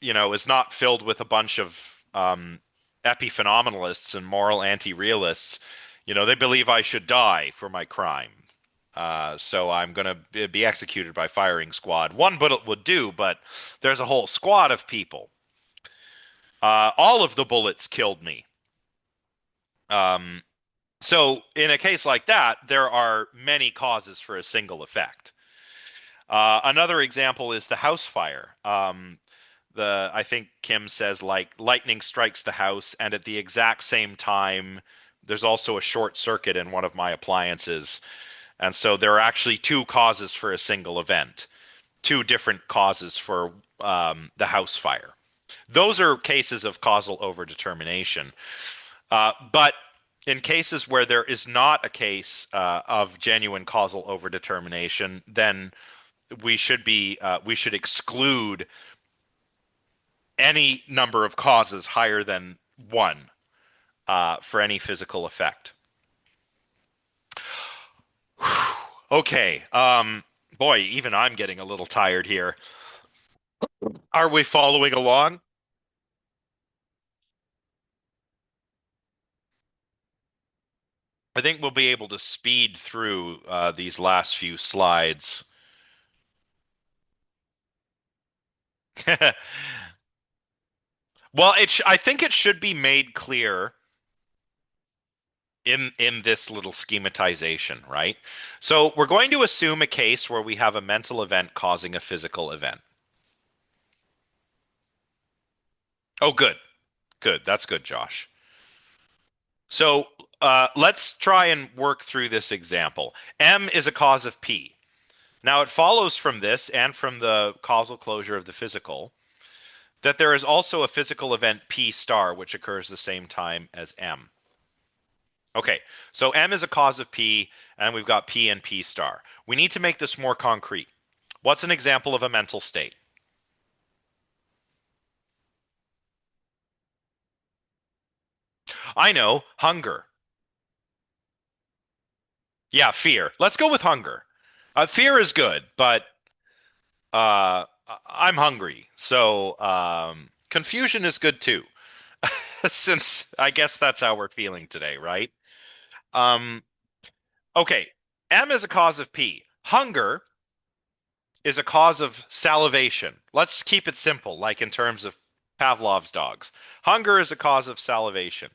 is not filled with a bunch of epiphenomenalists and moral anti-realists. They believe I should die for my crime. So I'm going to be executed by firing squad. One bullet would do, but there's a whole squad of people. All of the bullets killed me. Um, so in a case like that, there are many causes for a single effect. Another example is the house fire. I think Kim says like lightning strikes the house, and at the exact same time, there's also a short circuit in one of my appliances, and so there are actually two causes for a single event, two different causes for the house fire. Those are cases of causal overdetermination. But in cases where there is not a case of genuine causal overdetermination, then we should exclude any number of causes higher than one for any physical effect. Okay, boy, even I'm getting a little tired here. Are we following along? I think we'll be able to speed through these last few slides. Well, I think it should be made clear in this little schematization, right? So we're going to assume a case where we have a mental event causing a physical event. Oh, good. Good. That's good, Josh. So let's try and work through this example. M is a cause of P. Now, it follows from this and from the causal closure of the physical that there is also a physical event P star, which occurs the same time as M. Okay, so M is a cause of P, and we've got P and P star. We need to make this more concrete. What's an example of a mental state? I know, hunger. Yeah, fear. Let's go with hunger. Fear is good, but I'm hungry. So confusion is good too, since I guess that's how we're feeling today, right? Um, okay, M is a cause of P. Hunger is a cause of salivation. Let's keep it simple, like in terms of Pavlov's dogs. Hunger is a cause of salivation.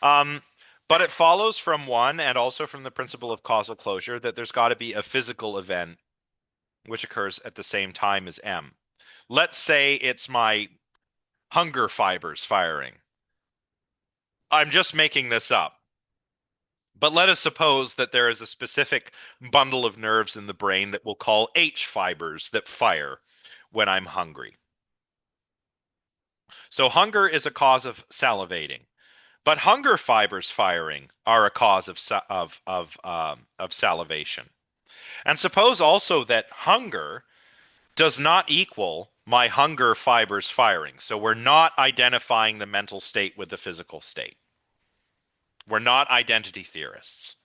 Um, but it follows from one and also from the principle of causal closure that there's got to be a physical event which occurs at the same time as M. Let's say it's my hunger fibers firing. I'm just making this up. But let us suppose that there is a specific bundle of nerves in the brain that we'll call H fibers that fire when I'm hungry. So hunger is a cause of salivating, but hunger fibers firing are a cause of salivation. And suppose also that hunger does not equal my hunger fibers firing. So we're not identifying the mental state with the physical state. We're not identity theorists.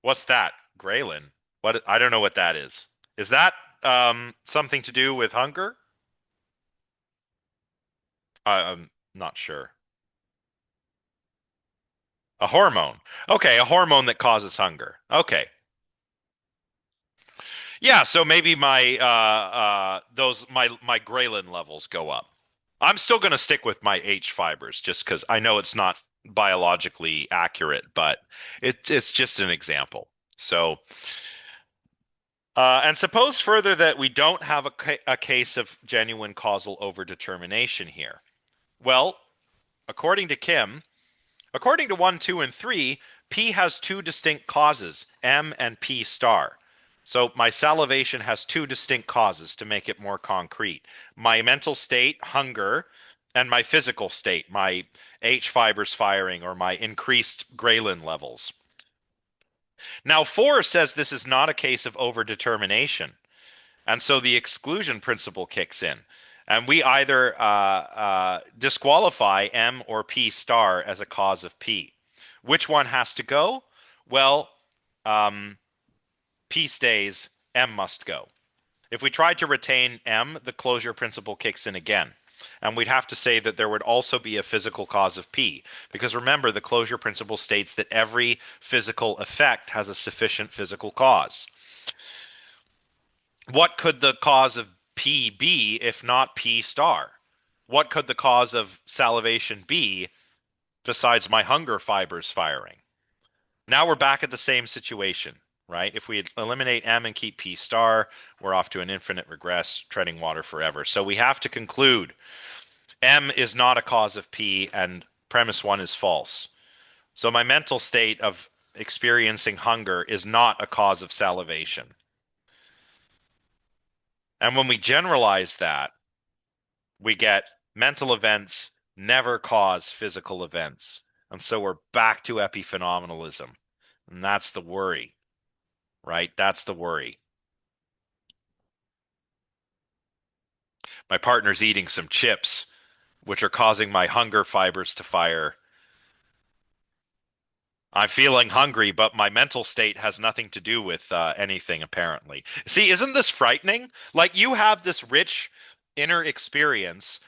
What's that? Graylin. What? I don't know what that is. Is that something to do with hunger? I'm not sure. A hormone. Okay, a hormone that causes hunger. Okay. Yeah, so maybe my ghrelin levels go up. I'm still going to stick with my H fibers just because I know it's not biologically accurate, but it's just an example. So, and suppose further that we don't have a case of genuine causal overdetermination here. Well, according to Kim, according to 1, 2, and 3, P has two distinct causes, M and P star. So my salivation has two distinct causes to make it more concrete. My mental state, hunger, and my physical state, my H fibers firing or my increased ghrelin levels. Now, 4 says this is not a case of overdetermination. And so the exclusion principle kicks in. And we either disqualify M or P star as a cause of P. Which one has to go? Well, um, P stays, M must go. If we tried to retain M, the closure principle kicks in again. And we'd have to say that there would also be a physical cause of P. Because remember, the closure principle states that every physical effect has a sufficient physical cause. What could the cause of P be if not P star? What could the cause of salivation be besides my hunger fibers firing? Now we're back at the same situation, right? If we eliminate M and keep P star, we're off to an infinite regress, treading water forever. So we have to conclude M is not a cause of P and premise 1 is false. So my mental state of experiencing hunger is not a cause of salivation. And when we generalize that, we get mental events never cause physical events. And so we're back to epiphenomenalism. And that's the worry, right? That's the worry. My partner's eating some chips, which are causing my hunger fibers to fire. I'm feeling hungry, but my mental state has nothing to do with anything, apparently. See, isn't this frightening? Like you have this rich inner experience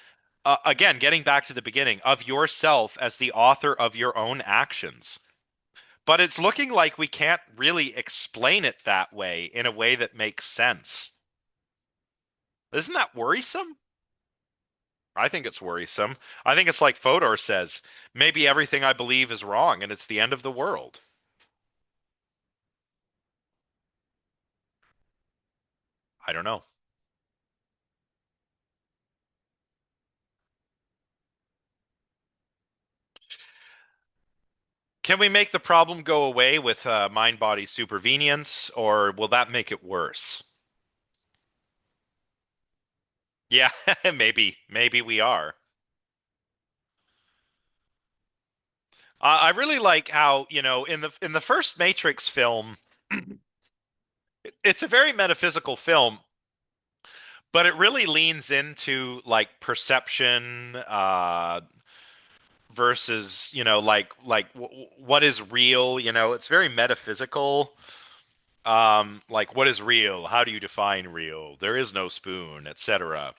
again, getting back to the beginning, of yourself as the author of your own actions. But it's looking like we can't really explain it that way in a way that makes sense. Isn't that worrisome? I think it's worrisome. I think it's like Fodor says, maybe everything I believe is wrong and it's the end of the world. I don't know. Can we make the problem go away with mind-body supervenience, or will that make it worse? Yeah, maybe we are. I really like how, in the first Matrix film, it's a very metaphysical film, but it really leans into like perception versus, what is real, it's very metaphysical. Like what is real? How do you define real? There is no spoon, etc.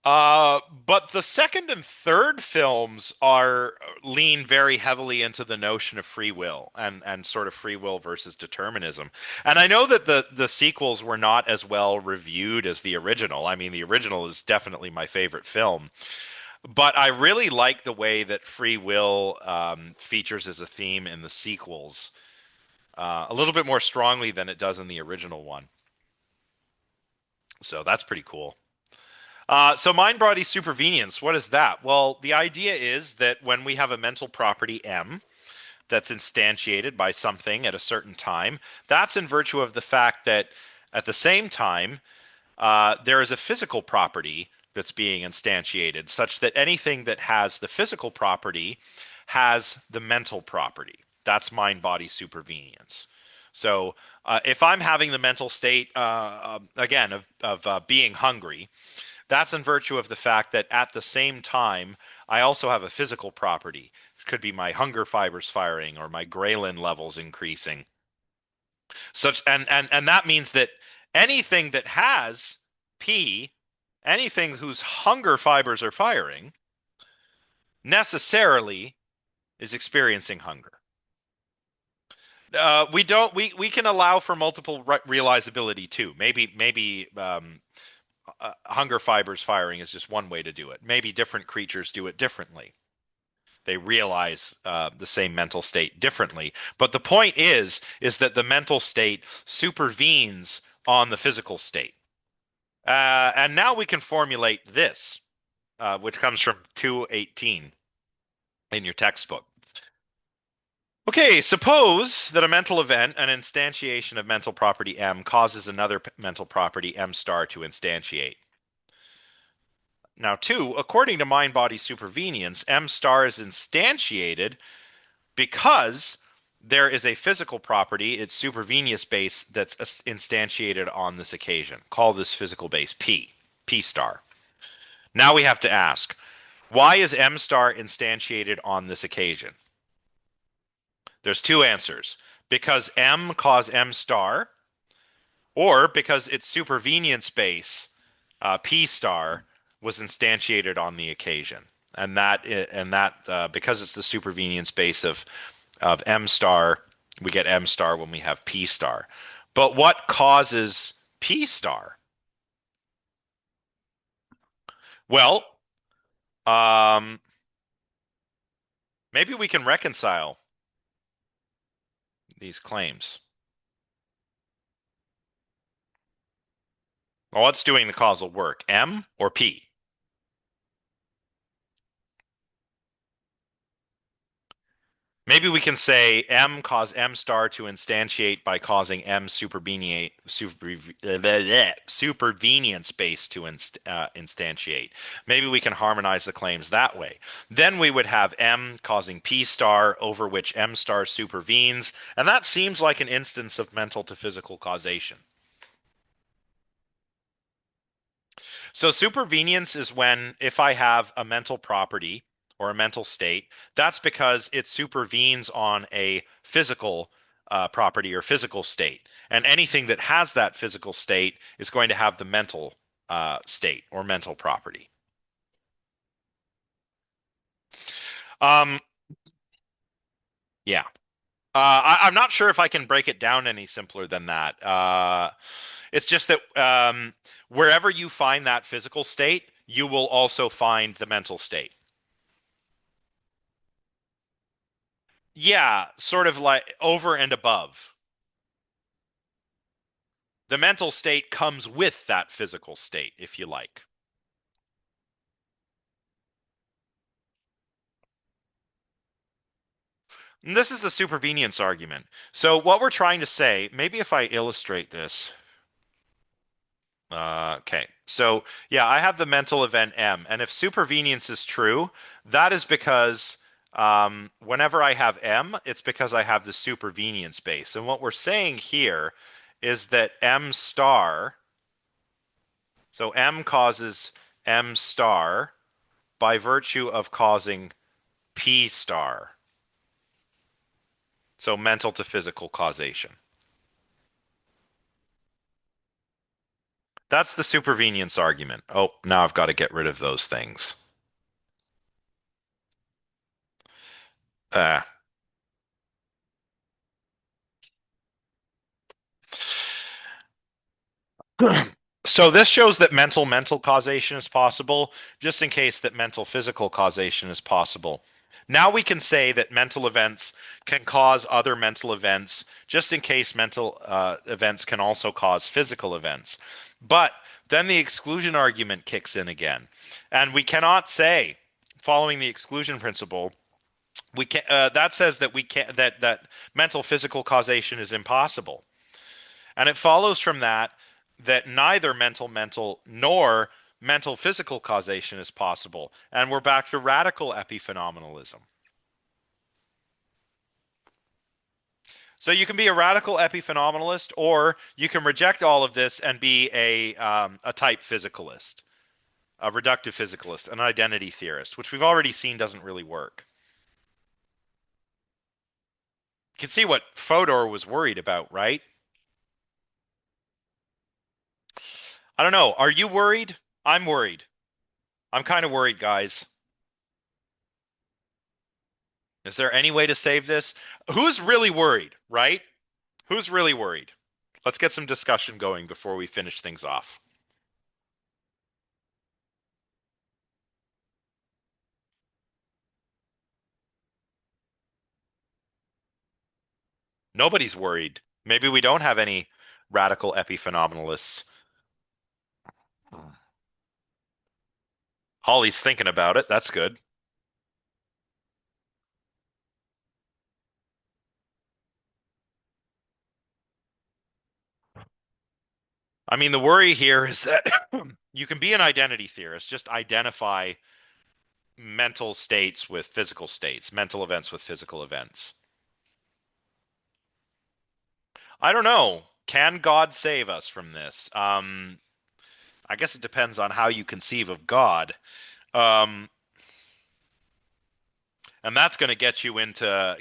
But the second and third films are lean very heavily into the notion of free will and sort of free will versus determinism. And I know that the sequels were not as well reviewed as the original. I mean, the original is definitely my favorite film, but I really like the way that free will features as a theme in the sequels a little bit more strongly than it does in the original one. So that's pretty cool. So mind body supervenience, what is that? Well, the idea is that when we have a mental property M that's instantiated by something at a certain time, that's in virtue of the fact that at the same time, there is a physical property that's being instantiated, such that anything that has the physical property has the mental property. That's mind body supervenience. So if I'm having the mental state again of being hungry, that's in virtue of the fact that at the same time I also have a physical property. It could be my hunger fibers firing or my ghrelin levels increasing. Such and that means that anything that has P, anything whose hunger fibers are firing, necessarily is experiencing hunger. We don't. We can allow for multiple realizability too. Maybe hunger fibers firing is just one way to do it. Maybe different creatures do it differently. They realize the same mental state differently. But the point is that the mental state supervenes on the physical state. And now we can formulate this, which comes from 218 in your textbook. Okay, suppose that a mental event, an instantiation of mental property M, causes another mental property M star to instantiate. Now, two, according to mind-body supervenience, M star is instantiated because there is a physical property, its supervenience base, that's instantiated on this occasion. Call this physical base P, P star. Now we have to ask, why is M star instantiated on this occasion? There's two answers. Because M cause M star, or because its supervenience base, P star, was instantiated on the occasion. And that because it's the supervenience base of M star, we get M star when we have P star. But what causes P star? Well, um, maybe we can reconcile these claims. Well, what's doing the causal work, M or P? Maybe we can say M cause M star to instantiate by causing M supervenience base to instantiate. Maybe we can harmonize the claims that way. Then we would have M causing P star over which M star supervenes, and that seems like an instance of mental to physical causation. So supervenience is when if I have a mental property or a mental state, that's because it supervenes on a physical property or physical state. And anything that has that physical state is going to have the mental state or mental property. Um, yeah. I'm not sure if I can break it down any simpler than that. It's just that wherever you find that physical state, you will also find the mental state. Yeah, sort of like over and above. The mental state comes with that physical state, if you like. And this is the supervenience argument. So what we're trying to say, maybe if I illustrate this. Okay, so yeah, I have the mental event M, and if supervenience is true, that is because whenever I have M, it's because I have the supervenience base. And what we're saying here is that M star, so M causes M star by virtue of causing P star. So mental to physical causation. That's the supervenience argument. Oh, now I've got to get rid of those things. Uh, so this shows that mental causation is possible, just in case that mental physical causation is possible. Now we can say that mental events can cause other mental events, just in case mental events can also cause physical events. But then the exclusion argument kicks in again. And we cannot say, following the exclusion principle, we can that says that we can that mental physical causation is impossible. And it follows from that that neither mental nor mental physical causation is possible. And we're back to radical epiphenomenalism. So you can be a radical epiphenomenalist, or you can reject all of this and be a type physicalist, a reductive physicalist, an identity theorist, which we've already seen doesn't really work. You can see what Fodor was worried about, right? I don't know. Are you worried? I'm worried. I'm kind of worried, guys. Is there any way to save this? Who's really worried, right? Who's really worried? Let's get some discussion going before we finish things off. Nobody's worried. Maybe we don't have any radical epiphenomenalists. Holly's thinking about it. That's good. I mean, the worry here is that you can be an identity theorist, just identify mental states with physical states, mental events with physical events. I don't know. Can God save us from this? I guess it depends on how you conceive of God. Um, and that's going to get you into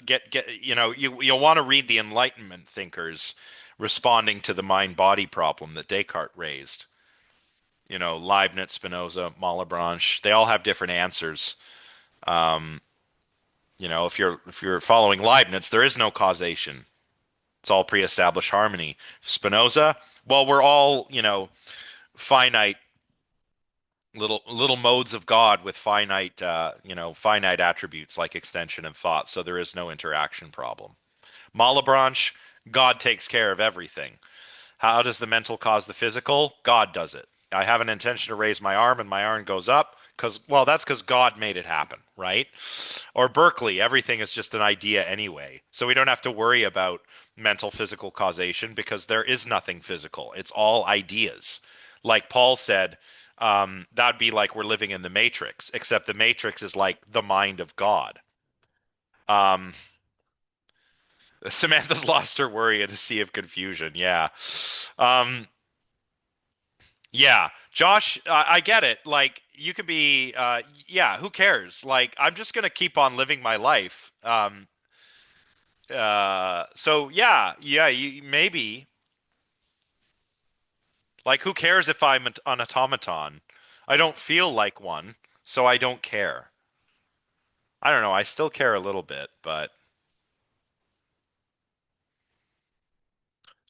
you'll want to read the Enlightenment thinkers responding to the mind-body problem that Descartes raised. Leibniz, Spinoza, Malebranche, they all have different answers. Um, if you're following Leibniz, there is no causation. It's all pre-established harmony. Spinoza, well, we're all, finite little modes of God with finite attributes like extension and thought, so there is no interaction problem. Malebranche, God takes care of everything. How does the mental cause the physical? God does it. I have an intention to raise my arm and my arm goes up that's because God made it happen, right? Or Berkeley, everything is just an idea anyway. So we don't have to worry about mental physical causation because there is nothing physical. It's all ideas. Like Paul said, that'd be like we're living in the Matrix, except the Matrix is like the mind of God. Um, Samantha's lost her worry in a sea of confusion. Yeah. Um, yeah. Josh, I get it. Like, you could be, yeah, who cares? Like, I'm just going to keep on living my life. So yeah, maybe, like, who cares if I'm an automaton? I don't feel like one, so I don't care. I don't know. I still care a little bit, but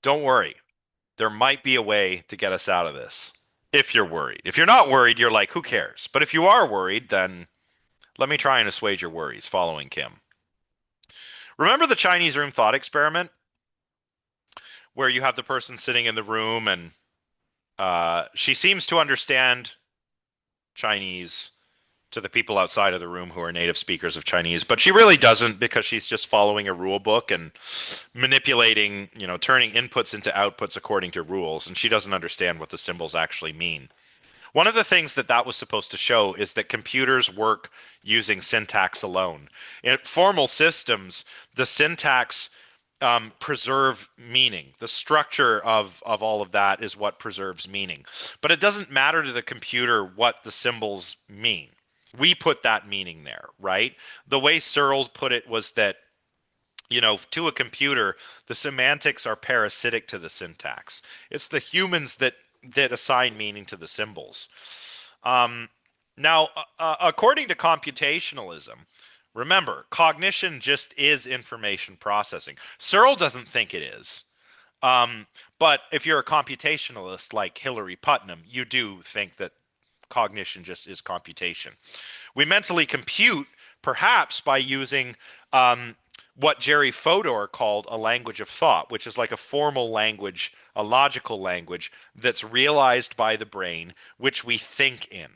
don't worry. There might be a way to get us out of this. If you're worried. If you're not worried, you're like, who cares? But if you are worried, then let me try and assuage your worries following Kim. Remember the Chinese room thought experiment where you have the person sitting in the room and she seems to understand Chinese to the people outside of the room who are native speakers of Chinese, but she really doesn't because she's just following a rule book and manipulating, turning inputs into outputs according to rules, and she doesn't understand what the symbols actually mean. One of the things that was supposed to show is that computers work using syntax alone. In formal systems, the syntax preserve meaning. The structure of all of that is what preserves meaning. But it doesn't matter to the computer what the symbols mean. We put that meaning there, right? The way Searle put it was that, to a computer, the semantics are parasitic to the syntax. It's the humans that assign meaning to the symbols. Um, Now, according to computationalism, remember, cognition just is information processing. Searle doesn't think it is. Um, but if you're a computationalist like Hillary Putnam, you do think that cognition just is computation. We mentally compute perhaps by using what Jerry Fodor called a language of thought, which is like a formal language, a logical language that's realized by the brain, which we think in.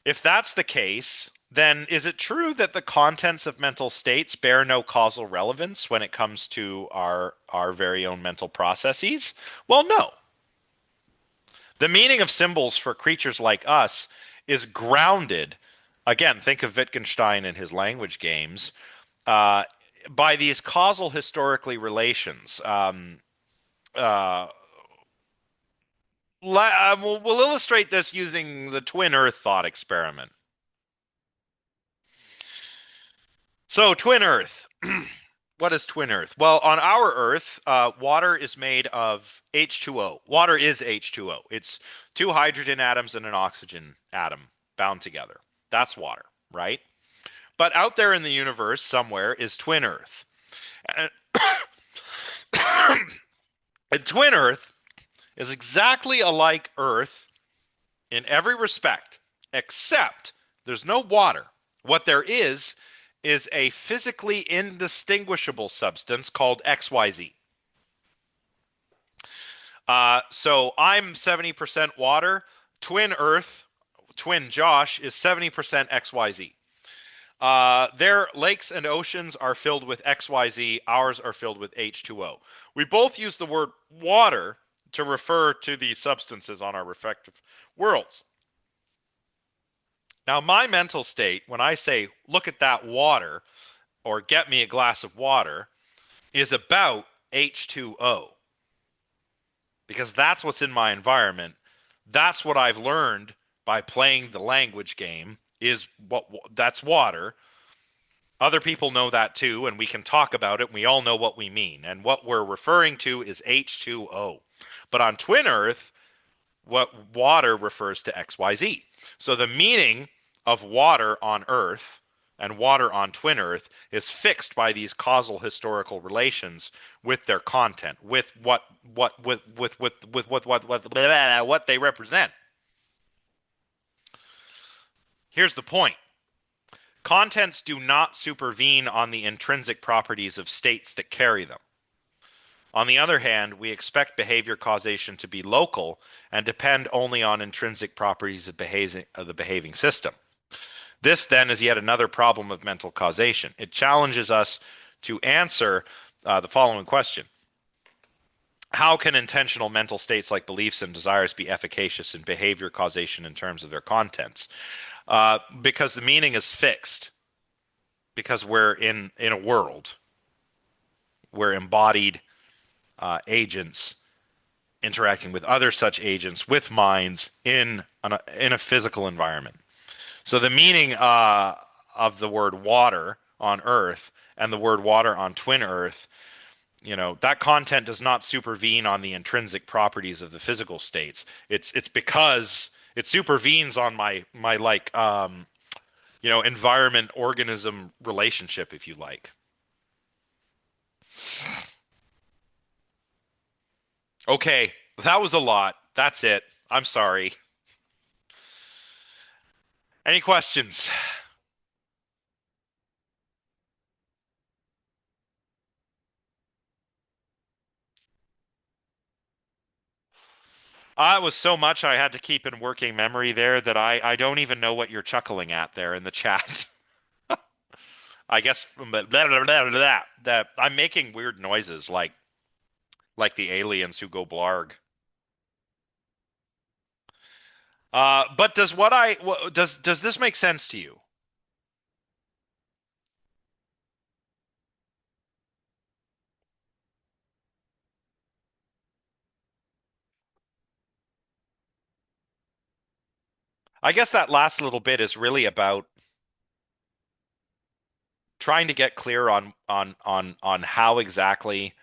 If that's the case, then is it true that the contents of mental states bear no causal relevance when it comes to our very own mental processes? Well, no. The meaning of symbols for creatures like us is grounded. Again, think of Wittgenstein and his language games. Uh, by these causal historically relations. Uh, we'll illustrate this using the twin Earth thought experiment. So, twin Earth. What is twin Earth? Well, on our Earth, water is made of H2O. Water is H2O. It's two hydrogen atoms and an oxygen atom bound together. That's water, right? But out there in the universe, somewhere, is twin Earth. And, and twin Earth is exactly alike Earth in every respect, except there's no water. What there is a physically indistinguishable substance called XYZ. So I'm 70% water. Twin Earth, twin Josh, is 70% XYZ. Their lakes and oceans are filled with XYZ. Ours are filled with H2O. We both use the word water to refer to these substances on our respective worlds. Now, my mental state, when I say, look at that water, or get me a glass of water, is about H2O, because that's what's in my environment. That's what I've learned by playing the language game is what that's water. Other people know that too, and we can talk about it, and we all know what we mean. And what we're referring to is H2O. But on Twin Earth, what water refers to XYZ. So the meaning of water on Earth and water on Twin Earth is fixed by these causal historical relations with their content, with what they represent. Here's the point. Contents do not supervene on the intrinsic properties of states that carry them. On the other hand, we expect behavior causation to be local and depend only on intrinsic properties of the behaving system. This then is yet another problem of mental causation. It challenges us to answer the following question. How can intentional mental states like beliefs and desires be efficacious in behavior causation in terms of their contents? Because the meaning is fixed. Because we're in a world, we're embodied agents interacting with other such agents with minds in a physical environment. So the meaning of the word water on Earth and the word water on Twin Earth, that content does not supervene on the intrinsic properties of the physical states. It's because it supervenes on my like environment organism relationship, if you like. Okay, that was a lot. That's it. I'm sorry. Any questions? It was so much I had to keep in working memory there that I don't even know what you're chuckling at there in the chat. I guess, but that I'm making weird noises like the aliens who go blarg. But does this make sense to you? I guess that last little bit is really about trying to get clear on how exactly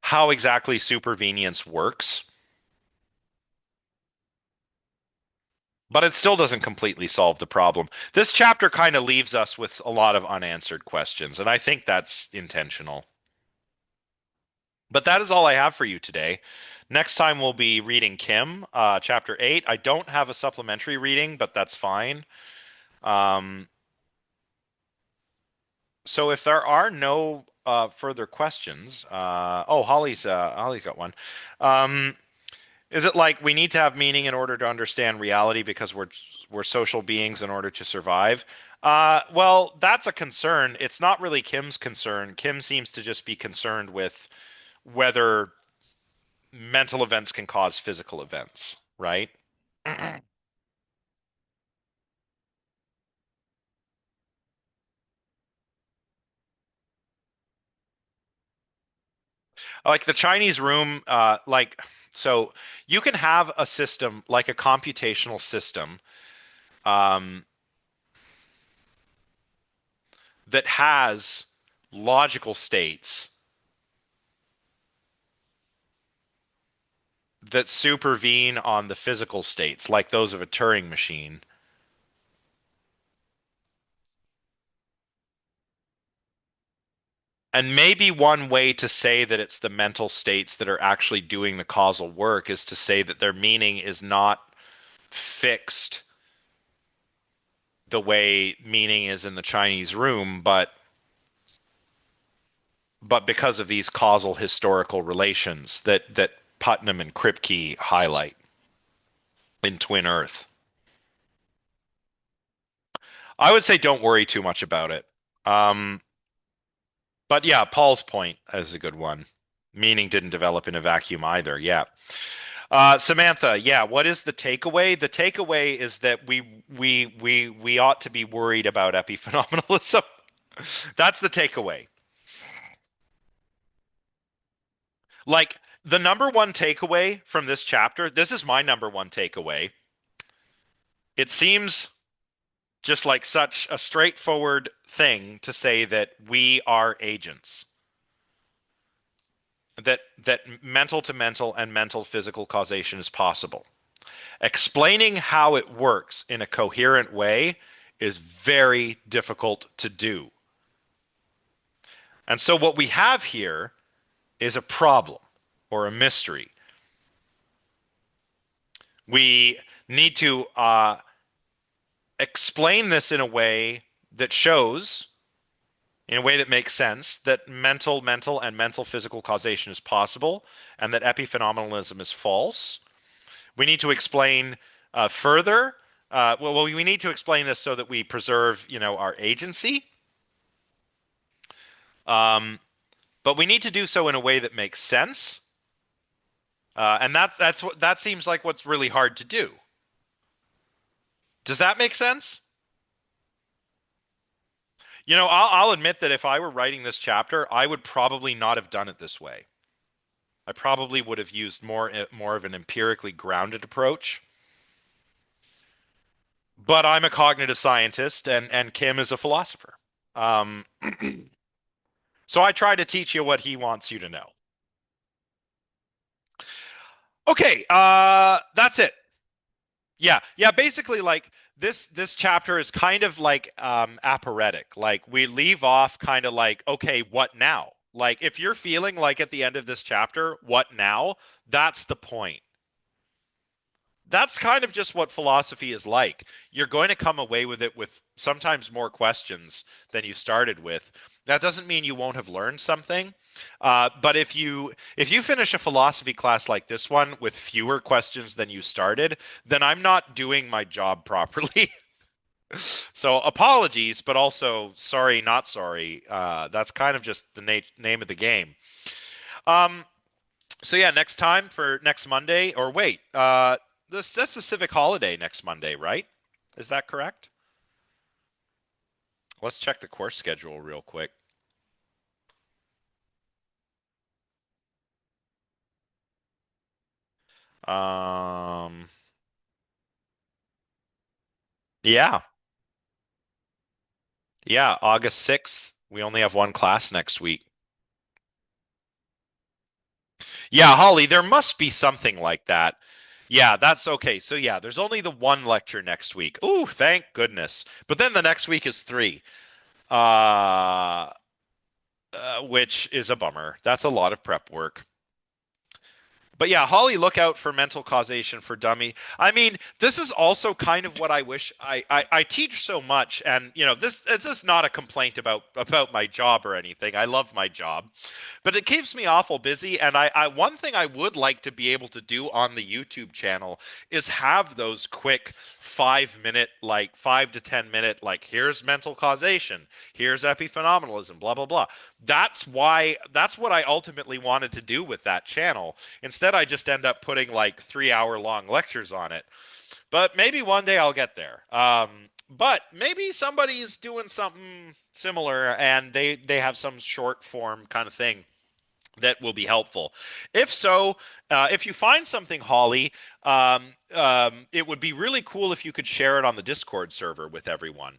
supervenience works, but it still doesn't completely solve the problem. This chapter kind of leaves us with a lot of unanswered questions, and I think that's intentional. But that is all I have for you today. Next time we'll be reading Kim, chapter 8. I don't have a supplementary reading, but that's fine. Um, so if there are no further questions, oh, Holly's got one. Um, Is it like we need to have meaning in order to understand reality because we're social beings in order to survive? Well, that's a concern. It's not really Kim's concern. Kim seems to just be concerned with whether mental events can cause physical events, right? Like the Chinese room, so you can have a system like a computational system um, that has logical states that supervene on the physical states, like those of a Turing machine. And maybe one way to say that it's the mental states that are actually doing the causal work is to say that their meaning is not fixed the way meaning is in the Chinese room, but because of these causal historical relations that Putnam and Kripke highlight in Twin Earth. I would say don't worry too much about it. Um, but yeah, Paul's point is a good one. Meaning didn't develop in a vacuum either. Yeah. Samantha, yeah, what is the takeaway? The takeaway is that we ought to be worried about epiphenomenalism. That's the takeaway. Like the number one takeaway from this chapter, this is my number one takeaway. It seems just like such a straightforward thing to say that we are agents. That mental to mental and mental physical causation is possible. Explaining how it works in a coherent way is very difficult to do. And so what we have here is a problem or a mystery. We need to explain this in a way that shows, in a way that makes sense, that mental, and mental physical causation is possible and that epiphenomenalism is false. We need to explain further. We need to explain this so that we preserve, our agency. Um, but we need to do so in a way that makes sense. And that seems like what's really hard to do. Does that make sense? I'll admit that if I were writing this chapter, I would probably not have done it this way. I probably would have used more of an empirically grounded approach. But I'm a cognitive scientist, and Kim is a philosopher. Um, so I try to teach you what he wants you to know. Okay, that's it. Yeah, yeah. Basically, like this chapter is kind of like aphoretic. Like we leave off kind of like, okay, what now? Like if you're feeling like at the end of this chapter, what now? That's the point. That's kind of just what philosophy is like. You're going to come away with it with sometimes more questions than you started with. That doesn't mean you won't have learned something, but if you finish a philosophy class like this one with fewer questions than you started, then I'm not doing my job properly. So apologies, but also sorry, not sorry. That's kind of just the name of the game. Um, so yeah, next time for next Monday, or wait, that's the civic holiday next Monday, right? Is that correct? Let's check the course schedule real quick. Um, yeah, yeah, August 6th. We only have one class next week. Yeah, Holly, there must be something like that. Yeah, that's okay. So yeah, there's only the one lecture next week. Ooh, thank goodness. But then the next week is three. Uh, which is a bummer. That's a lot of prep work. But yeah, Holly, look out for mental causation for dummy. I mean, this is also kind of what I wish I teach so much, and this is not a complaint about my job or anything. I love my job, but it keeps me awful busy. And I one thing I would like to be able to do on the YouTube channel is have those quick 5 minute, like 5 to 10 minute, like here's mental causation, here's epiphenomenalism, blah blah blah. That's what I ultimately wanted to do with that channel. Instead, I just end up putting like 3 hour long lectures on it. But maybe one day I'll get there. But maybe somebody's doing something similar and they have some short form kind of thing. that will be helpful. If so, if you find something, Holly, it would be really cool if you could share it on the Discord server with everyone.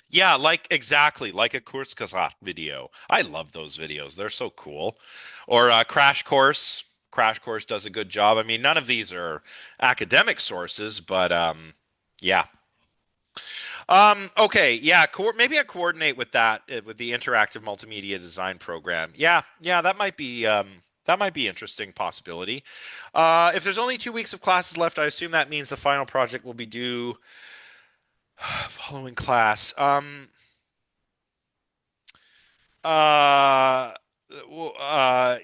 Yeah, like exactly like a Kurzgesagt video. I love those videos. They're so cool. Or Crash Course. Crash Course does a good job. I mean, none of these are academic sources, but yeah. Okay, yeah, maybe I coordinate with that with the interactive multimedia design program. Yeah, yeah, that might be interesting possibility. If there's only 2 weeks of classes left, I assume that means the final project will be due following class. Uh,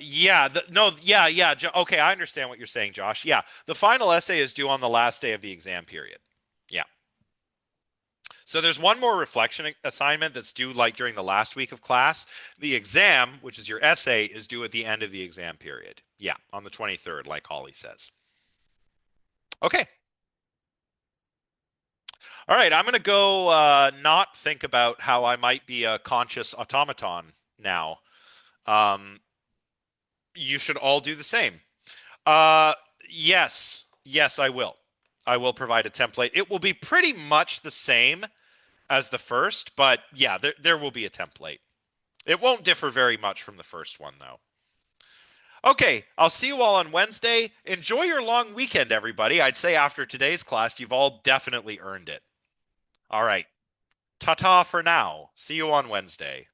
yeah, no, yeah, yeah. Okay, I understand what you're saying, Josh. Yeah, the final essay is due on the last day of the exam period. Yeah. So there's one more reflection assignment that's due like during the last week of class. The exam, which is your essay, is due at the end of the exam period. Yeah, on the 23rd, like Holly says. Okay. All right, I'm going to go not think about how I might be a conscious automaton now. Um, you should all do the same. Uh, yes, yes, I will. I will provide a template. It will be pretty much the same as the first, but yeah, there will be a template. It won't differ very much from the first one, though. Okay, I'll see you all on Wednesday. Enjoy your long weekend, everybody. I'd say after today's class, you've all definitely earned it. All right, ta ta for now. See you on Wednesday.